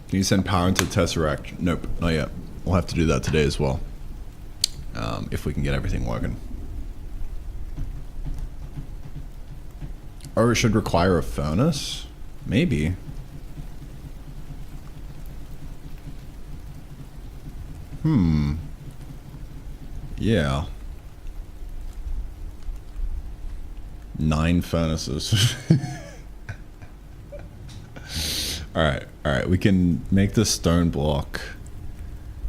S2: Can you send power into Tesseract? Nope, not yet. we'll have to do that today as well, if we can get everything working. Or it should require a furnace? Maybe. Yeah. 9 furnaces. Alright, we can make the stone block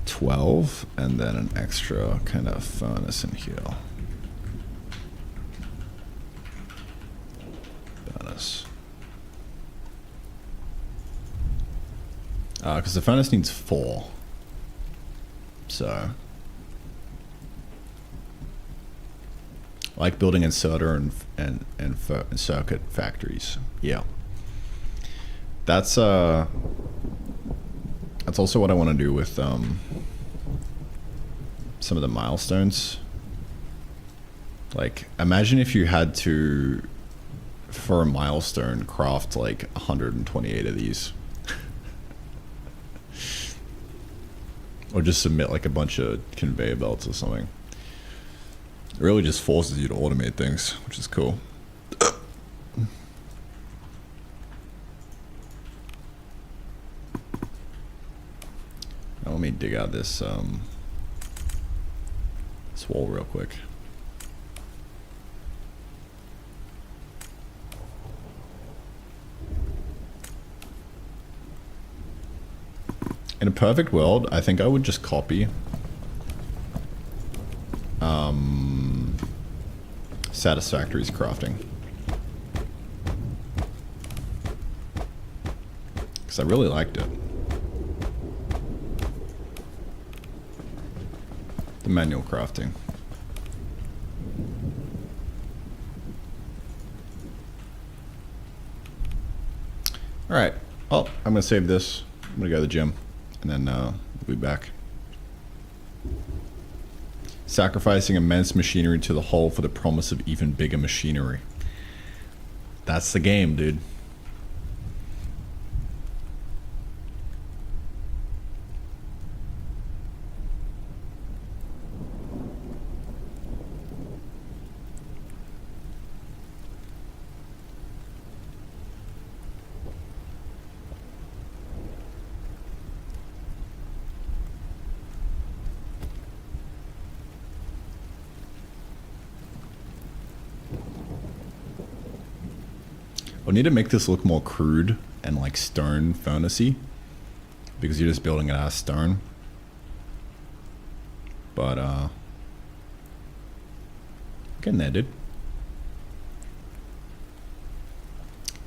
S2: 12 and then an extra kind of furnace in here. Furnace. Because the furnace needs 4. So I like building inserter and circuit factories. Yeah. That's also what I want to do with some of the milestones. Like, imagine if you had to, for a milestone, craft like 128 of these. Or just submit like a bunch of conveyor belts or something. It really just forces you to automate things, which is cool. Now let me dig out this this wall real quick. In a perfect world, I think I would just copy Satisfactory's crafting. Because I really liked it. The manual crafting. Alright, well, I'm going to save this. I'm going to go to the gym. And then we'll be back. Sacrificing immense machinery to the hull for the promise of even bigger machinery. That's the game, dude. I need to make this look more crude and like stone furnace-y, because you're just building it out of stone. But getting there, dude.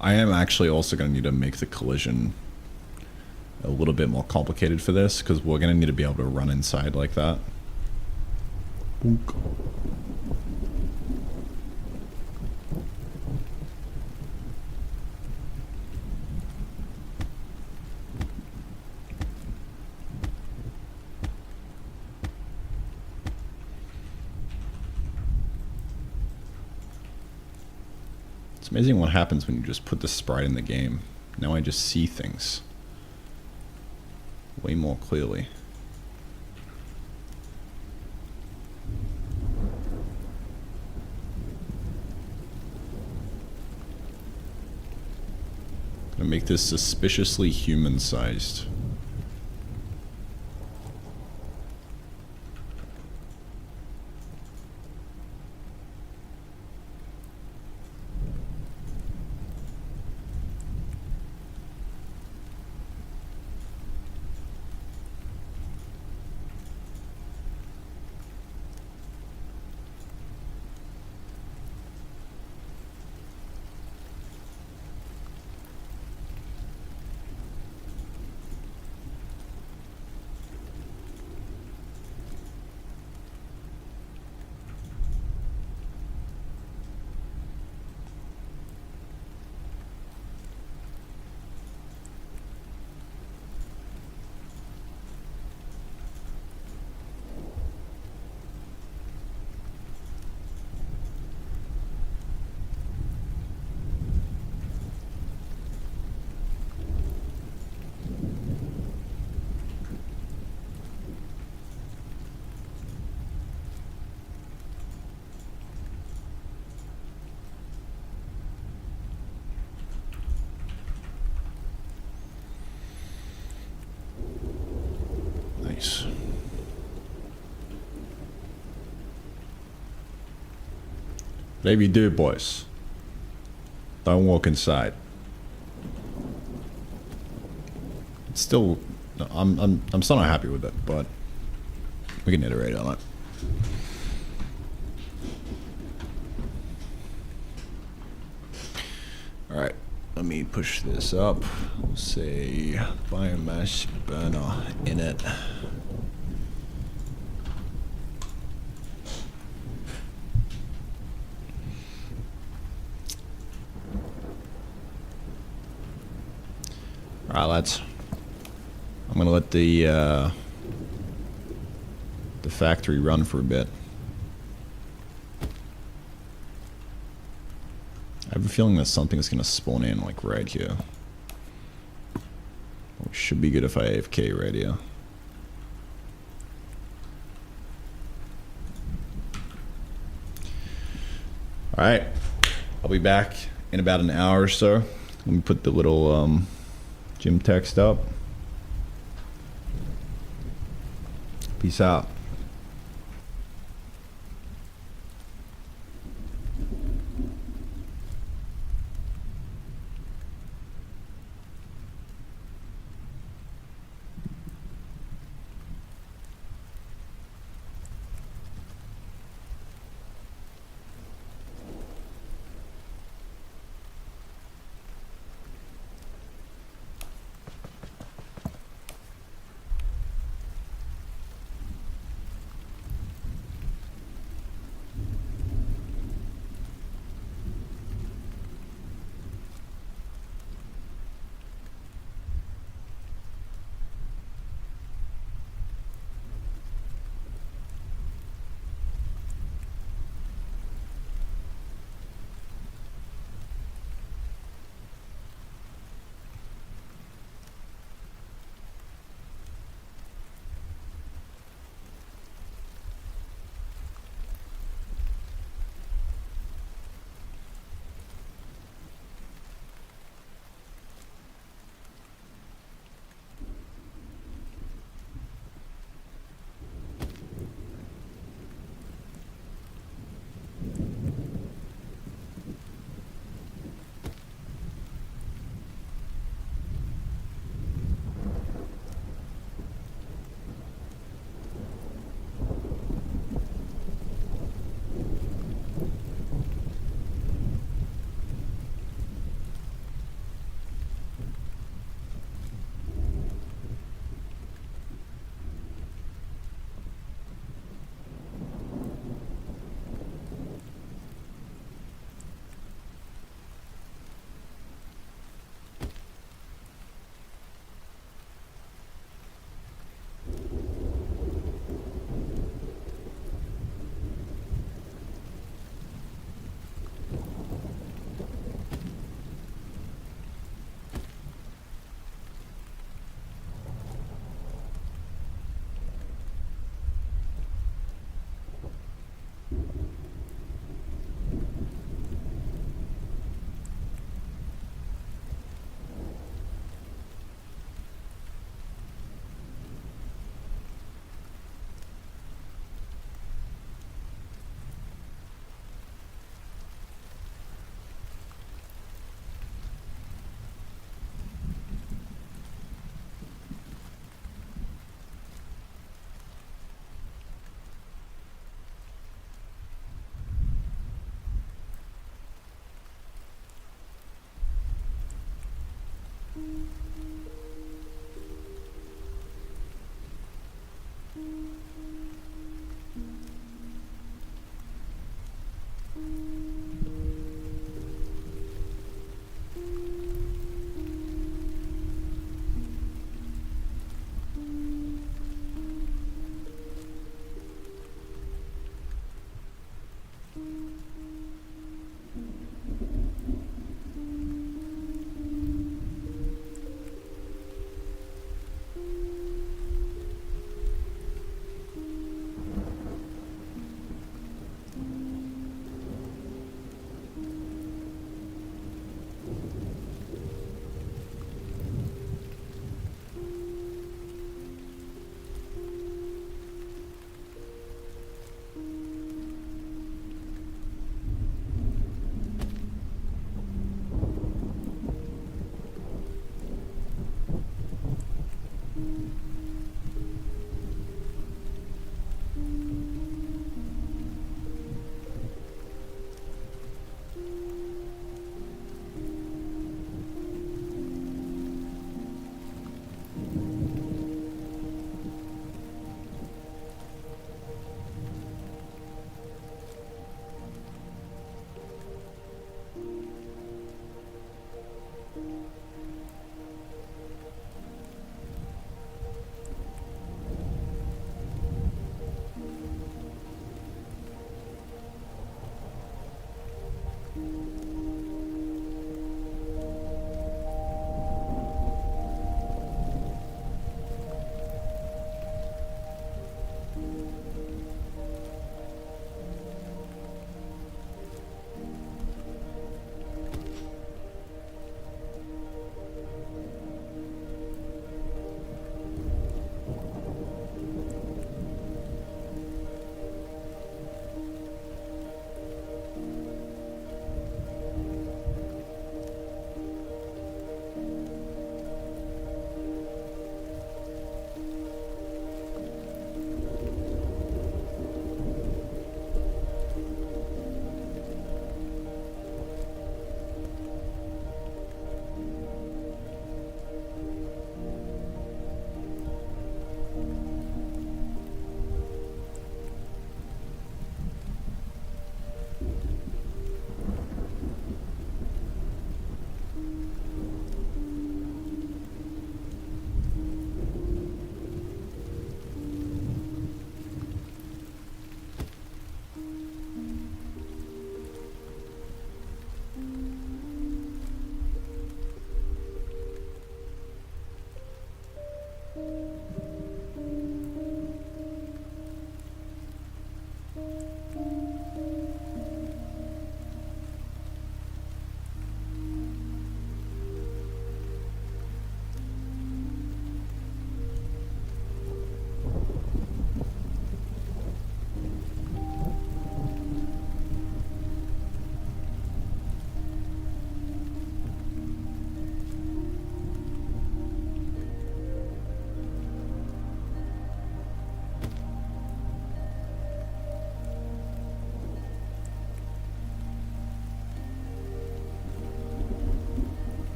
S2: I am actually also going to need to make the collision a little bit more complicated for this, because we're going to need to be able to run inside like that. Boonk. It's amazing what happens when you just put the sprite in the game. Now I just see things way more clearly. Gonna make this suspiciously human-sized. Whatever you do, boys, don't walk inside. It's still, I'm still not happy with it, but we can iterate on it. All right, let me push this up. We'll say biomass burner in it. All right, lads. I'm gonna let the factory run for a bit. I have a feeling that something's gonna spawn in like right here. It should be good if I AFK right here. All right, I'll be back in about an hour or so. Let me put the little gym text up. Peace out.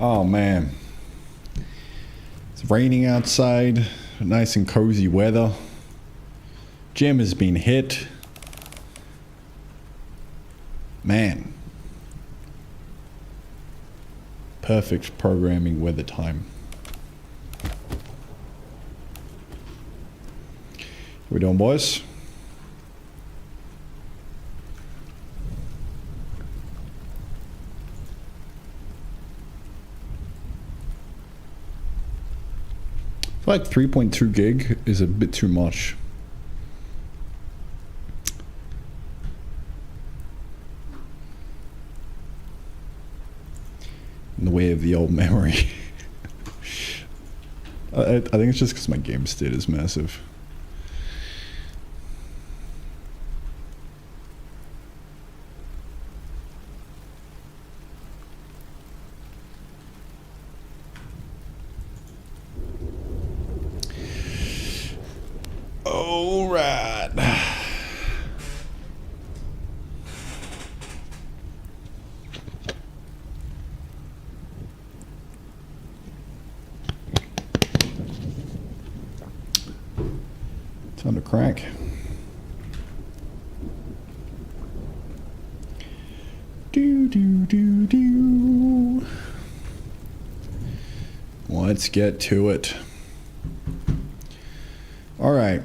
S2: Oh man, it's raining outside, nice and cozy weather. Gym has been hit. Man, perfect programming weather time. How we doing, boys? I feel like 3.2 gig is a bit too much. In the way of the old memory. I think it's just because my game state is massive. All right. Time to crank. Do. Let's get to it. All right.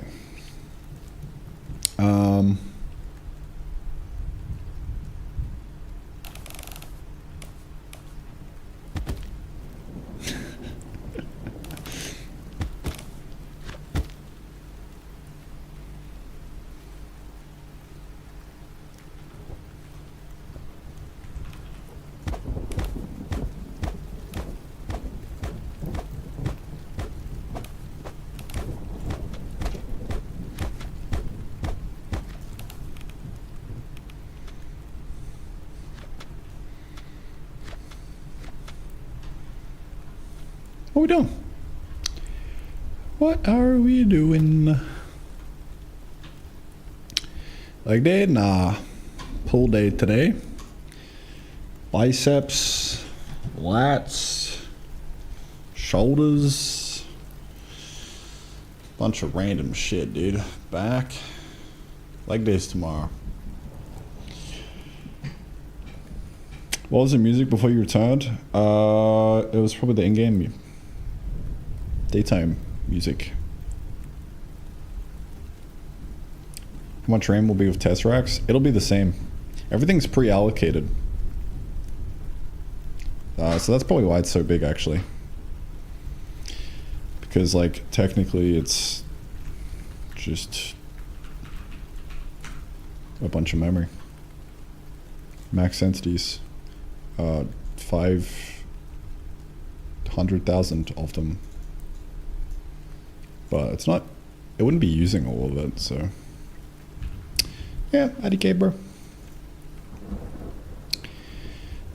S2: What are we doing? What are we doing? Leg day? Nah. Pull day today. Biceps, lats, shoulders. Bunch of random shit, dude. Back. Leg days tomorrow. What was the music before you returned? It was probably the in-game daytime music. How much RAM will be with Tesseracts? It'll be the same. Everything's pre-allocated. So that's probably why it's so big, actually. Because, like, technically it's just a bunch of memory. Max entities. 500,000 of them. But it's not, it wouldn't be using all of it, so. Yeah, IDK, bro.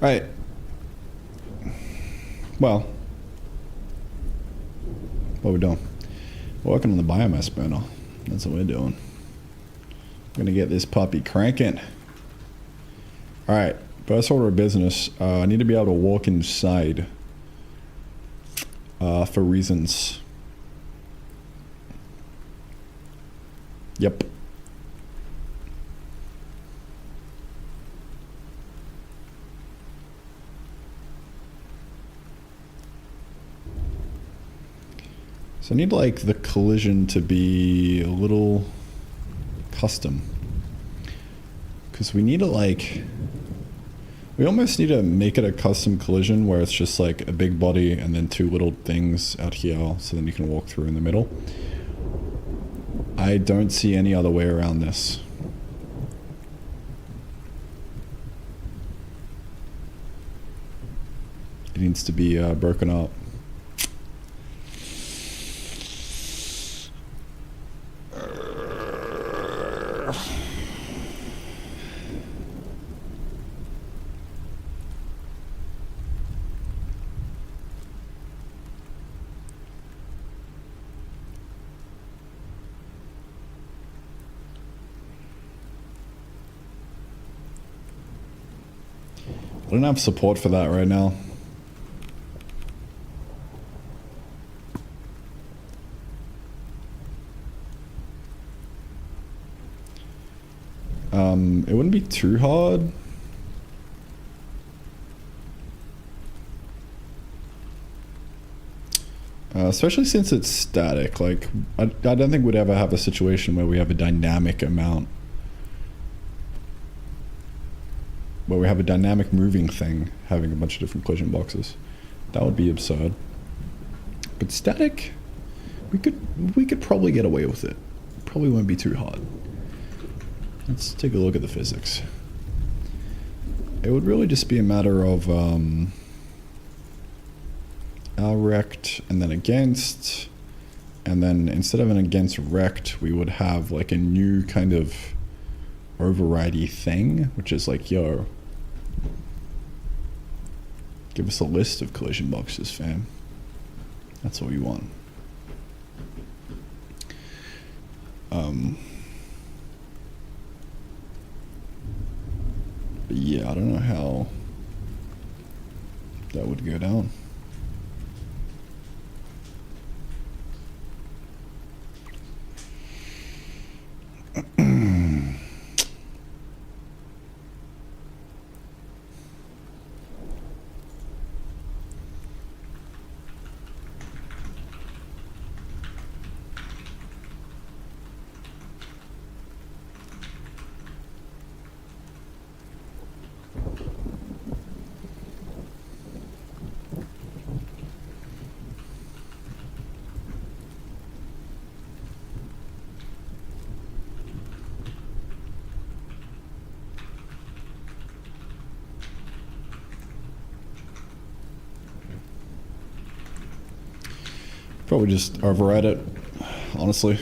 S2: Right. Well. What are we doing? We're working on the biomass burner. That's what we're doing. We're gonna get this puppy cranking. Alright, first order of business. I need to be able to walk inside. For reasons. Yep. So I need like the collision to be a little custom. Because we need to like, we almost need to make it a custom collision where it's just like a big body and then two little things out here so then you can walk through in the middle. I don't see any other way around this. It needs to be broken up. I don't have support for that right now. It wouldn't be too hard. Especially since it's static. Like, I don't think we'd ever have a situation where we have a dynamic amount. Where we have a dynamic moving thing having a bunch of different collision boxes. That would be absurd. But static, we could probably get away with it. Probably won't be too hard. Let's take a look at the physics. It would really just be a matter of rect and then against, and then instead of an against rect, we would have like a new kind of overridey thing, which is like, yo, give us a list of collision boxes, fam. That's what we want. But yeah, I don't know how that would go down. Probably just override it, honestly.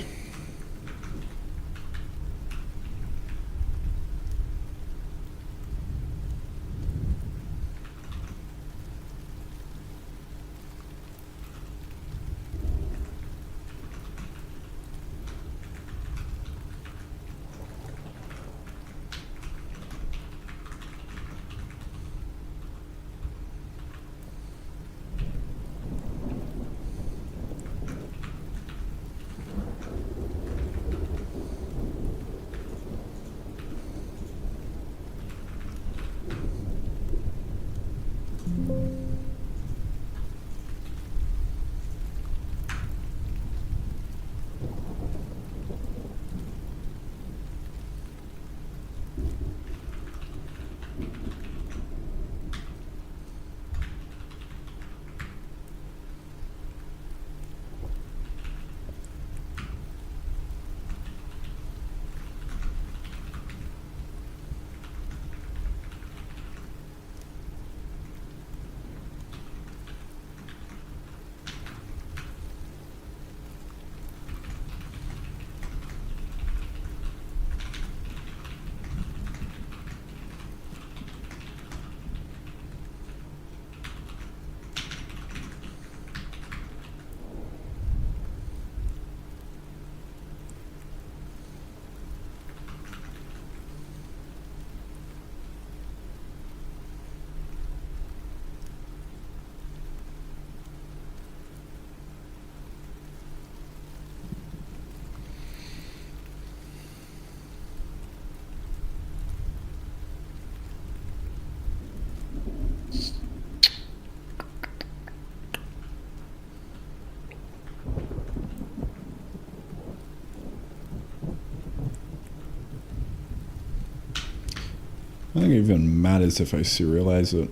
S2: I don't think it even matters if I serialize it.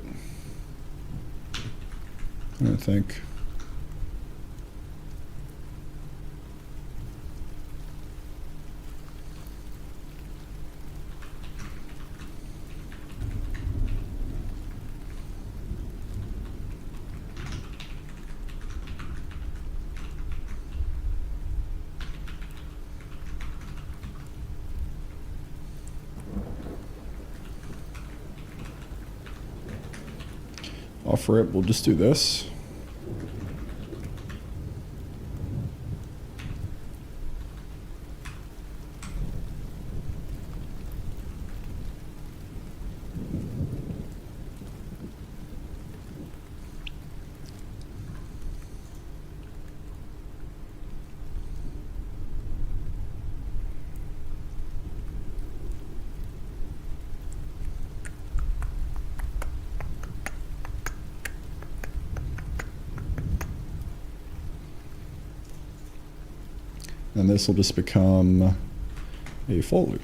S2: I don't think. Off rip, we'll just do this. and this will just become a for loop.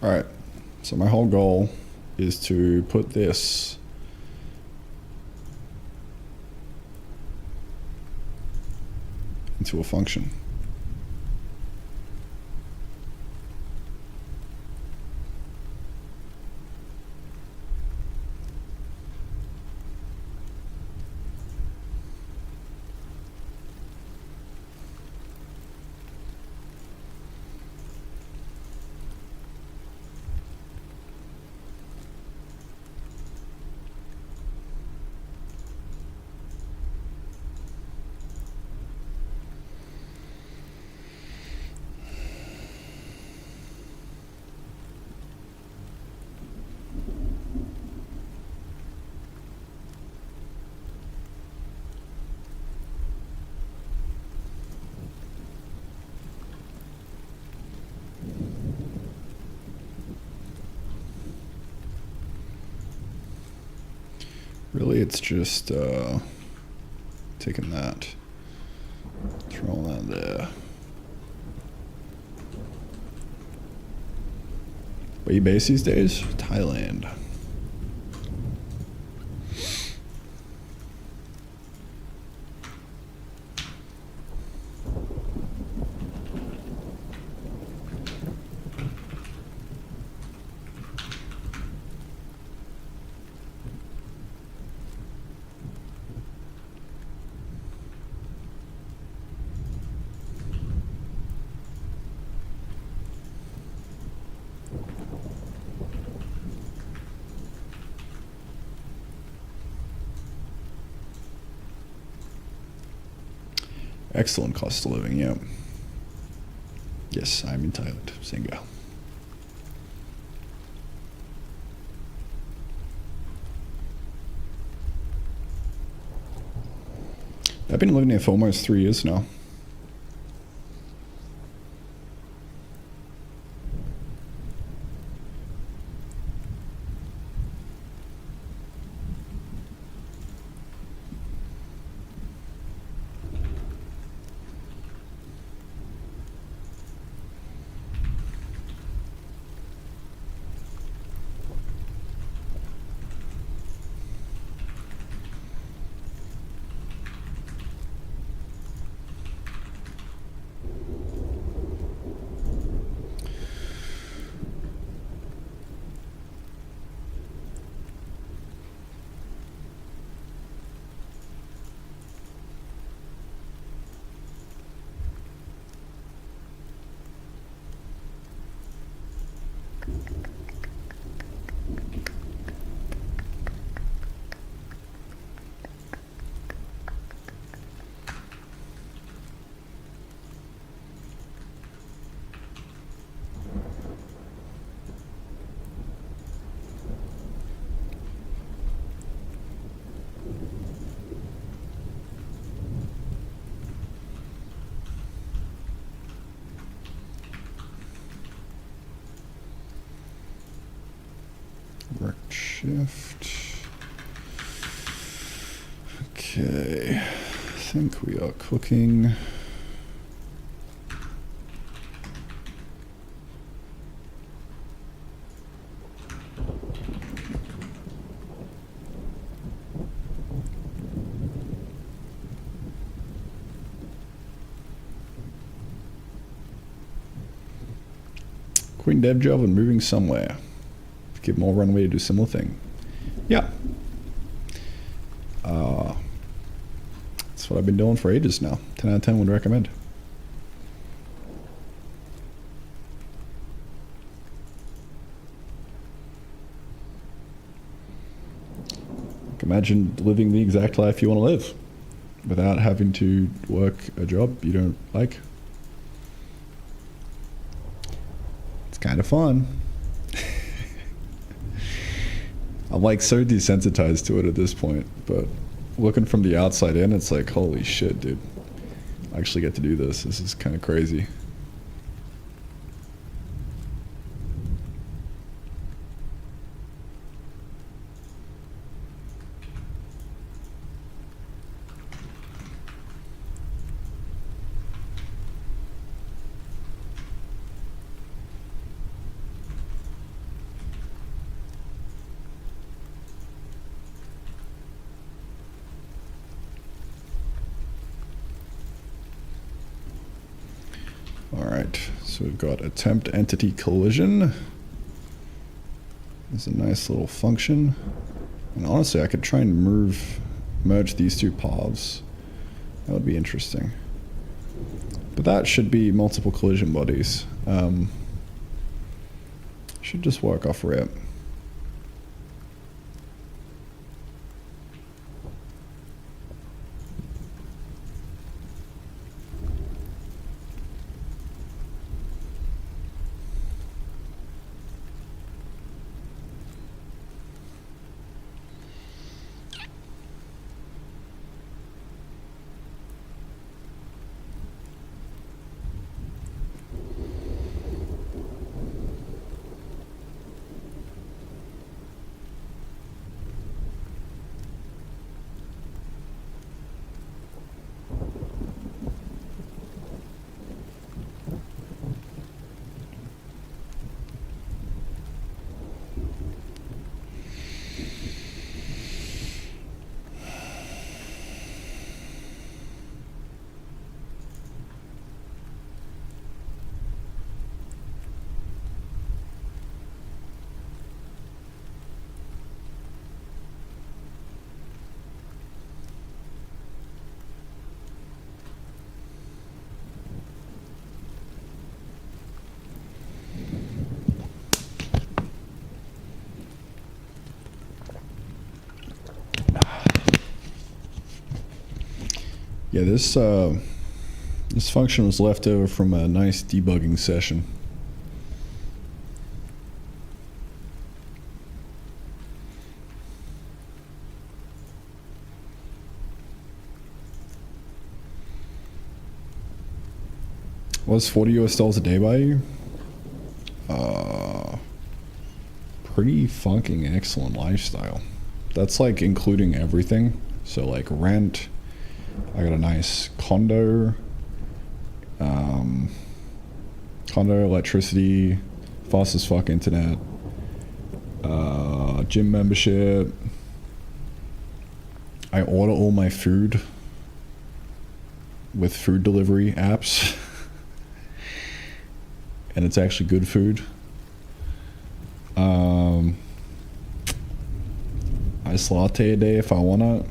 S2: All right, so my whole goal is to put this into a function. Really, it's just taking that, throwing that there. Where you base these days? Thailand. Excellent cost of living, yeah. Yes, I'm in Thailand. Singa. I've been living here for almost 3 years now. Work shift. Okay, I think we are cooking. Quitting dev job and moving somewhere. Give more runway to do similar thing. Yeah. That's what I've been doing for ages now. 10 out of 10 would recommend. Imagine living the exact life you want to live without having to work a job you don't like. It's kind of fun. I'm like so desensitized to it at this point, but looking from the outside in, it's like, holy shit, dude. I actually get to do this. This is kind of crazy. Alright, so we've got attempt entity collision. There's a nice little function. And honestly, I could try and merge these two paths. That would be interesting. But that should be multiple collision bodies. Should just work off rip. Yeah, this function was left over from a nice debugging session. Was $40 a day by you? Pretty fucking excellent lifestyle. That's like including everything. So like rent. I got a nice condo. Electricity, fast as fuck internet, gym membership. I order all my food with food delivery apps. And it's actually good food. Iced latte a day if I want it.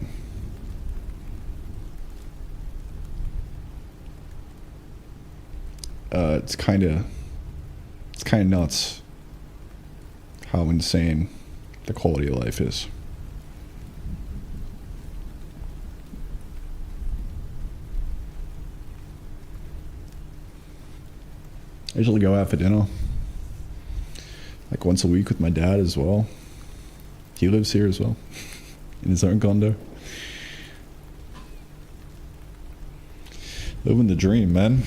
S2: It's kind of nuts how insane the quality of life is. I usually go out for dinner like once a week with my dad as well. He lives here as well in his own condo. Living the dream, man.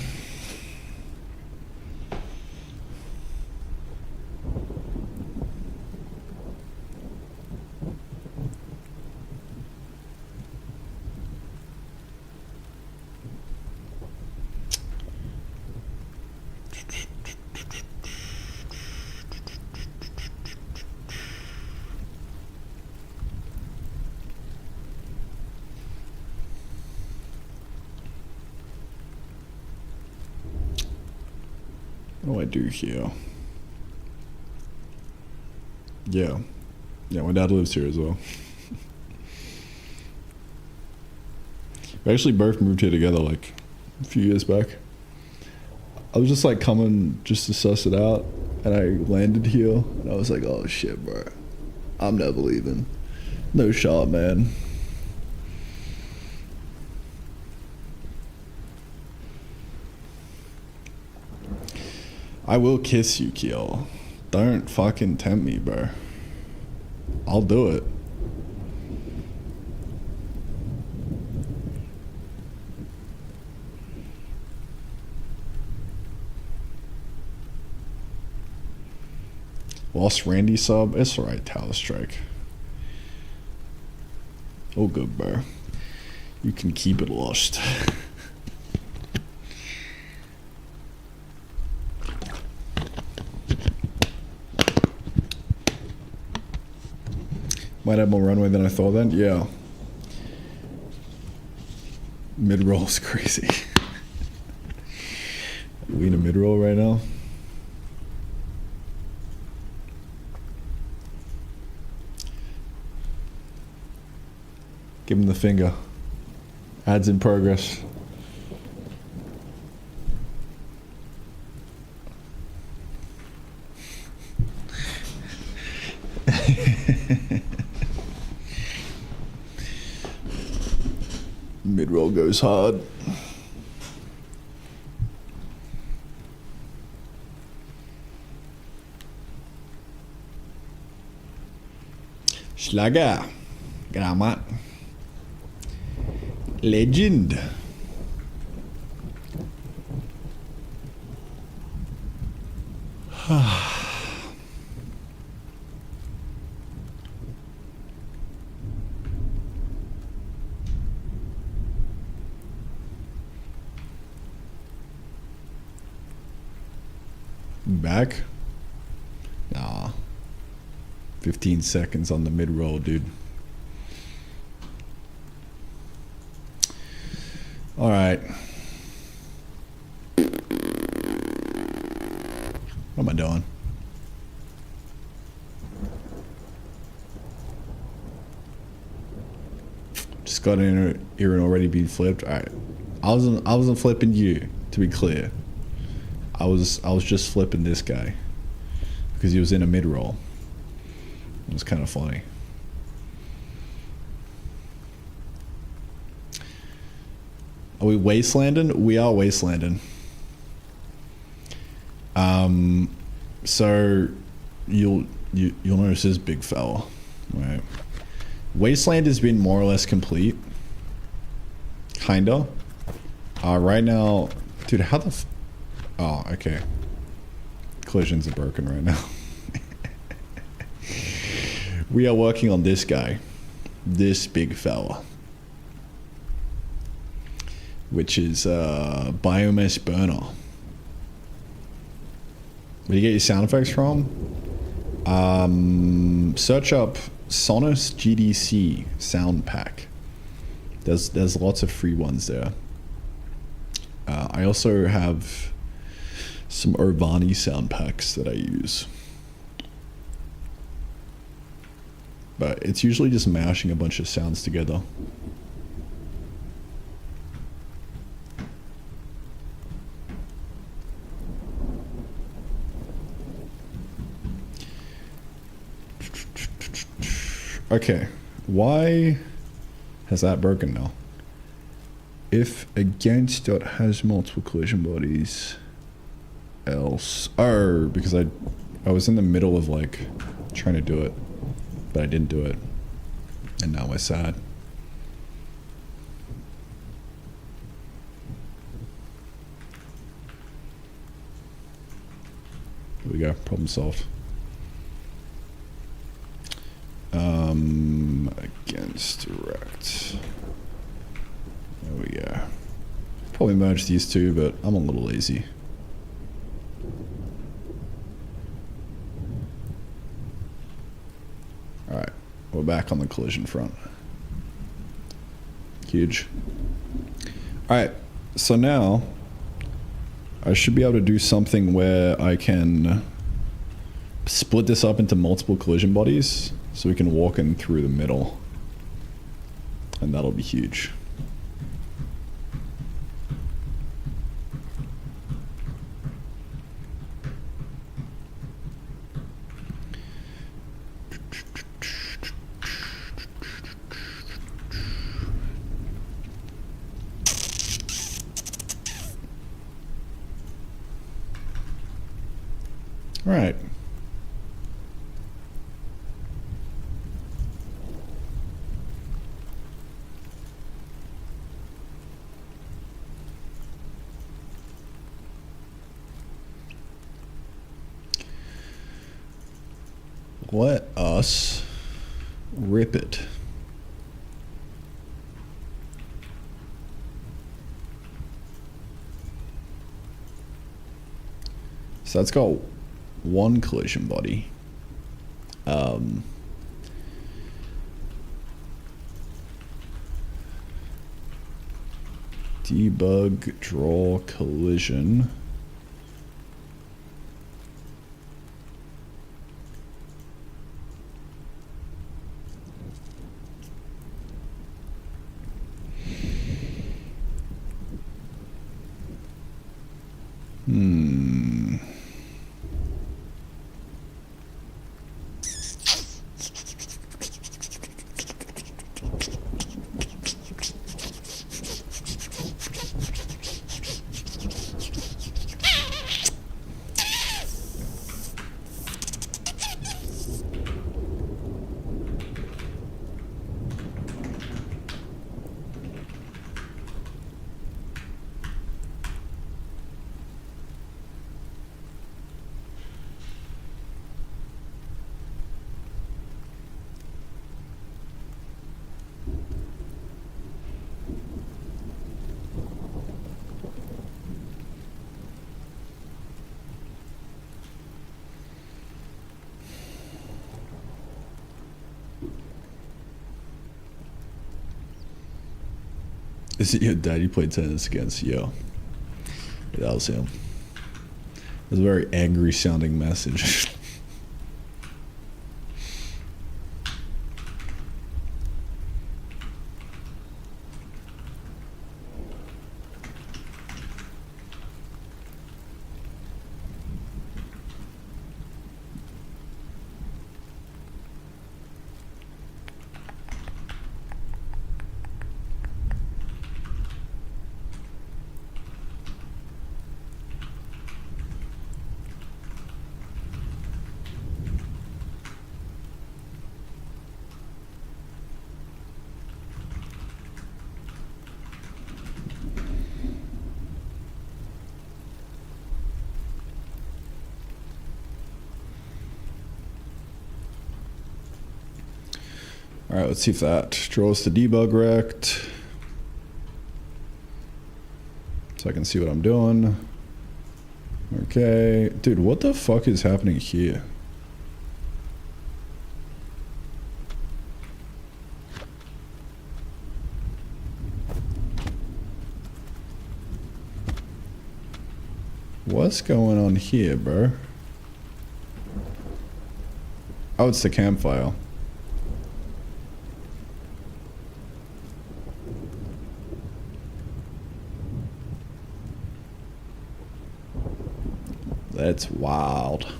S2: What do I do here? Yeah, my dad lives here as well. We actually both moved here together like a few years back. I was just like coming just to suss it out, and I landed here, and I was like, oh shit, bro, I'm never leaving. No shot, man. I will kiss you, Keel. Don't fucking tempt me, bro. I'll do it. Lost Randy sub? It's alright, Tower Strike. Oh good, bro. You can keep it lost. Might have more runway than I thought then? Yeah. Mid-roll's crazy. Are we in a mid-roll right now? Give him the finger. Ads in progress. Mid-roll goes hard. Schlager. Grammar. Legend. Back? Nah. 15 seconds on the mid-roll, dude. All right. What am I doing? Just got in here and already being flipped. All right. I wasn't flipping you, to be clear. I was just flipping this guy because he was in a mid-roll. It was kind of funny. Are we wastelanding? We are wastelanding. So you'll notice this big fella, right? Wasteland has been more or less complete. Kinda. Right now, dude, how the oh, okay. Collisions are broken right now. We are working on this guy. This big fella. Which is biomass burner. Where do you get your sound effects from? Search up Sonos GDC sound pack. There's lots of free ones there. I also have some Urbani sound packs that I use. But it's usually just mashing a bunch of sounds together. Okay, why has that broken now? If against dot has multiple collision bodies, else. Oh, because I was in the middle of like trying to do it, but I didn't do it, and now I'm sad. There we go, problem solved. Against direct. There we go. Probably merge these two, but I'm a little lazy. Alright, we're back on the collision front. Huge. Alright, so now I should be able to do something where I can split this up into multiple collision bodies so we can walk in through the middle. And that'll be huge. All right. Let us rip it. So that's got one collision body. Debug, draw, collision. Is it your dad you played tennis against? Yo. That was him. It was a very angry sounding message. All right, let's see if that draws the debug rect. So I can see what I'm doing. Okay. Dude, what the fuck is happening here? What's going on here, bro? Oh, it's the campfire. That's wild.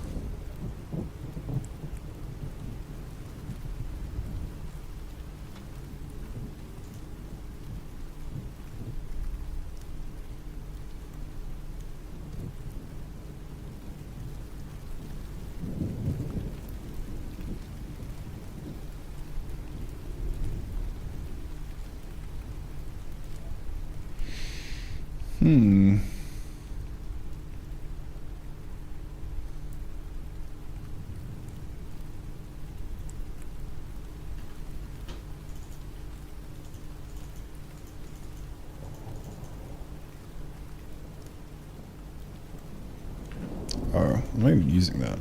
S2: Oh, I'm not even using that.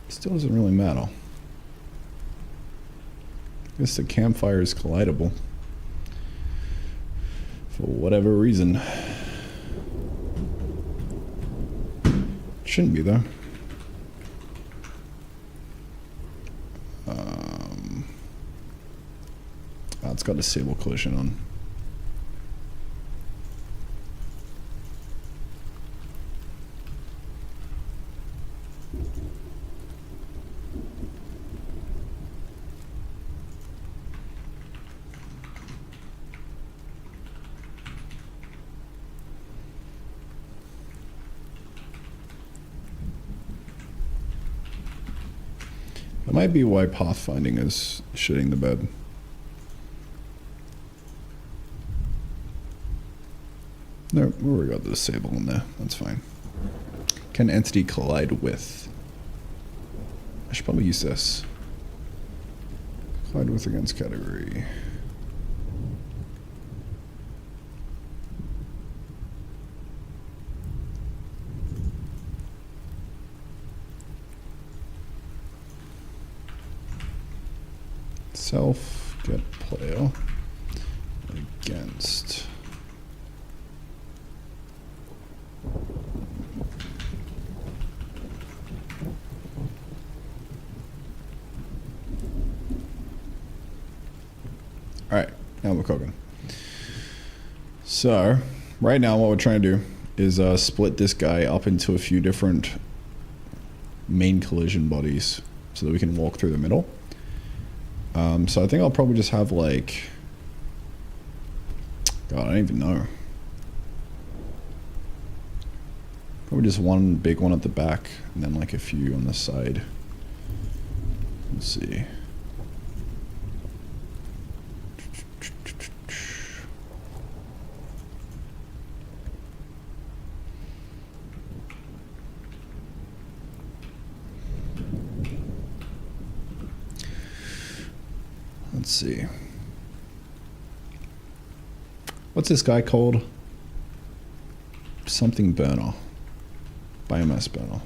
S2: Still doesn't really matter. I guess the campfire is collidable. For whatever reason. Shouldn't be though. Oh, it's got disable collision on. That might be why pathfinding is shitting the bed. No, we already got the disable in there. That's fine. Can entity collide with? I should probably use this. Collide with against category. Self get player against. All right, now we're cooking. So right now what we're trying to do is split this guy up into a few different main collision bodies so that we can walk through the middle. So I think I'll probably just have like, God, I don't even know. Probably just one big one at the back and then like a few on the side. Let's see. Let's see. What's this guy called? Something burner. Biomass burner.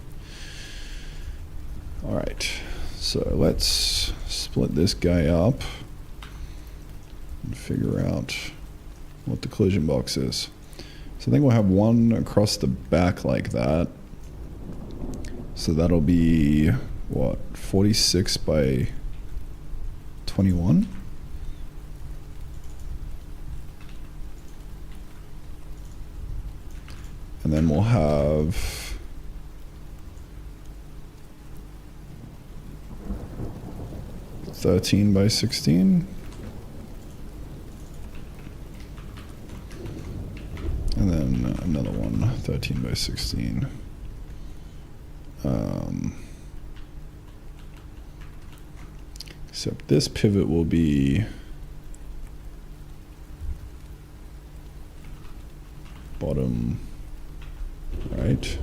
S2: Alright. So let's split this guy up and figure out what the collision box is. So I think we'll have one across the back like that. So that'll be, what, 46 by 21? And then we'll have (13 by 16). And then another one, 13 by 16. Except this pivot will be bottom right. right.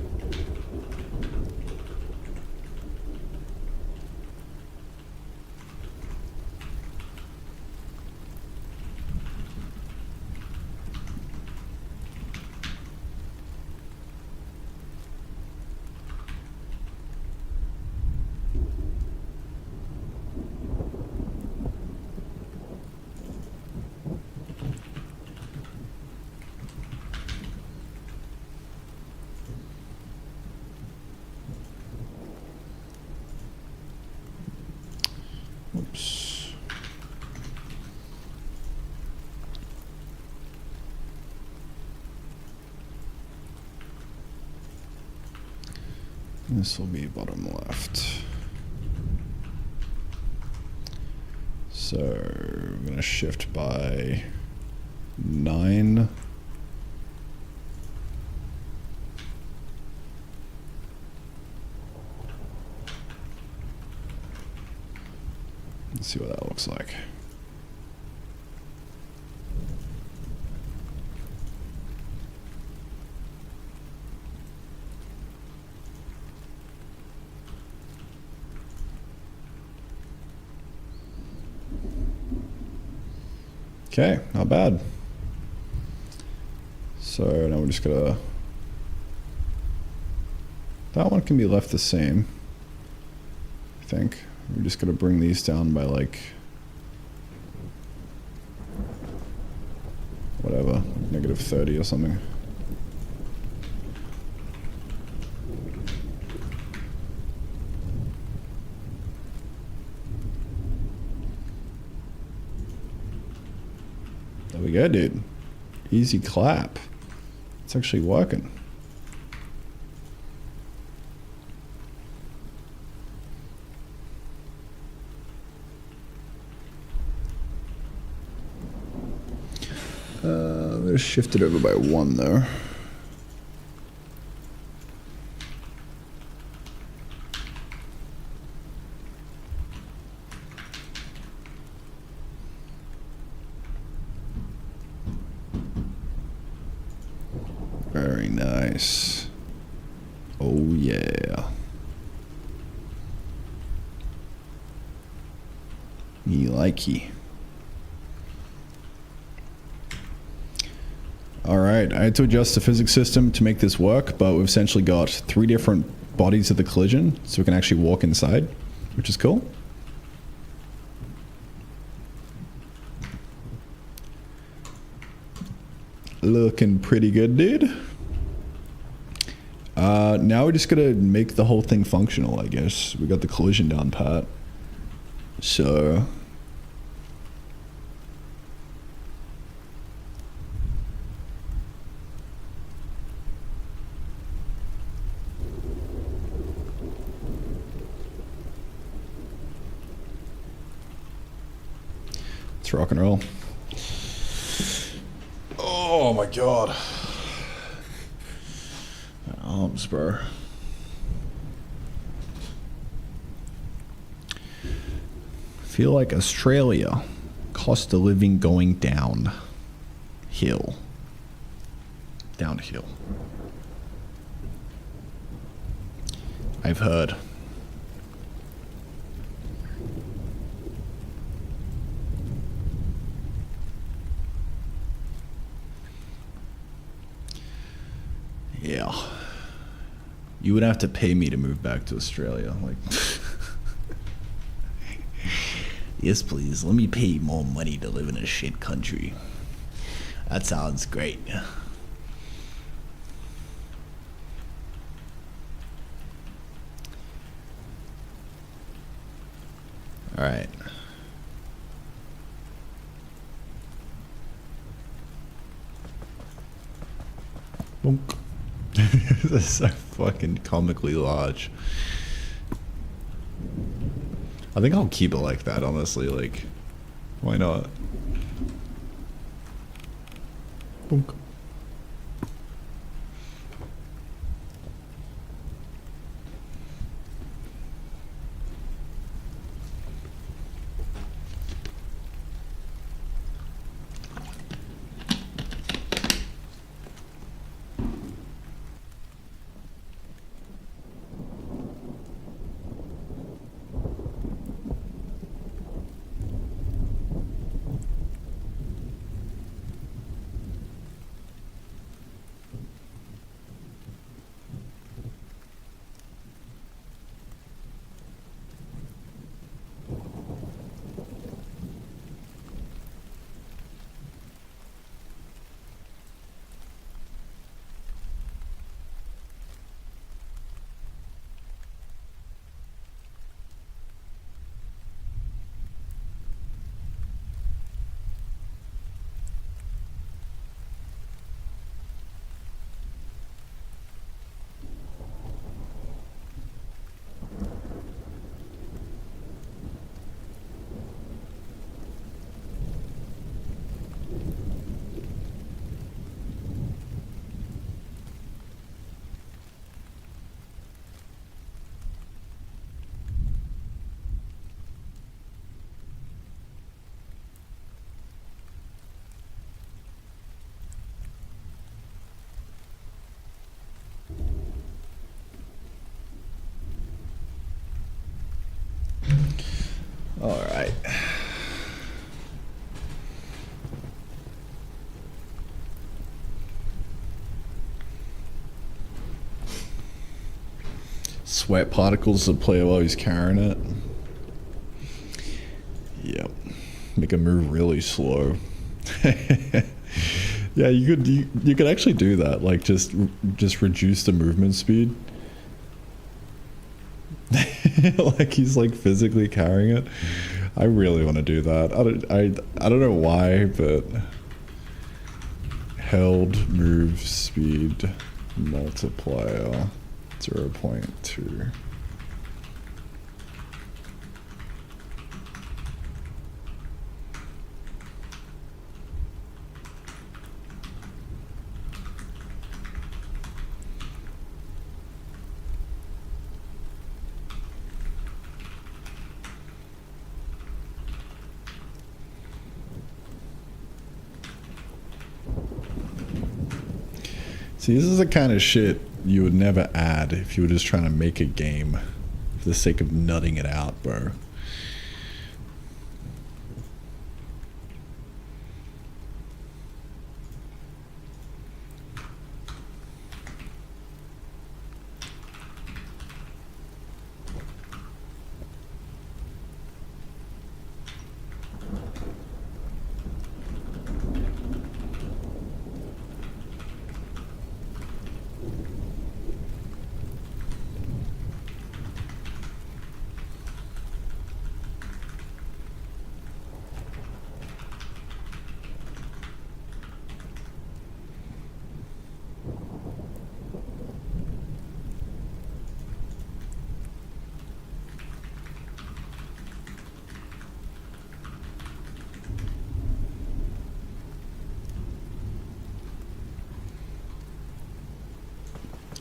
S2: Oops. This will be bottom left. So we're going to shift by 9. Let's see what that looks like. Okay, not bad. So now we're just gonna, that one can be left the same, I think. We're just gonna bring these down by like, whatever, -30 or something. There we go, dude. Easy clap. It's actually working. I'm going to shift it over by 1 though. Very nice. Oh yeah. Me likey. Alright, I had to adjust the physics system to make this work, but we've essentially got 3 different bodies of the collision, so we can actually walk inside, which is cool. Looking pretty good, dude. Now we're just gonna make the whole thing functional, I guess. We got the collision down pat. So... let's rock and roll. Oh my god. My arms, bro. Feel like Australia. Cost of living going down. Hill. Downhill. I've heard. Yeah. You would have to pay me to move back to Australia. Like, yes, please. Let me pay you more money to live in a shit country. That sounds great. All right. Bonk. This is so fucking comically large. I think I'll keep it like that, honestly. Like, why not? Bonk. All right. Sweat particles to play while he's carrying it. Yep. Make him move really slow. Yeah, you could actually do that. Like just reduce the movement speed. Like he's like physically carrying it. I really want to do that. I don't know why, but held move speed multiplier 0.2. See, this is the kind of shit you would never add if you were just trying to make a game for the sake of nutting it out, bro.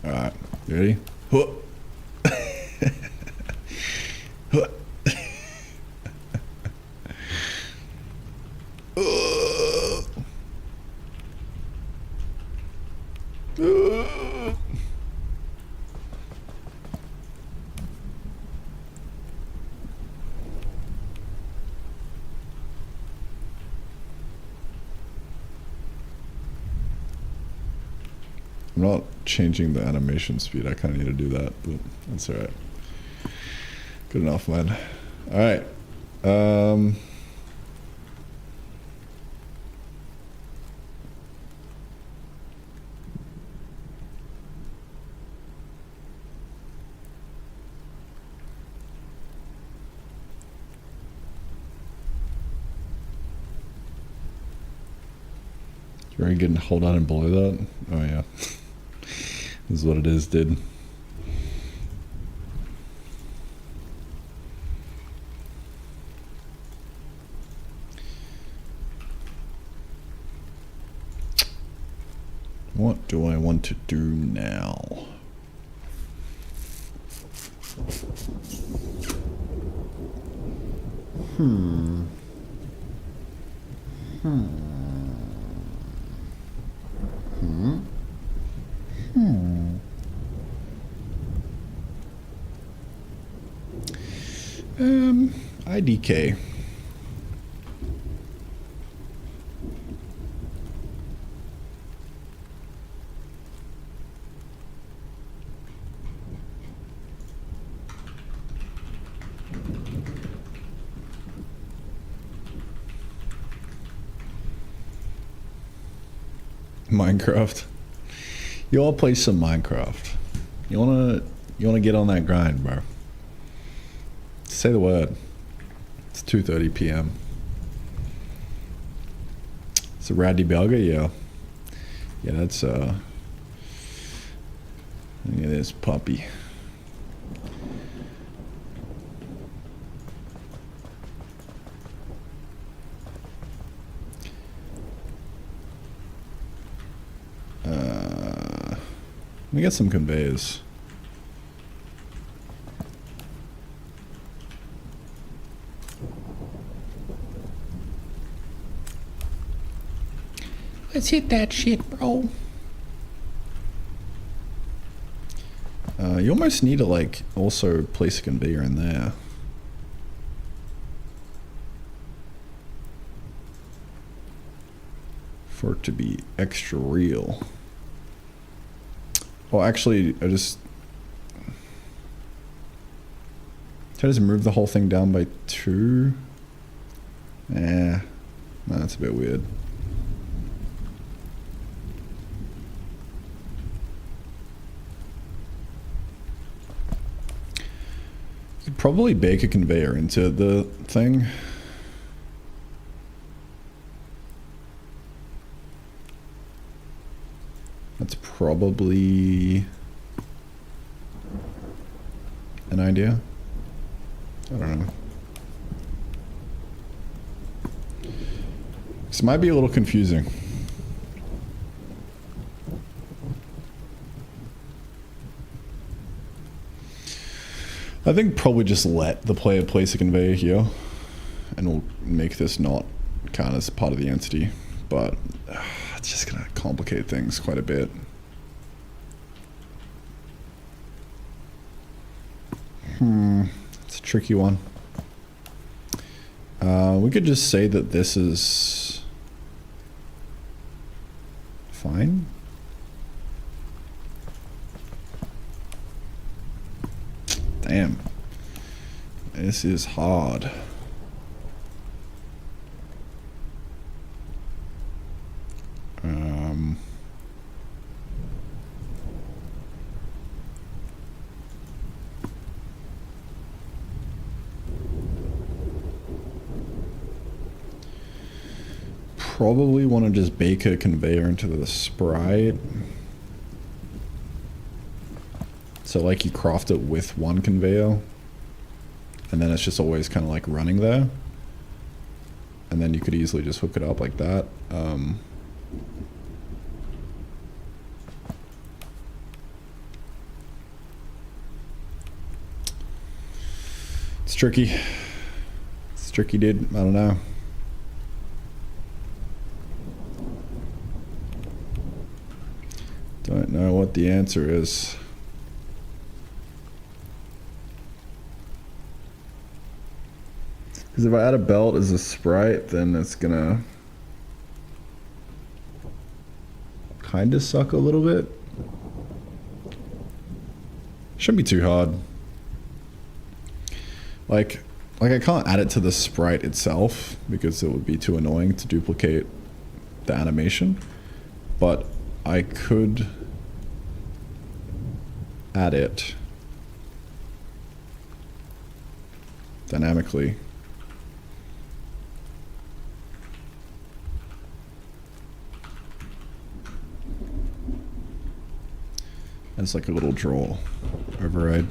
S2: All right, you ready? Huh. Huh. I'm not changing the animation speed. I kind of need to do that, but that's all right. Good enough, man. All right. You already getting hold on and below that? Oh yeah. This is what it is, dude. What do I want to do now? IDK. Minecraft. You all play some Minecraft. You wanna get on that grind, bro. Say the word. It's 2:30 p.m. It's a Raddy Belga, yeah. Yeah, that's look at this puppy. Let me get some conveyors. Let's hit that shit, bro. You almost need to like also place a conveyor in there. for it to be extra real. Oh, actually, Can I just move the whole thing down by 2? No, that's a bit weird. You could probably bake a conveyor into the thing. That's probably an idea. I don't know. This might be a little confusing. I think probably just let the player place a conveyor here, and we'll make this not count as part of the entity, but it's just gonna complicate things quite a bit. It's a tricky one. We could just say that this is fine. Damn. This is hard. Probably want to just bake a conveyor into the sprite. So like you craft it with one conveyor, and then it's just always kind of like running there. And then you could easily just hook it up like that. It's tricky. It's tricky, dude. I don't know. Don't know what the answer is. Because if I add a belt as a sprite, then it's gonna kind of suck a little bit. Shouldn't be too hard. Like I can't add it to the sprite itself because it would be too annoying to duplicate the animation. But I could add it dynamically. As like a little draw override.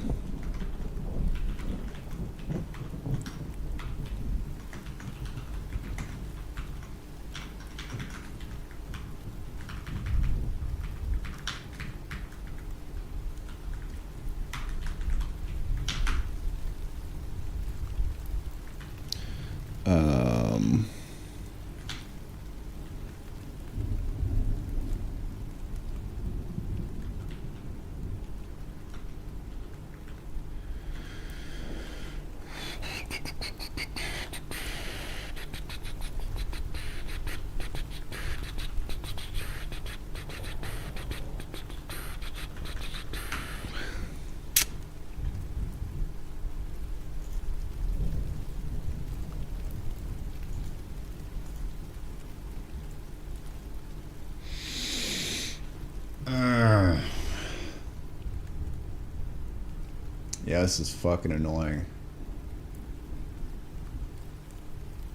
S2: Yeah, this is fucking annoying.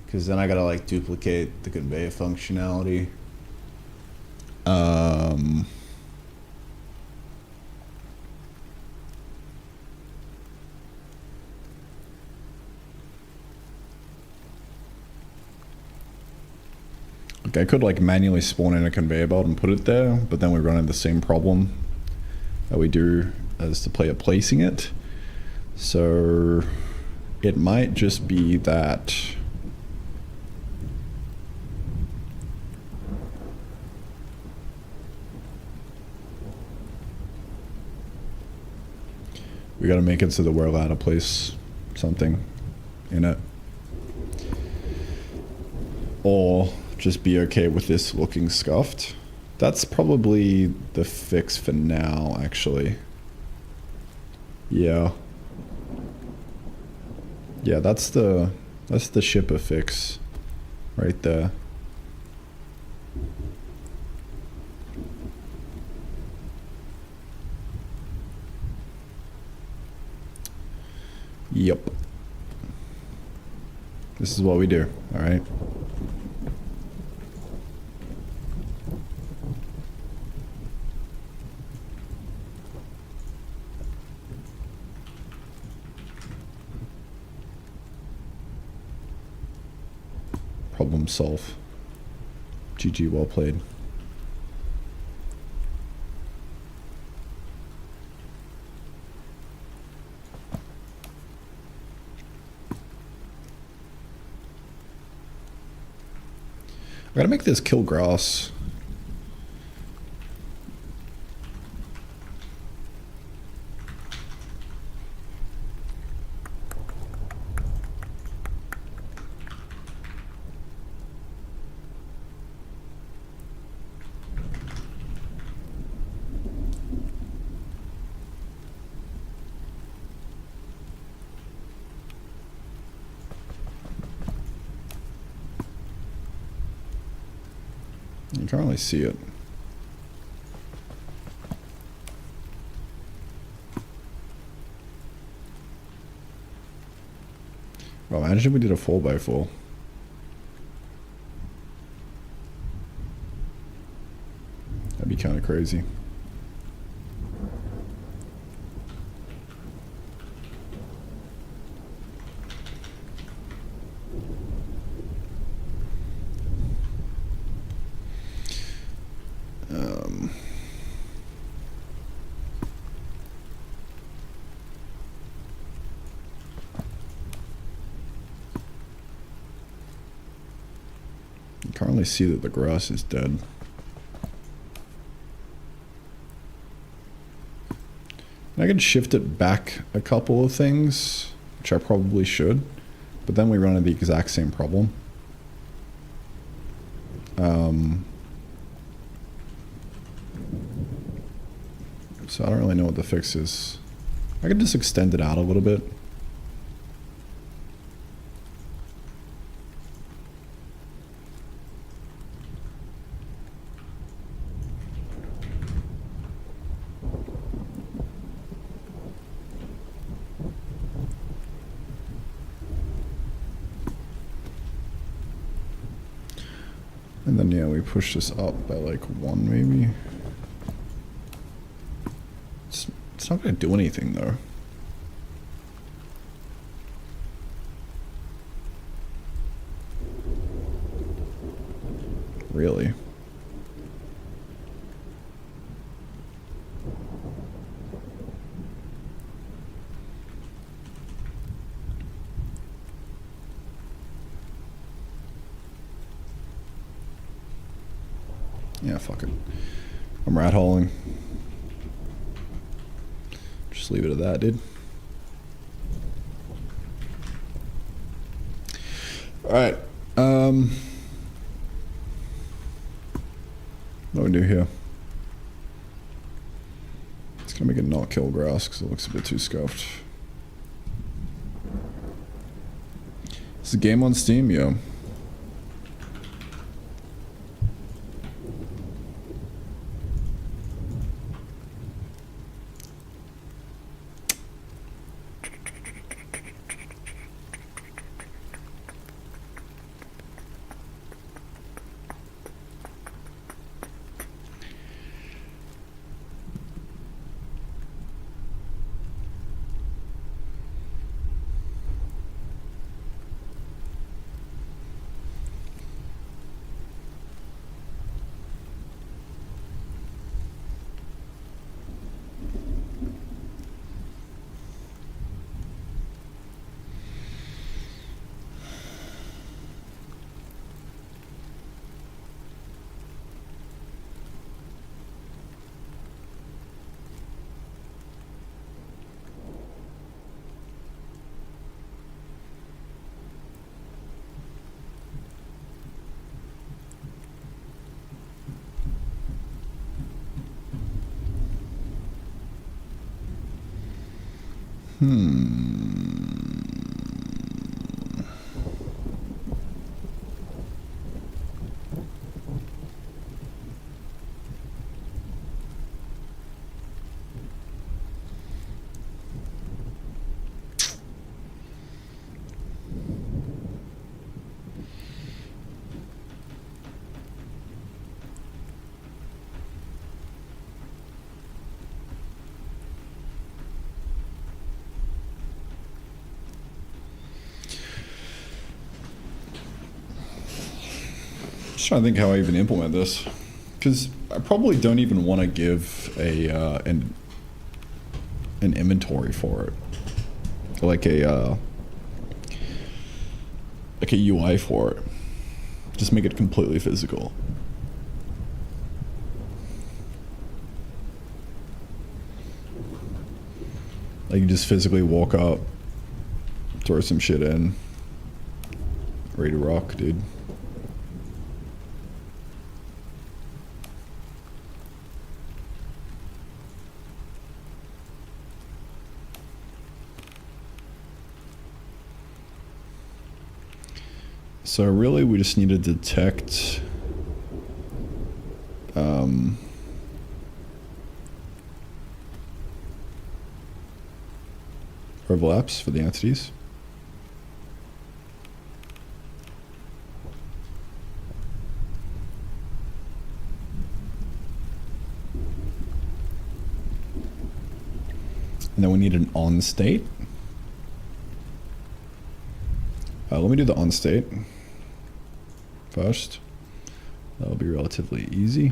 S2: Because then I gotta like duplicate the conveyor functionality. Like I could like manually spawn in a conveyor belt and put it there, but then we run into the same problem that we do as the player placing it. So it might just be that we gotta make it so that we're allowed to place something in it. Or just be okay with this looking scuffed. That's probably the fix for now, actually. Yeah. Yeah, that's the shipper fix right there. Yep. This is what we do, all right? Problem solve. GG, well played. I gotta make this kill grass. You can't really see it. Well, imagine we did a 4x4. That'd be kind of crazy. You can't really see that the grass is dead. And I can shift it back a couple of things, which I probably should, but then we run into the exact same problem. So I don't really know what the fix is. I could just extend it out a little bit. And then, yeah, we push this up by like 1 maybe. It's not going to do anything though. Really? Yeah, fuck it. I'm rat holing. Just leave it at that, dude. Alright. What do we do here? It's gonna make it not kill grass because it looks a bit too scuffed. Is the game on Steam? Yeah. Just trying to think how I even implement this, because I probably don't even want to give a an inventory for it, like a UI for it. Just make it completely physical. Like you just physically walk up, throw some shit in, ready to rock, dude. So really we just need to detect overlaps for the entities. And then we need an on state. Let me do the on state first. That'll be relatively easy.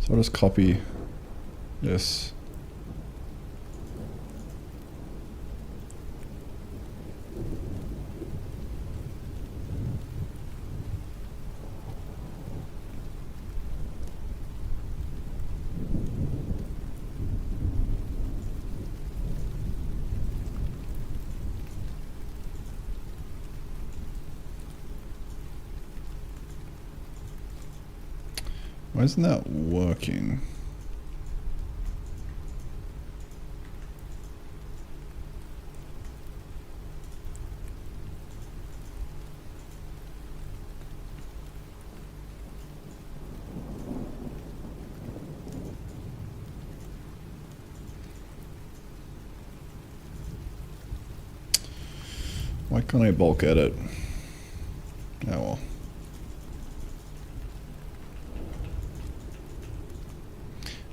S2: So I'll just copy this. Why isn't that working? Why can't I bulk edit? Oh well.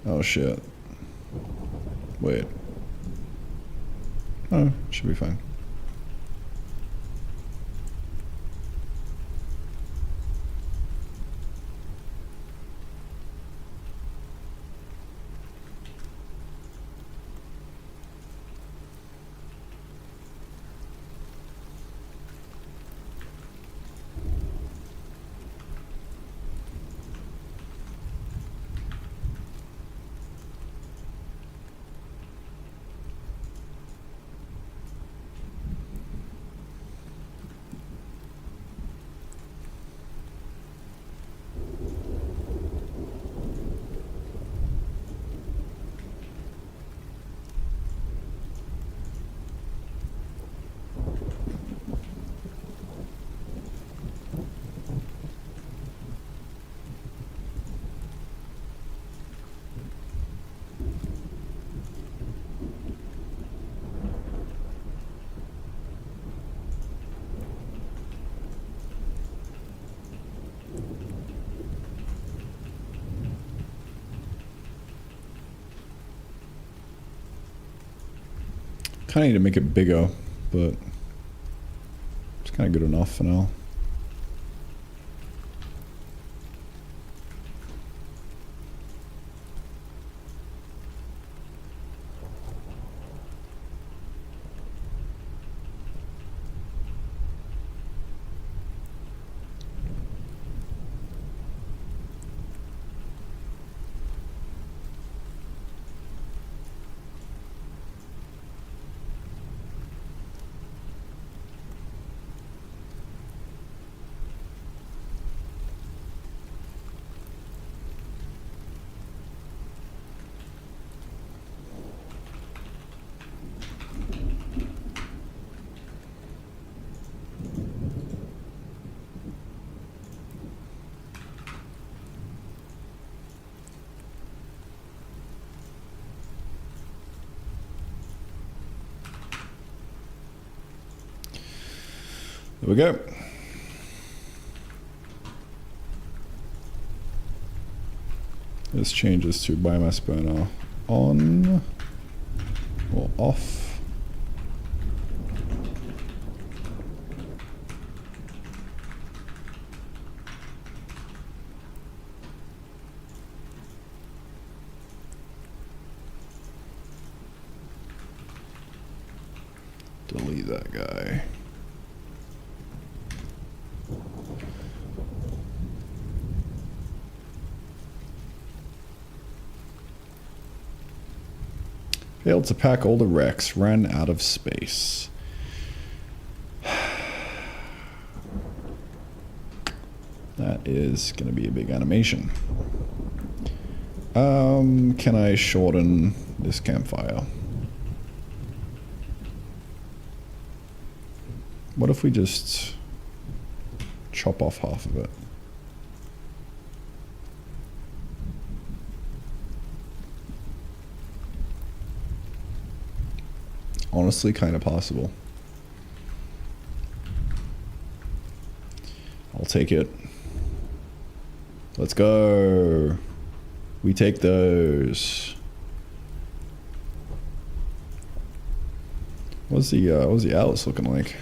S2: Oh shit. Wait. Oh, should be fine. Kind of need to make it bigger, but it's kind of good enough for now. There we go. This changes to biomass burner on or off. Delete that guy. Failed to pack all the wrecks, ran out of space. That is going to be a big animation. Can I shorten this campfire? What if we just chop off half of it? Honestly, kind of possible. I'll take it. Let's go. We take those. What's the Atlas looking like?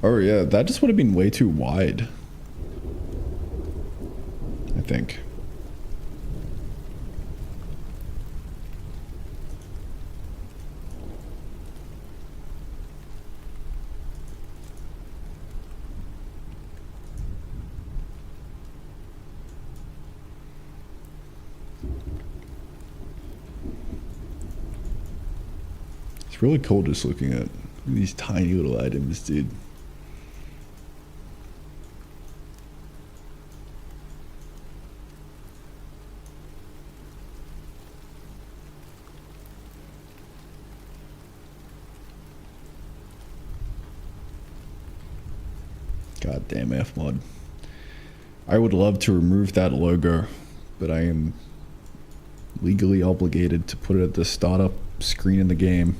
S2: Oh yeah, that just would have been way too wide, I think. It's really cool just looking at these tiny little items, dude. Goddamn F-mod. I would love to remove that logo, but I am legally obligated to put it at the startup screen in the game.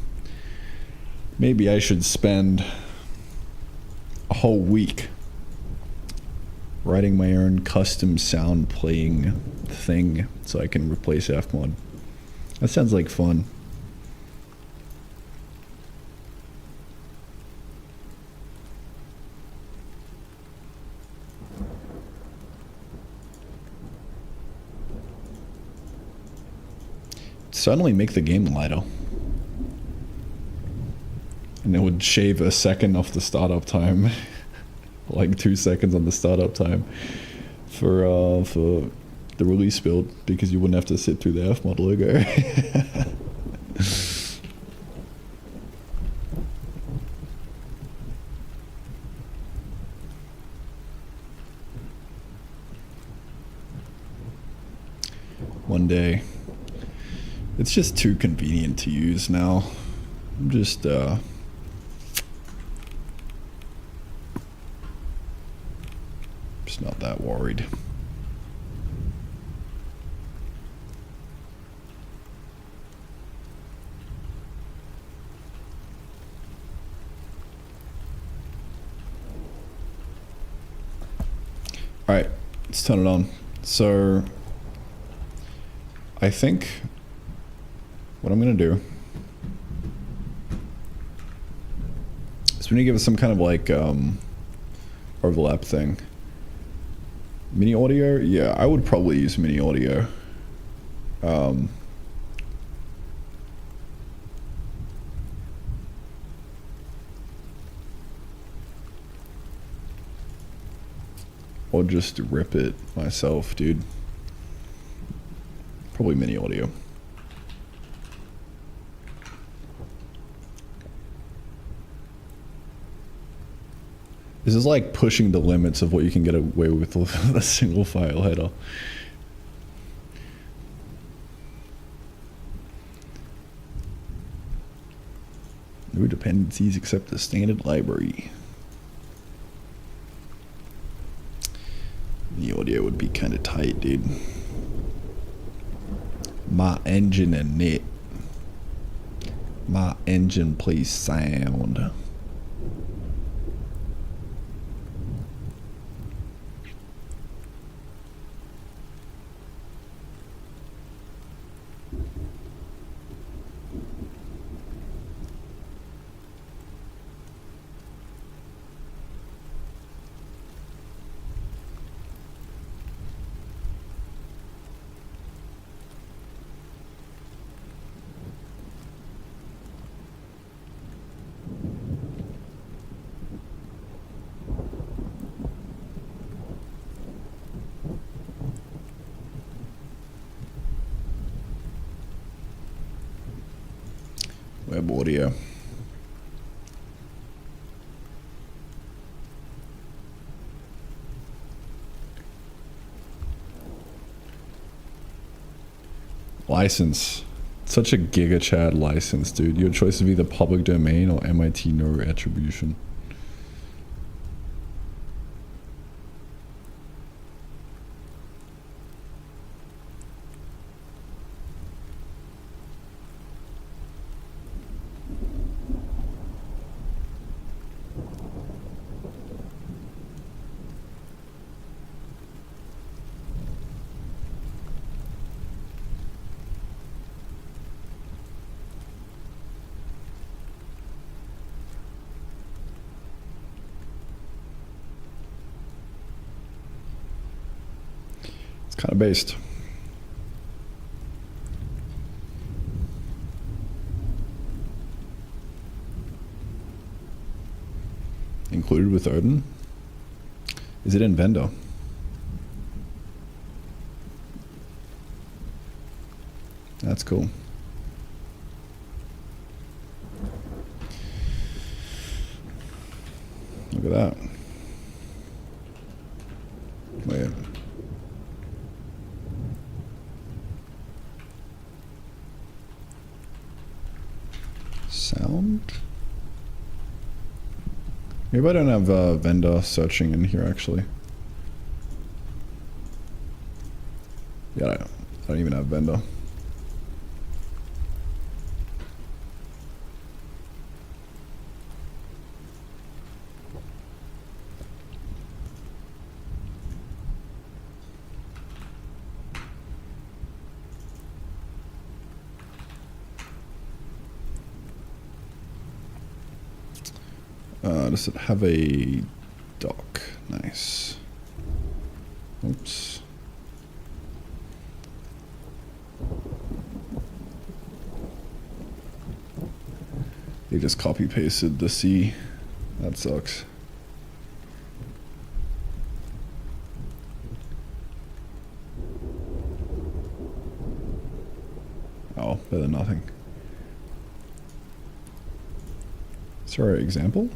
S2: Maybe I should spend a whole week writing my own custom sound playing thing so I can replace F-mod. That sounds like fun. Suddenly make the game lighter. And it would shave a second off the startup time. Like 2 seconds on the startup time for the release build, because you wouldn't have to sit through the F-mod logo. One day. It's just too convenient to use now. I'm just not that worried. All right, let's turn it on. So I think what I'm gonna do is we need to give it some kind of like overlap thing. Mini audio? Yeah, I would probably use mini audio. Or just rip it myself, dude. Probably mini audio. This is like pushing the limits of what you can get away with a single file header. No dependencies except the standard library. The audio would be kind of tight, dude. My engine and it. My engine plays sound. Web audio. License. Such a giga Chad license, dude. Your choice of either public domain or MIT no attribution. Kind of based. Included with Odin? Is it in vendor? That's cool. Look at that. Wait. Sound? Maybe I don't have vendor searching in here actually. Yeah, I don't even have vendor. Does it have a dock? Nice. Oops. They just copy pasted the C. That sucks. Oh, better than nothing. Is there an example?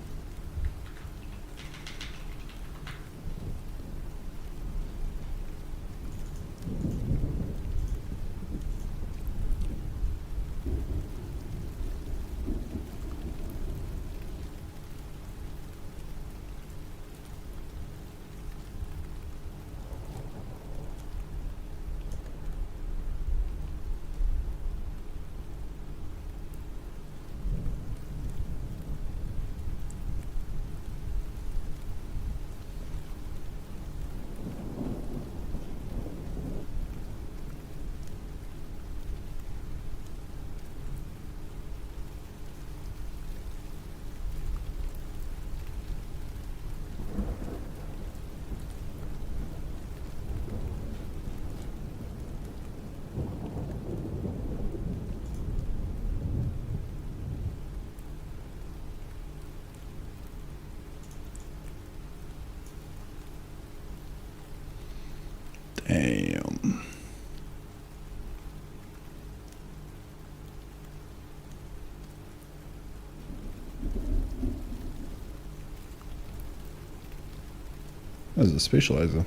S2: That was a spatializer.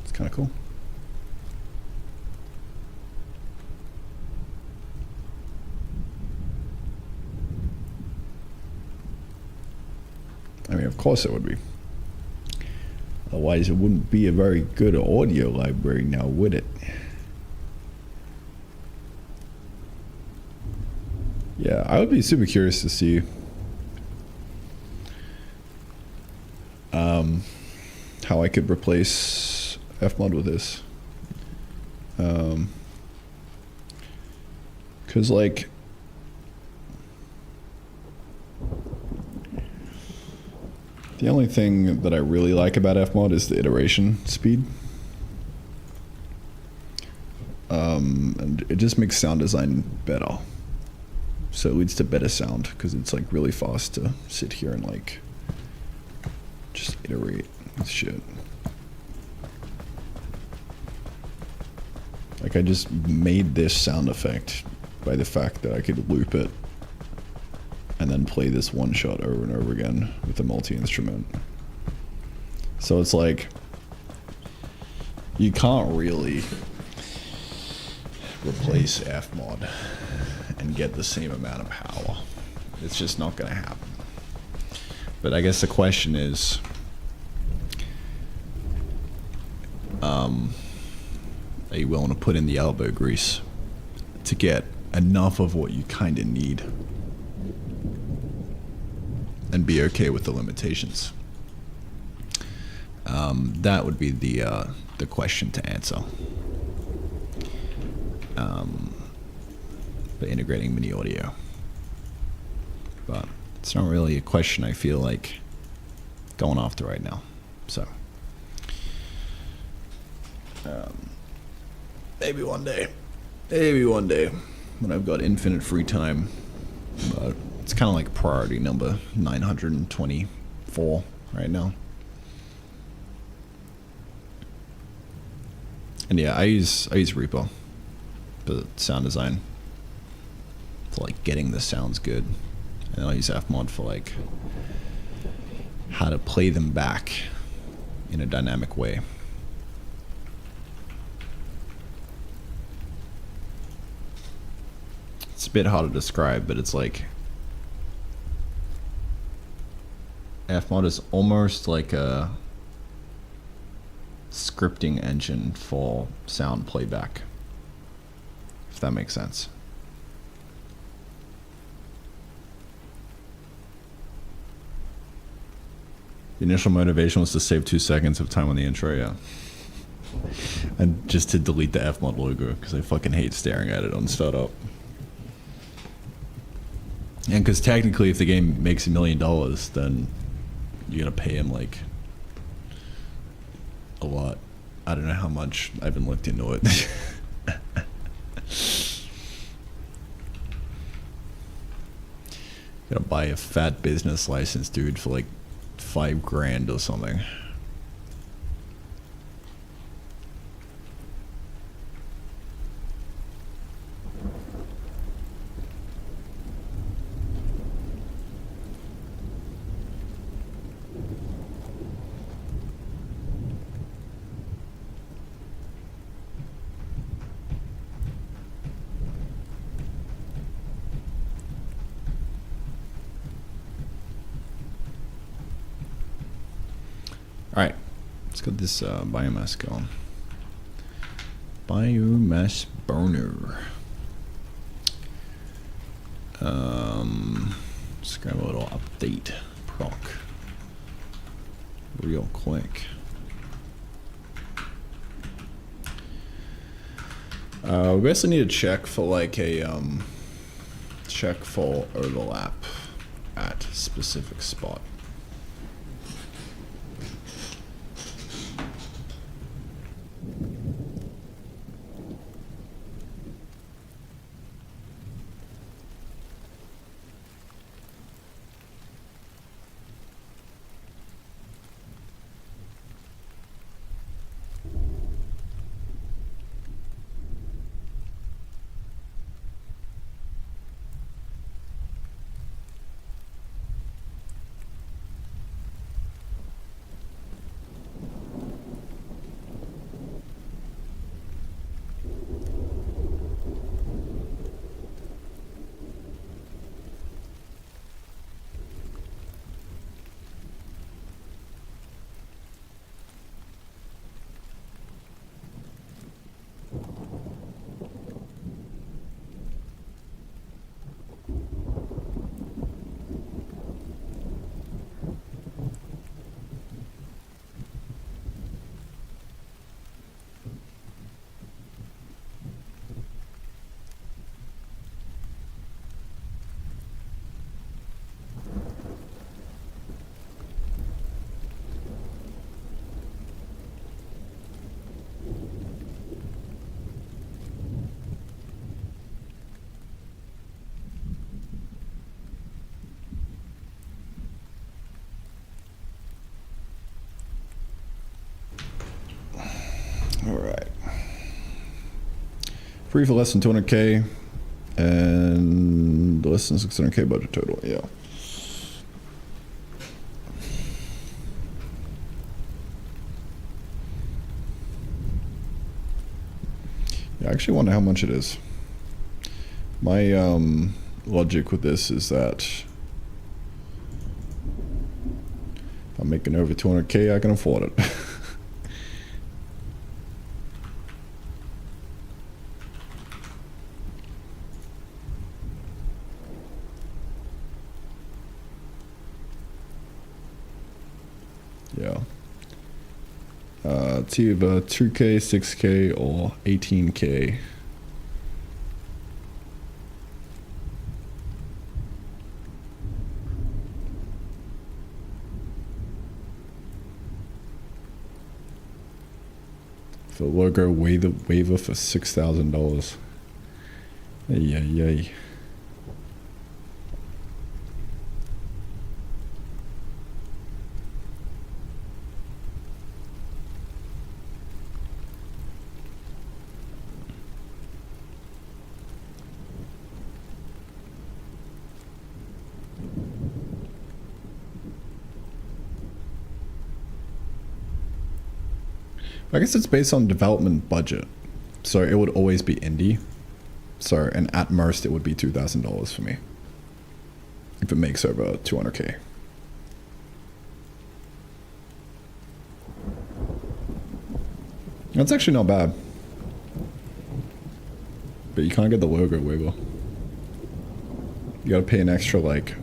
S2: It's kind of cool. I mean, of course it would be. Otherwise, it wouldn't be a very good audio library now, would it? Yeah, I would be super curious to see how I could replace Fmod with this. Because, like, the only thing that I really like about Fmod is the iteration speed. And it just makes sound design better. So it leads to better sound because it's like really fast to sit here and like just iterate with shit. Like I just made this sound effect by the fact that I could loop it and then play this one shot over and over again with a multi-instrument. So it's like, you can't really replace Fmod and get the same amount of power. It's just not gonna happen. But I guess the question is, are you willing to put in the elbow grease to get enough of what you kind of need and be okay with the limitations? That would be the question to answer. By integrating mini audio, but it's not really a question I feel like going after right now. So maybe one day when I've got infinite free time. But it's kind of like priority number 924 right now. And yeah, I use Reaper for sound design, for like getting the sounds good, and I use Fmod for like how to play them back in a dynamic way. It's a bit hard to describe, but it's like Fmod is almost like a scripting engine for sound playback, if that makes sense. The initial motivation was to save 2 seconds of time on the intro, yeah. And just to delete the Fmod logo, because I fucking hate staring at it on startup. And because technically if the game makes $1 million, then you gotta pay him like a lot. I don't know how much. I haven't looked into it. Gotta buy a fat business license, dude, for like $5,000 or something. Alright, let's get this biomass going. Biomass burner. Let's grab a little update proc real quick. We basically need to check for like a check for overlap at specific spot. Free for less than 200k and less than 600k budget total. Yeah. I actually wonder how much it is. My logic with this is that if I'm making over 200k, I can afford it. Yeah. It's either 2k, 6k, or 18k. For the logo waiver for $6,000. Yay, yay. I guess it's based on development budget, so it would always be indie. So, and at most it would be $2,000 for me if it makes over 200k. That's actually not bad, but you can't get the logo waiver. You gotta pay an extra, like,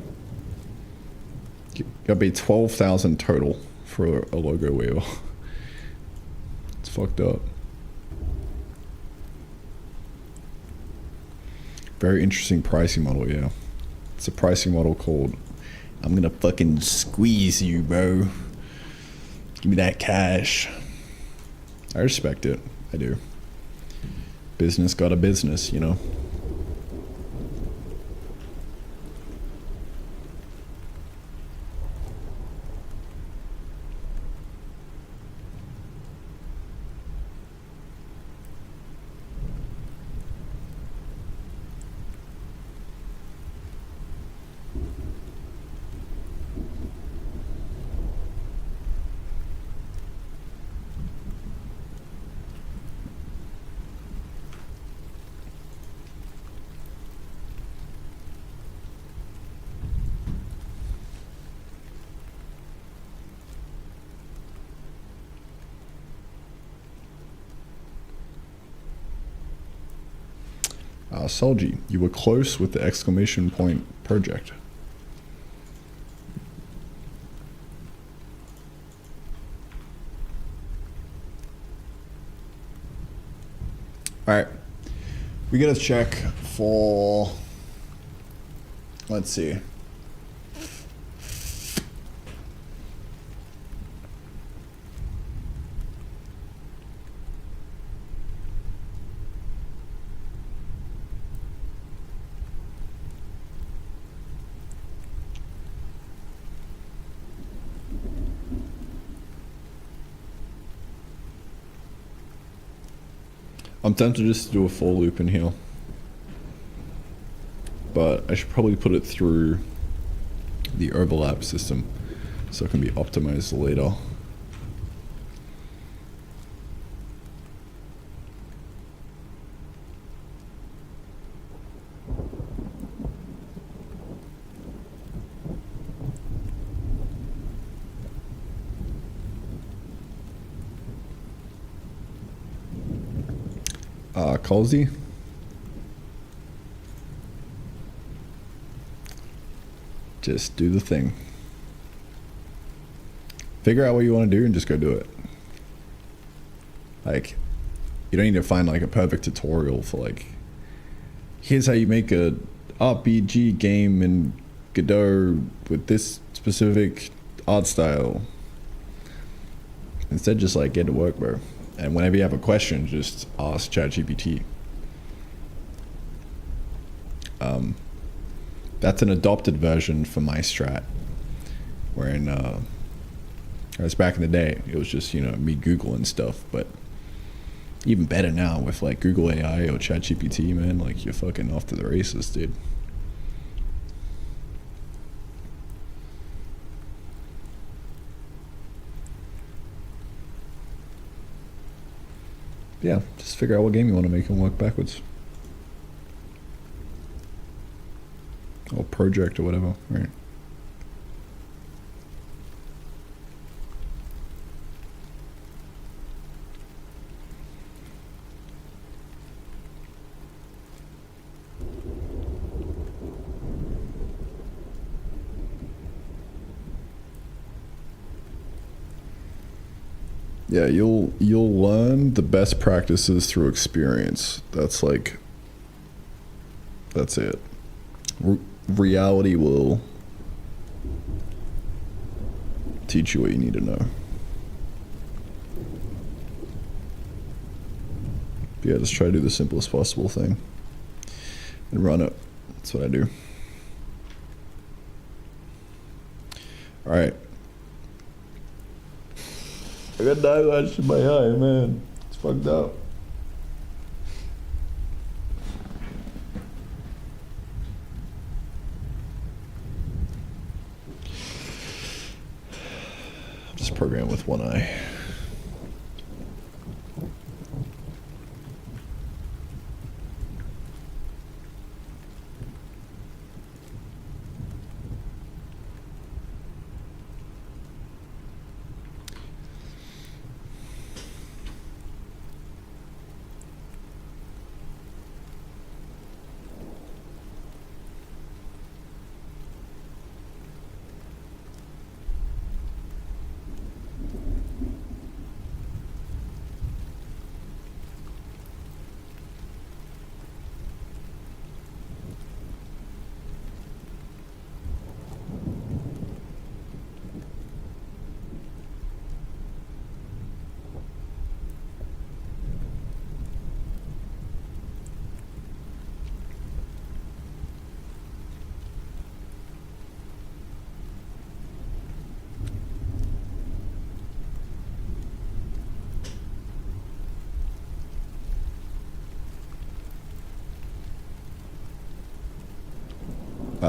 S2: you gotta pay 12,000 total for a logo waiver. Fucked up. Very interesting pricing model, yeah. It's a pricing model called I'm gonna fucking squeeze you, bro. Give me that cash. I respect it. I do. Business got a business, you know. Solji, you were close with the exclamation point project. All right, we gotta check for, let's see. I'm tempted just to do a for loop in here, but I should probably put it through the overlap system so it can be optimized later. Colsey. Just do the thing. Figure out what you want to do and just go do it. Like, you don't need to find like a perfect tutorial for like, here's how you make a RPG game in Godot with this specific art style. Instead, just like get to work, bro. And whenever you have a question, just ask ChatGPT. That's an adopted version for my strat. Wherein, it was back in the day, it was just, you know, me Googling stuff. But Even better now with like Google AI or ChatGPT, man. Like you're fucking off to the races, dude. Yeah, just figure out what game you want to make and work backwards. Or project or whatever, right? Yeah, you'll learn the best practices through experience. That's it. Reality will teach you what you need to know. But yeah, just try to do the simplest possible thing and run it. That's what I do. All right. I got eyelash in my eye, man. It's fucked up. I'll just program with one eye.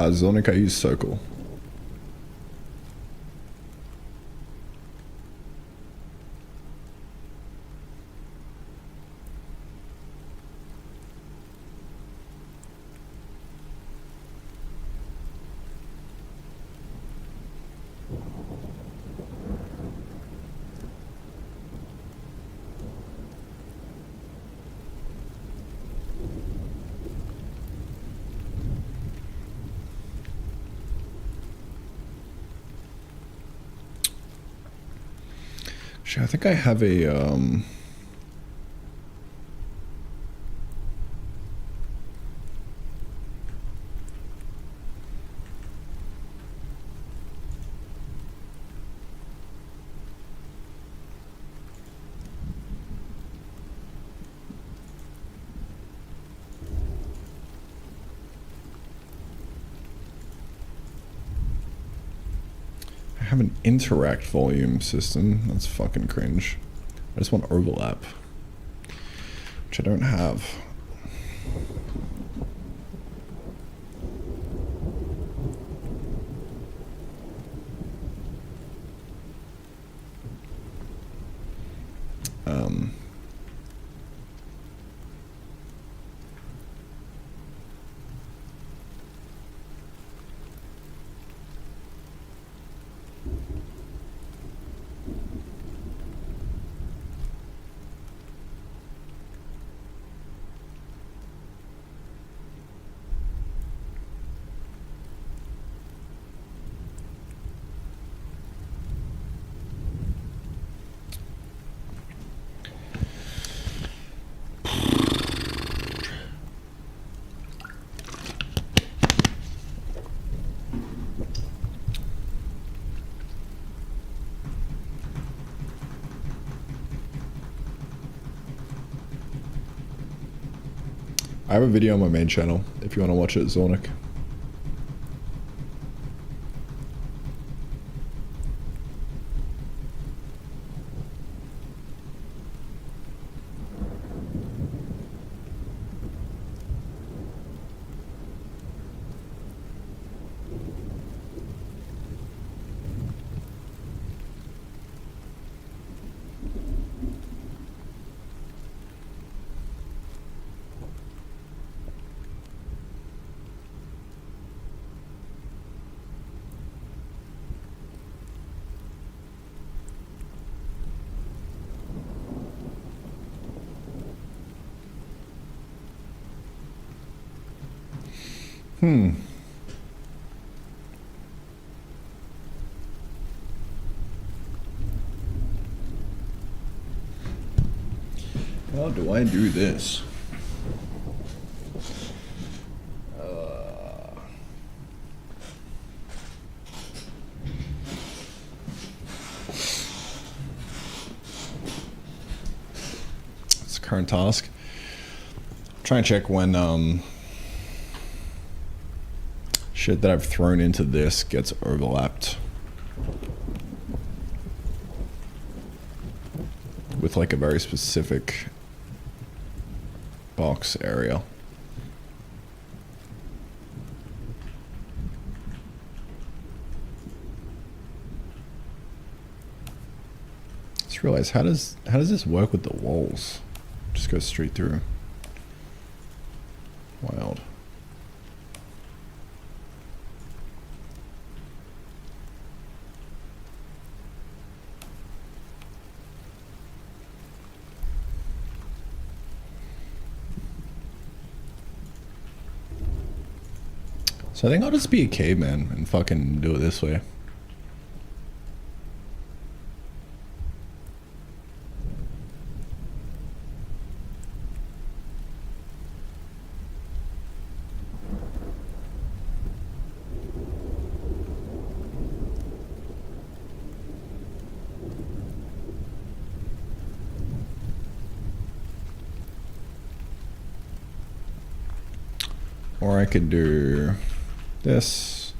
S2: Zonic, I use Circle. Actually, I think I have a an interact volume system. That's fucking cringe. I just want overlap, which I don't have. I have a video on my main channel if you want to watch it, Zornic.
S1: How do I do this?
S2: It's a current task. Try and check when shit that I've thrown into this gets overlapped with like a very specific box area. Just realized, how does this work with the walls? Just go straight through. Wild. So I think I'll just be a caveman and fucking do it this way. Or I could do this.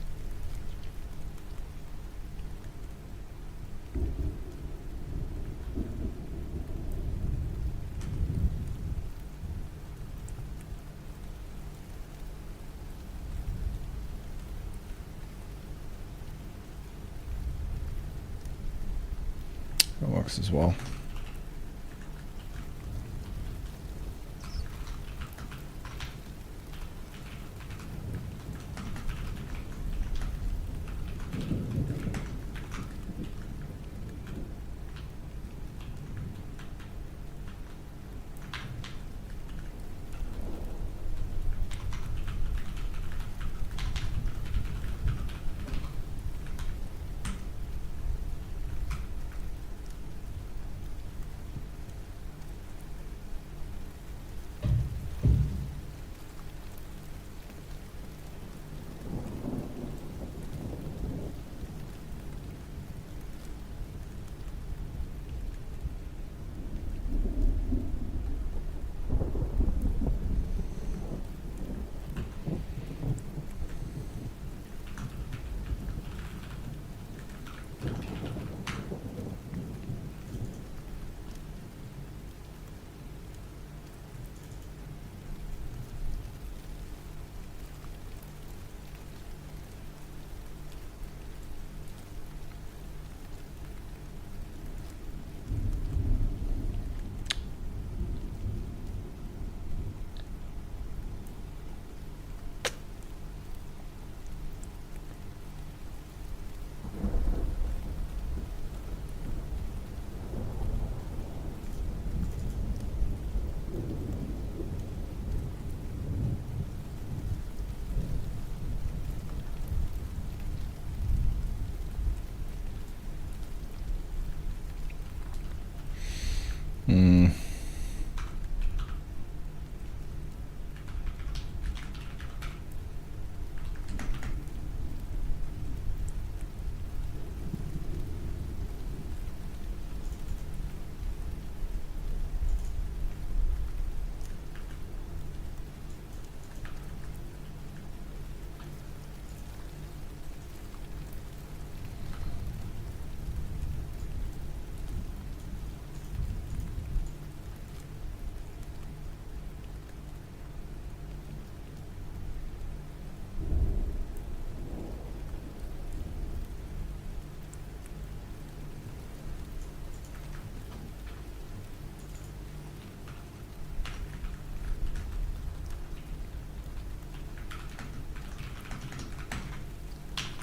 S2: That works as well.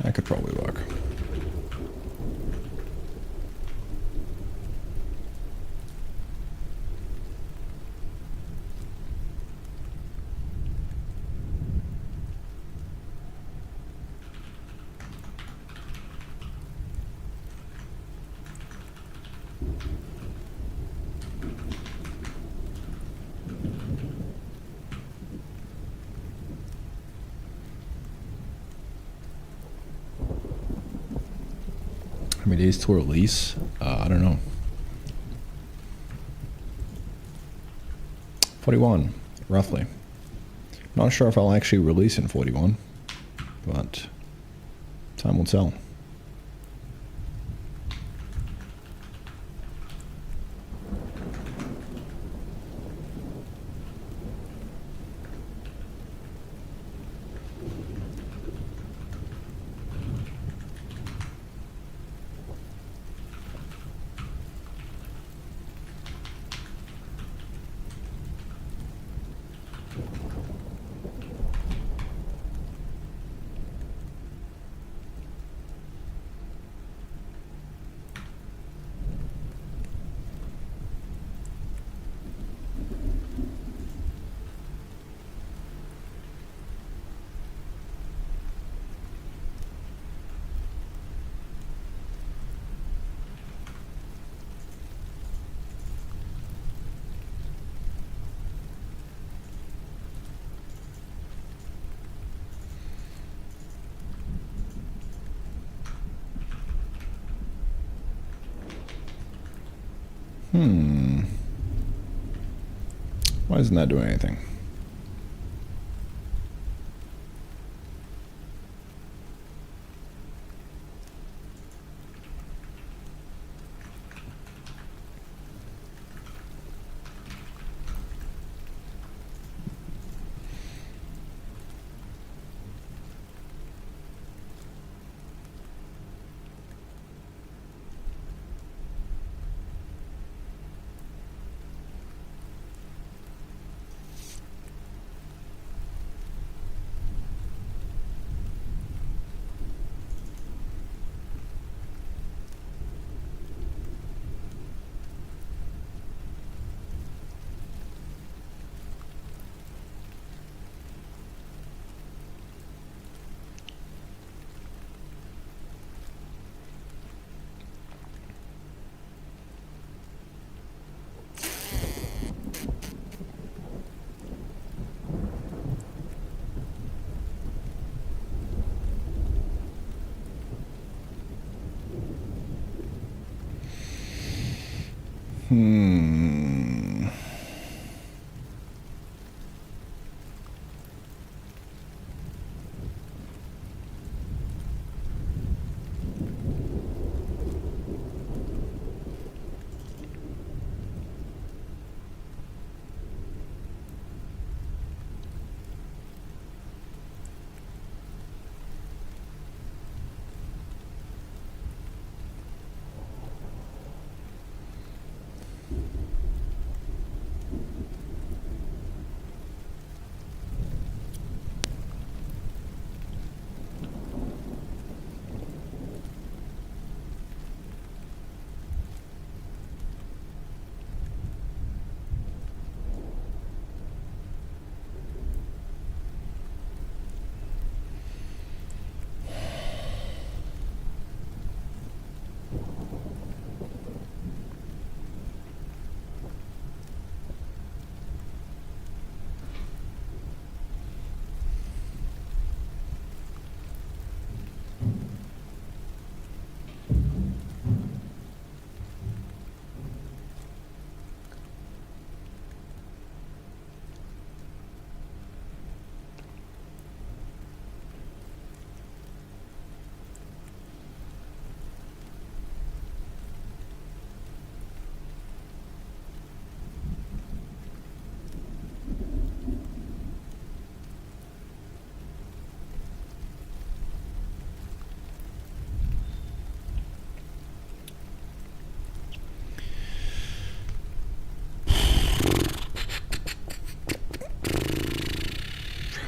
S2: That could probably work. How many days to release? I don't know. 41, roughly. Not sure if I'll actually release in 41, but time will tell. Why isn't that doing anything?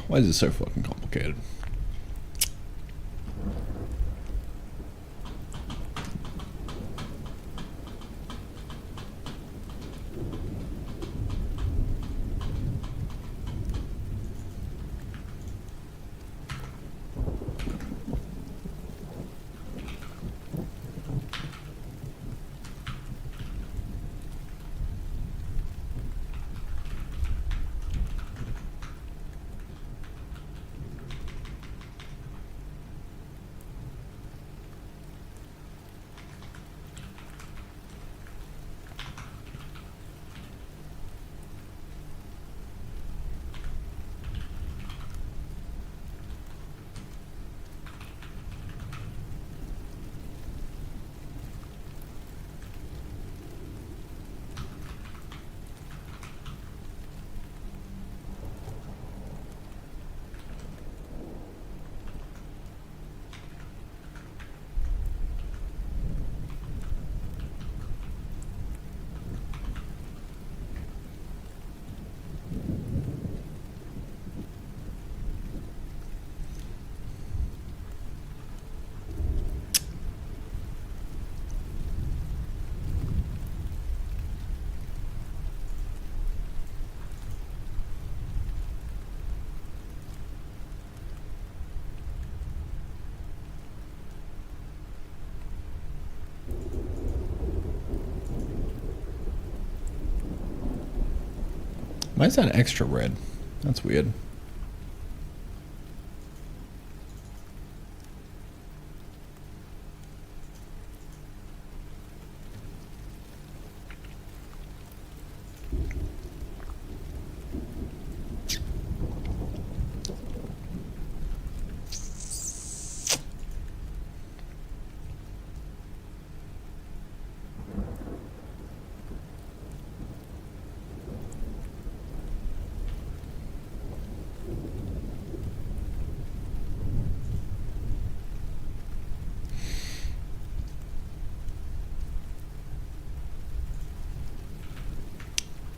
S2: Why is it so fucking complicated? Why is that extra red? That's weird.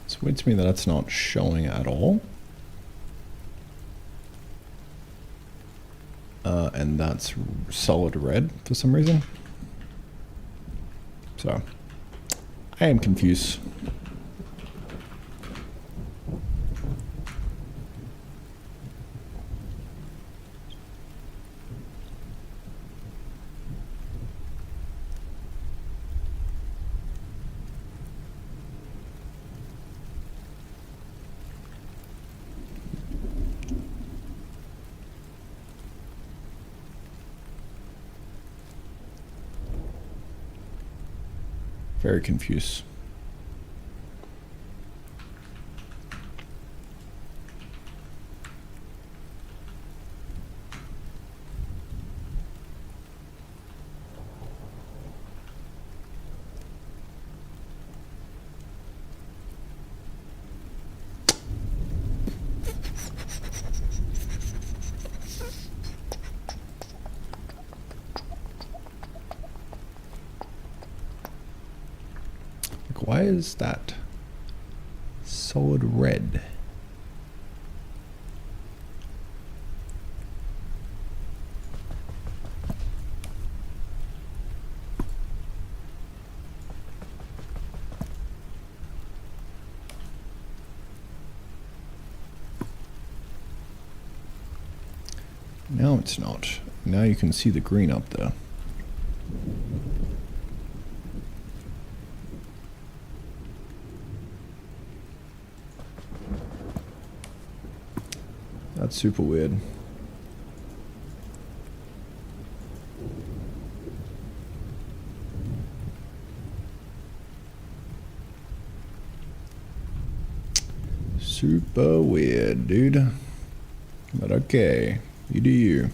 S2: It's weird to me that that's not showing at all. And that's solid red for some reason. So, I am confused. Very confused. Why is that solid red? Now it's not. Now you can see the green up there. That's super weird. Super weird, dude. But okay, you do you.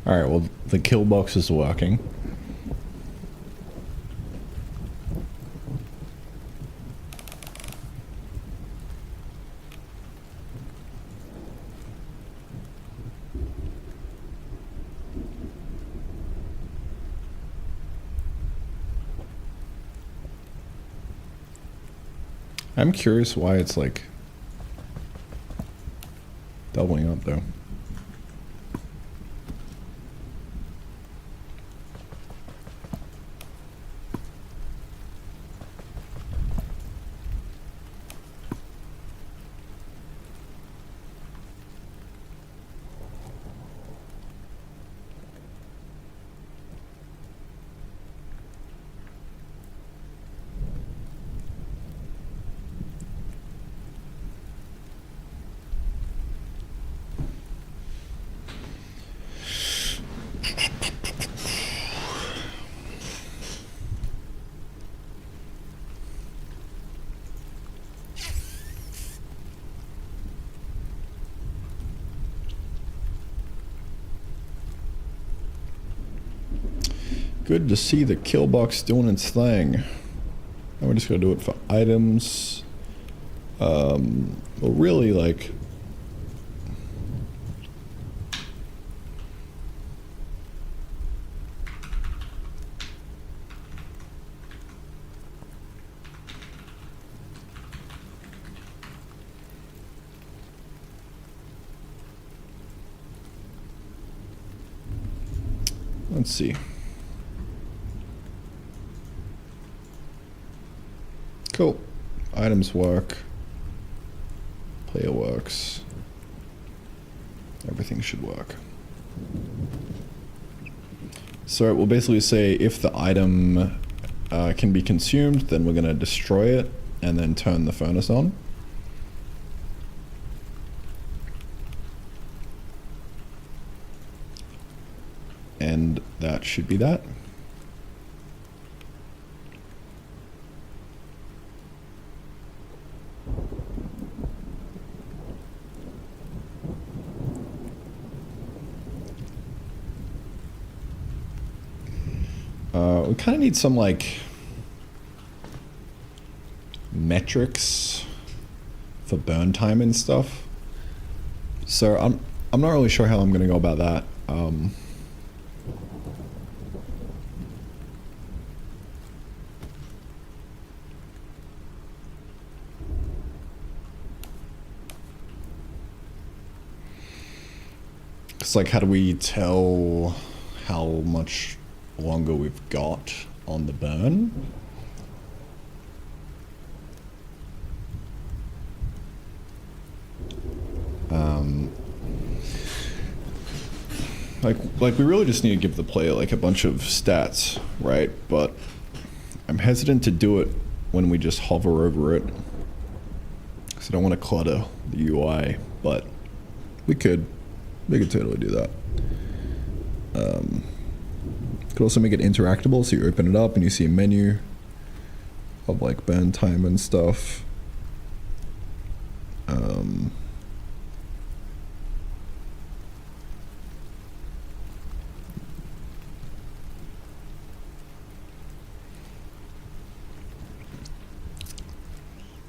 S2: All right, well, the kill box is working. I'm curious why it's like doubling up though. Good to see the kill box doing its thing. Now we're just gonna do it for items. Well, really, like, Let's see. Cool. Items work. Player works. Everything should work. So it will basically say if the item can be consumed, then we're going to destroy it and then turn the furnace on. And that should be that. We kind of need some like metrics for burn time and stuff. So I'm not really sure how I'm going to go about that. It's like, how do we tell how much longer we've got on the burn? Like we really just need to give the player like a bunch of stats, right? But I'm hesitant to do it when we just hover over it, because I don't want to clutter the UI, but we could totally do that. Could also make it interactable, so you open it up and you see a menu of like burn time and stuff.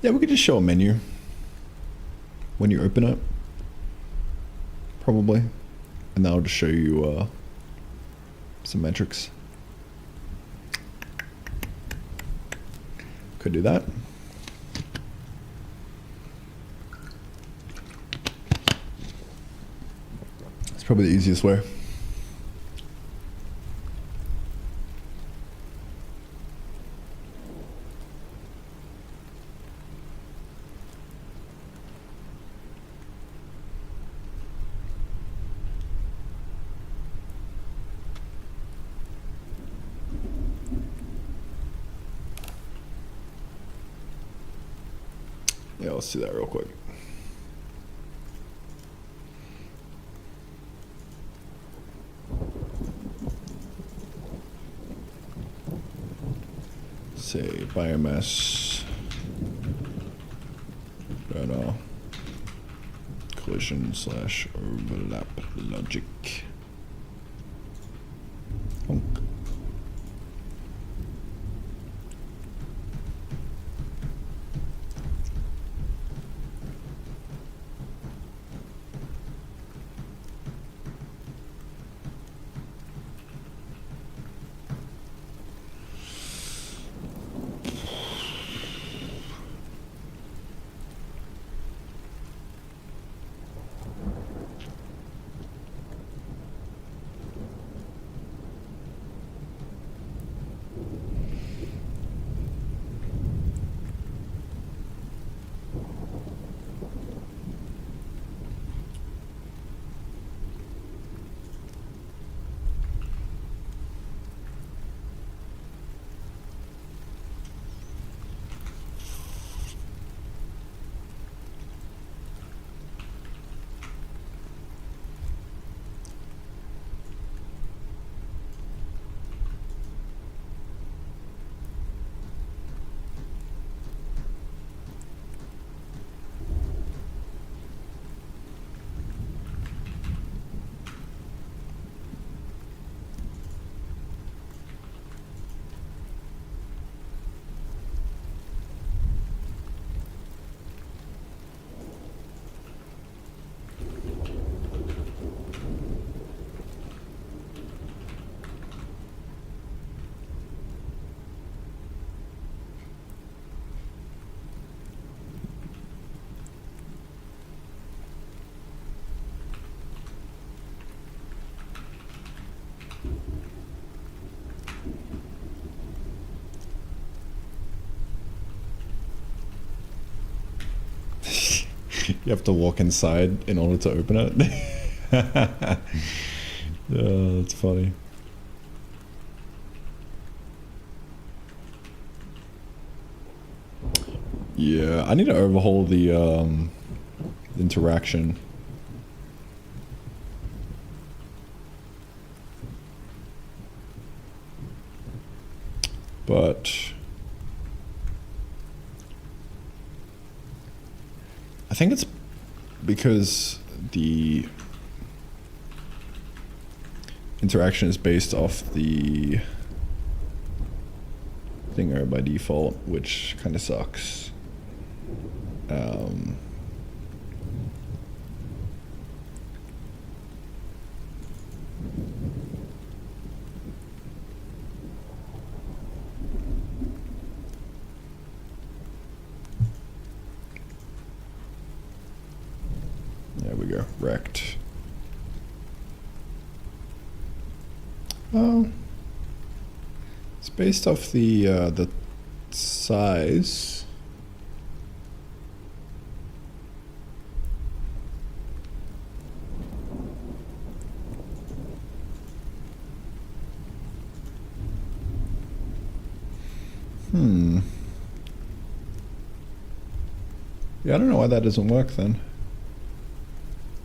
S2: Yeah, we could just show a menu when you open it, probably, and that'll just show you some metrics. Could do that. It's probably the easiest way. Yeah, let's do that real quick. Say biomass burner collision / overlap logic. Honk. You have to walk inside in order to open it. Oh, that's funny. Yeah, I need to overhaul the interaction. But I think it's because the interaction is based off the thinger by default, which kind of sucks. There we go, wrecked. Oh, it's based off the size. Yeah, I don't know why that doesn't work then.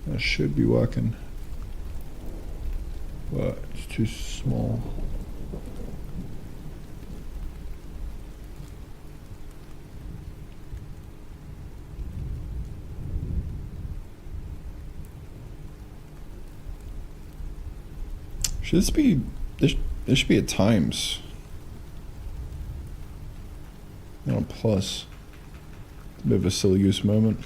S2: That should be working. But it's too small. Should this be, this should be at times. Not a plus. It's a bit of a silly goose moment.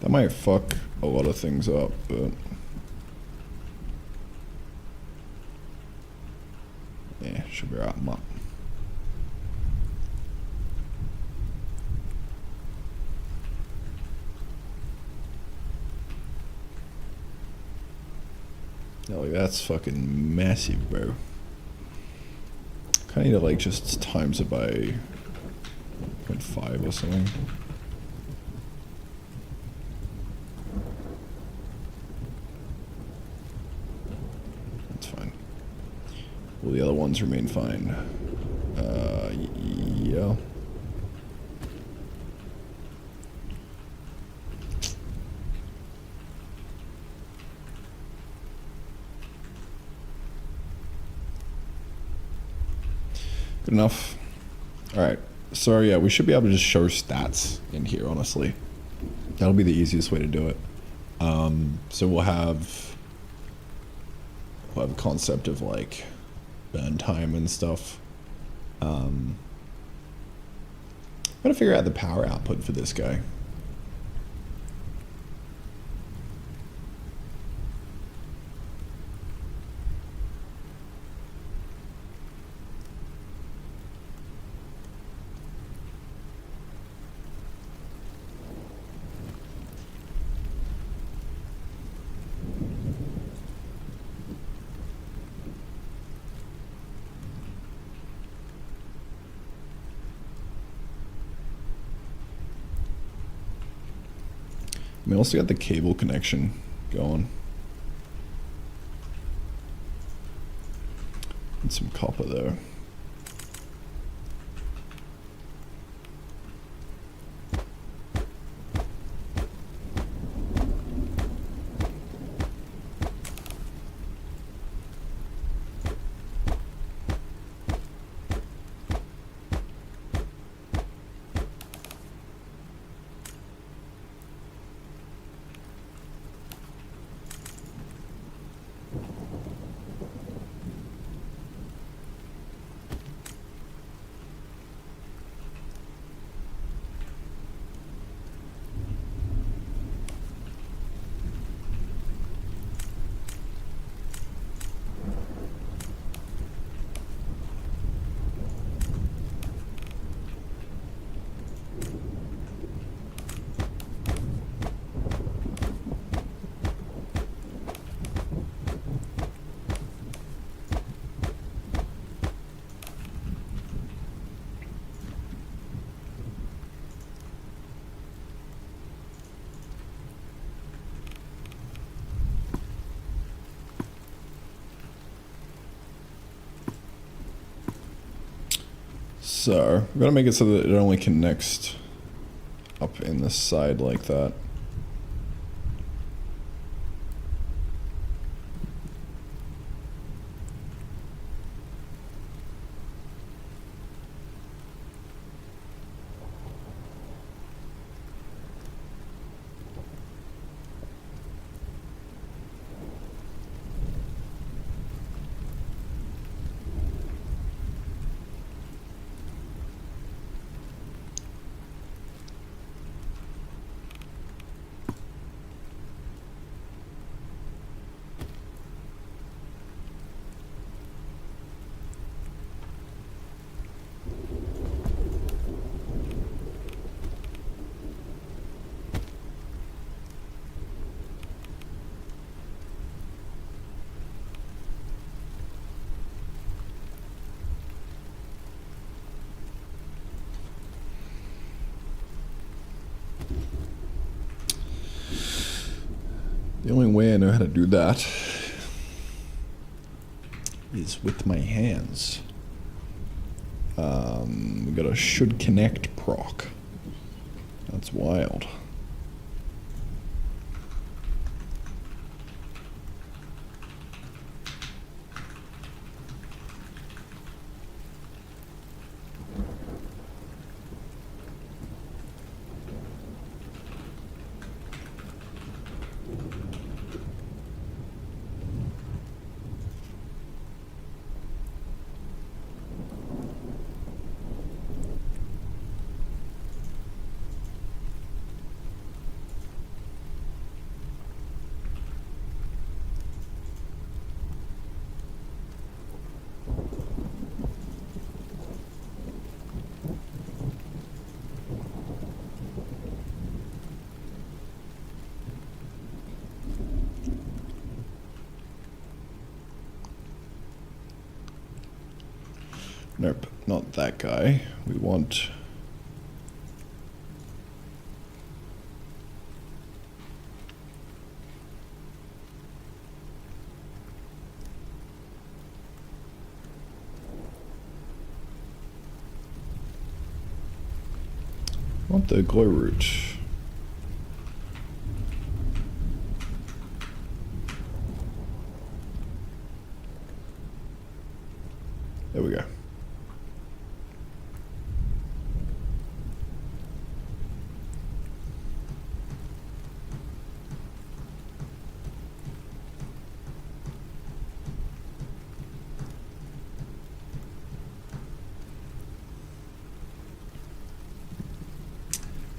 S2: That might fuck a lot of things up, but yeah, should be right. Yeah, like that's fucking massive, bro. Kinda need to like just times it by 0.5 or something. That's fine. Well, the other ones remain fine. Yeah. Good enough. Alright, so yeah, we should be able to just show stats in here, honestly. That'll be the easiest way to do it. So we'll have a concept of like burn time and stuff. Gotta figure out the power output for this guy. We also got the cable connection going. And some copper there. So we've got to make it so that it only connects up in the side like that. The only way I know how to do that is with my hands. We got a should connect proc. That's wild. Nope, not that guy. We want... want the glow root. There we go.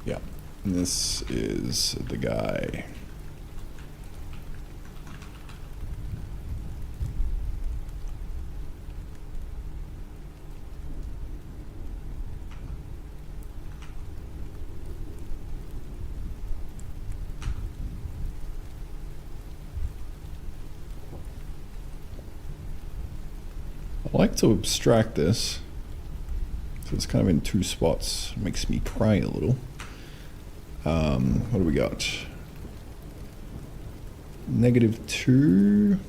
S2: Yeah, and this is the guy. I like to abstract this, so it's kind of in two spots. It makes me cry a little. What do we got? -2.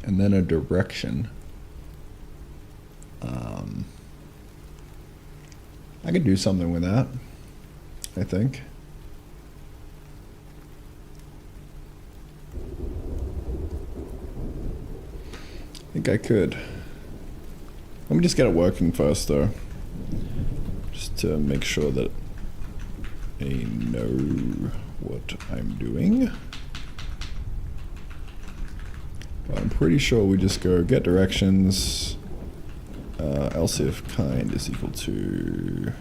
S2: And then a direction. I could do something with that, I think. I think I could. Let me just get it working first, though. Just to make sure that I know what I'm doing. But I'm pretty sure we just go get directions. Else if kind is equal to...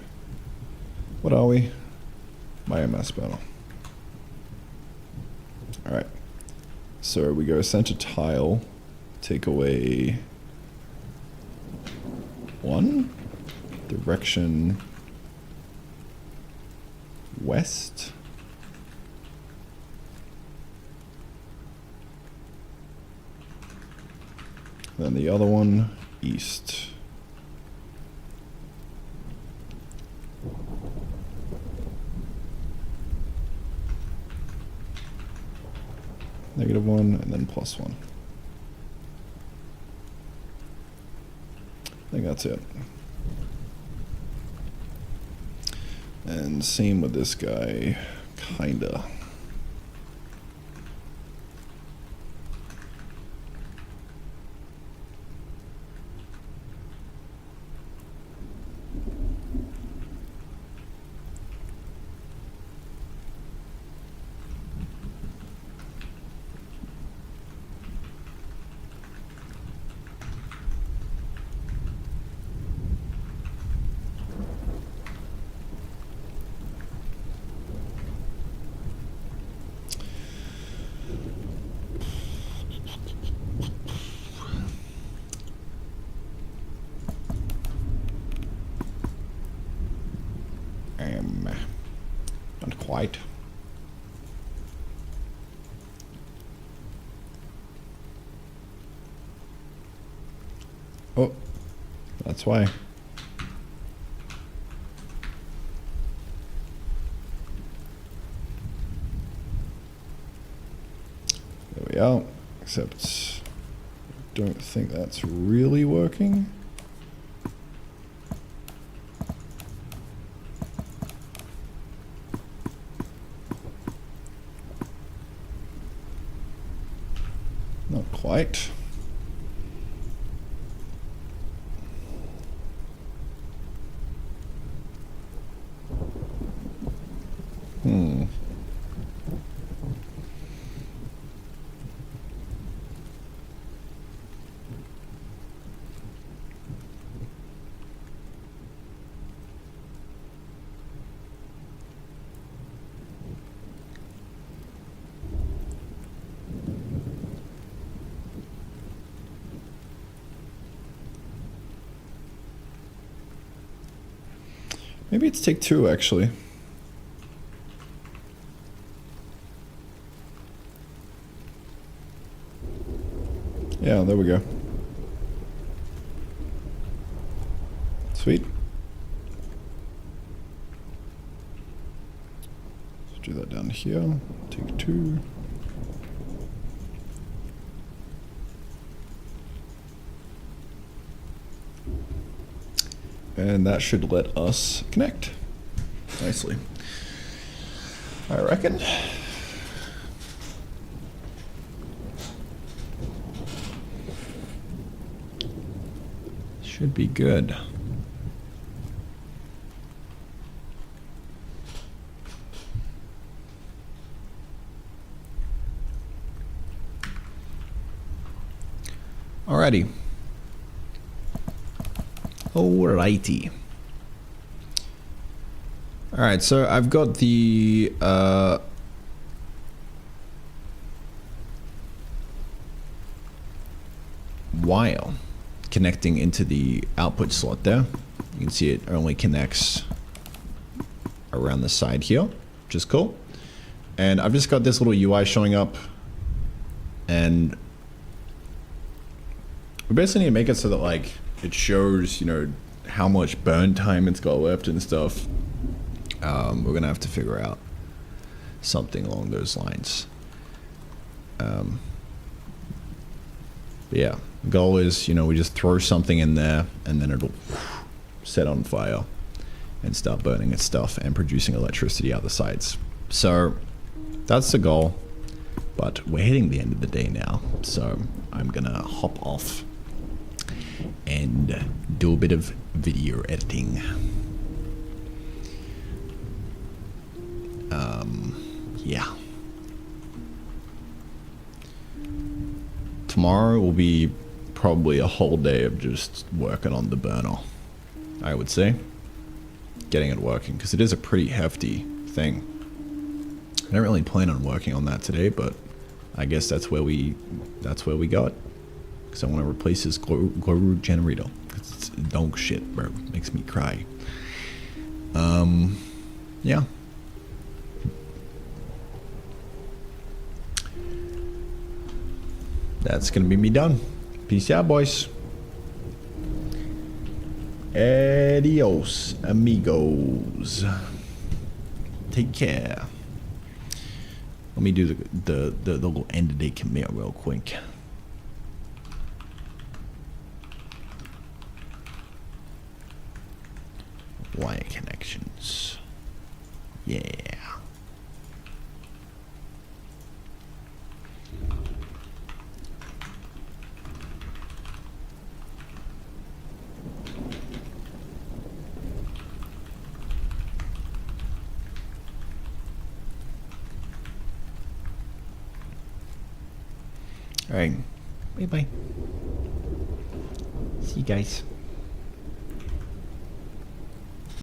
S2: What are we? Biomass panel. Alright. So we go center tile. Take away 1, direction west, then the other one east. -1, and then +1. I think that's it. And same with this guy, kinda. Not quite. Oh, that's why. There we are. Except, don't think that's really working. Not quite. Maybe it's take 2, actually. Yeah, there we go. Sweet. Let's do that down here. Take 2. And that should let us connect nicely, I reckon. Should be good. Alrighty. Alrighty. Alright, so I've got the wire connecting into the output slot there. You can see it only connects around the side here, which is cool. And I've just got this little UI showing up, and we basically need to make it so that like it shows, you know, how much burn time it's got left and stuff. We're gonna have to figure out something along those lines. But yeah, the goal is, you know, we just throw something in there and then it'll set on fire and start burning its stuff and producing electricity out the sides. So that's the goal, but we're hitting the end of the day now, so I'm gonna hop off and do a bit of video editing. Yeah. Tomorrow will be probably a whole day of just working on the burner, I would say. Getting it working, because it is a pretty hefty thing. I don't really plan on working on that today, but I guess that's where we got. Because I want to replace this glow generator. It's dog shit, bro. Makes me cry. Yeah. That's gonna be me done. Peace out, boys. Adios, amigos. Take care. Let me do the little end of day commit real quick. Wire connections. Yeah. All right. Bye bye. See you guys.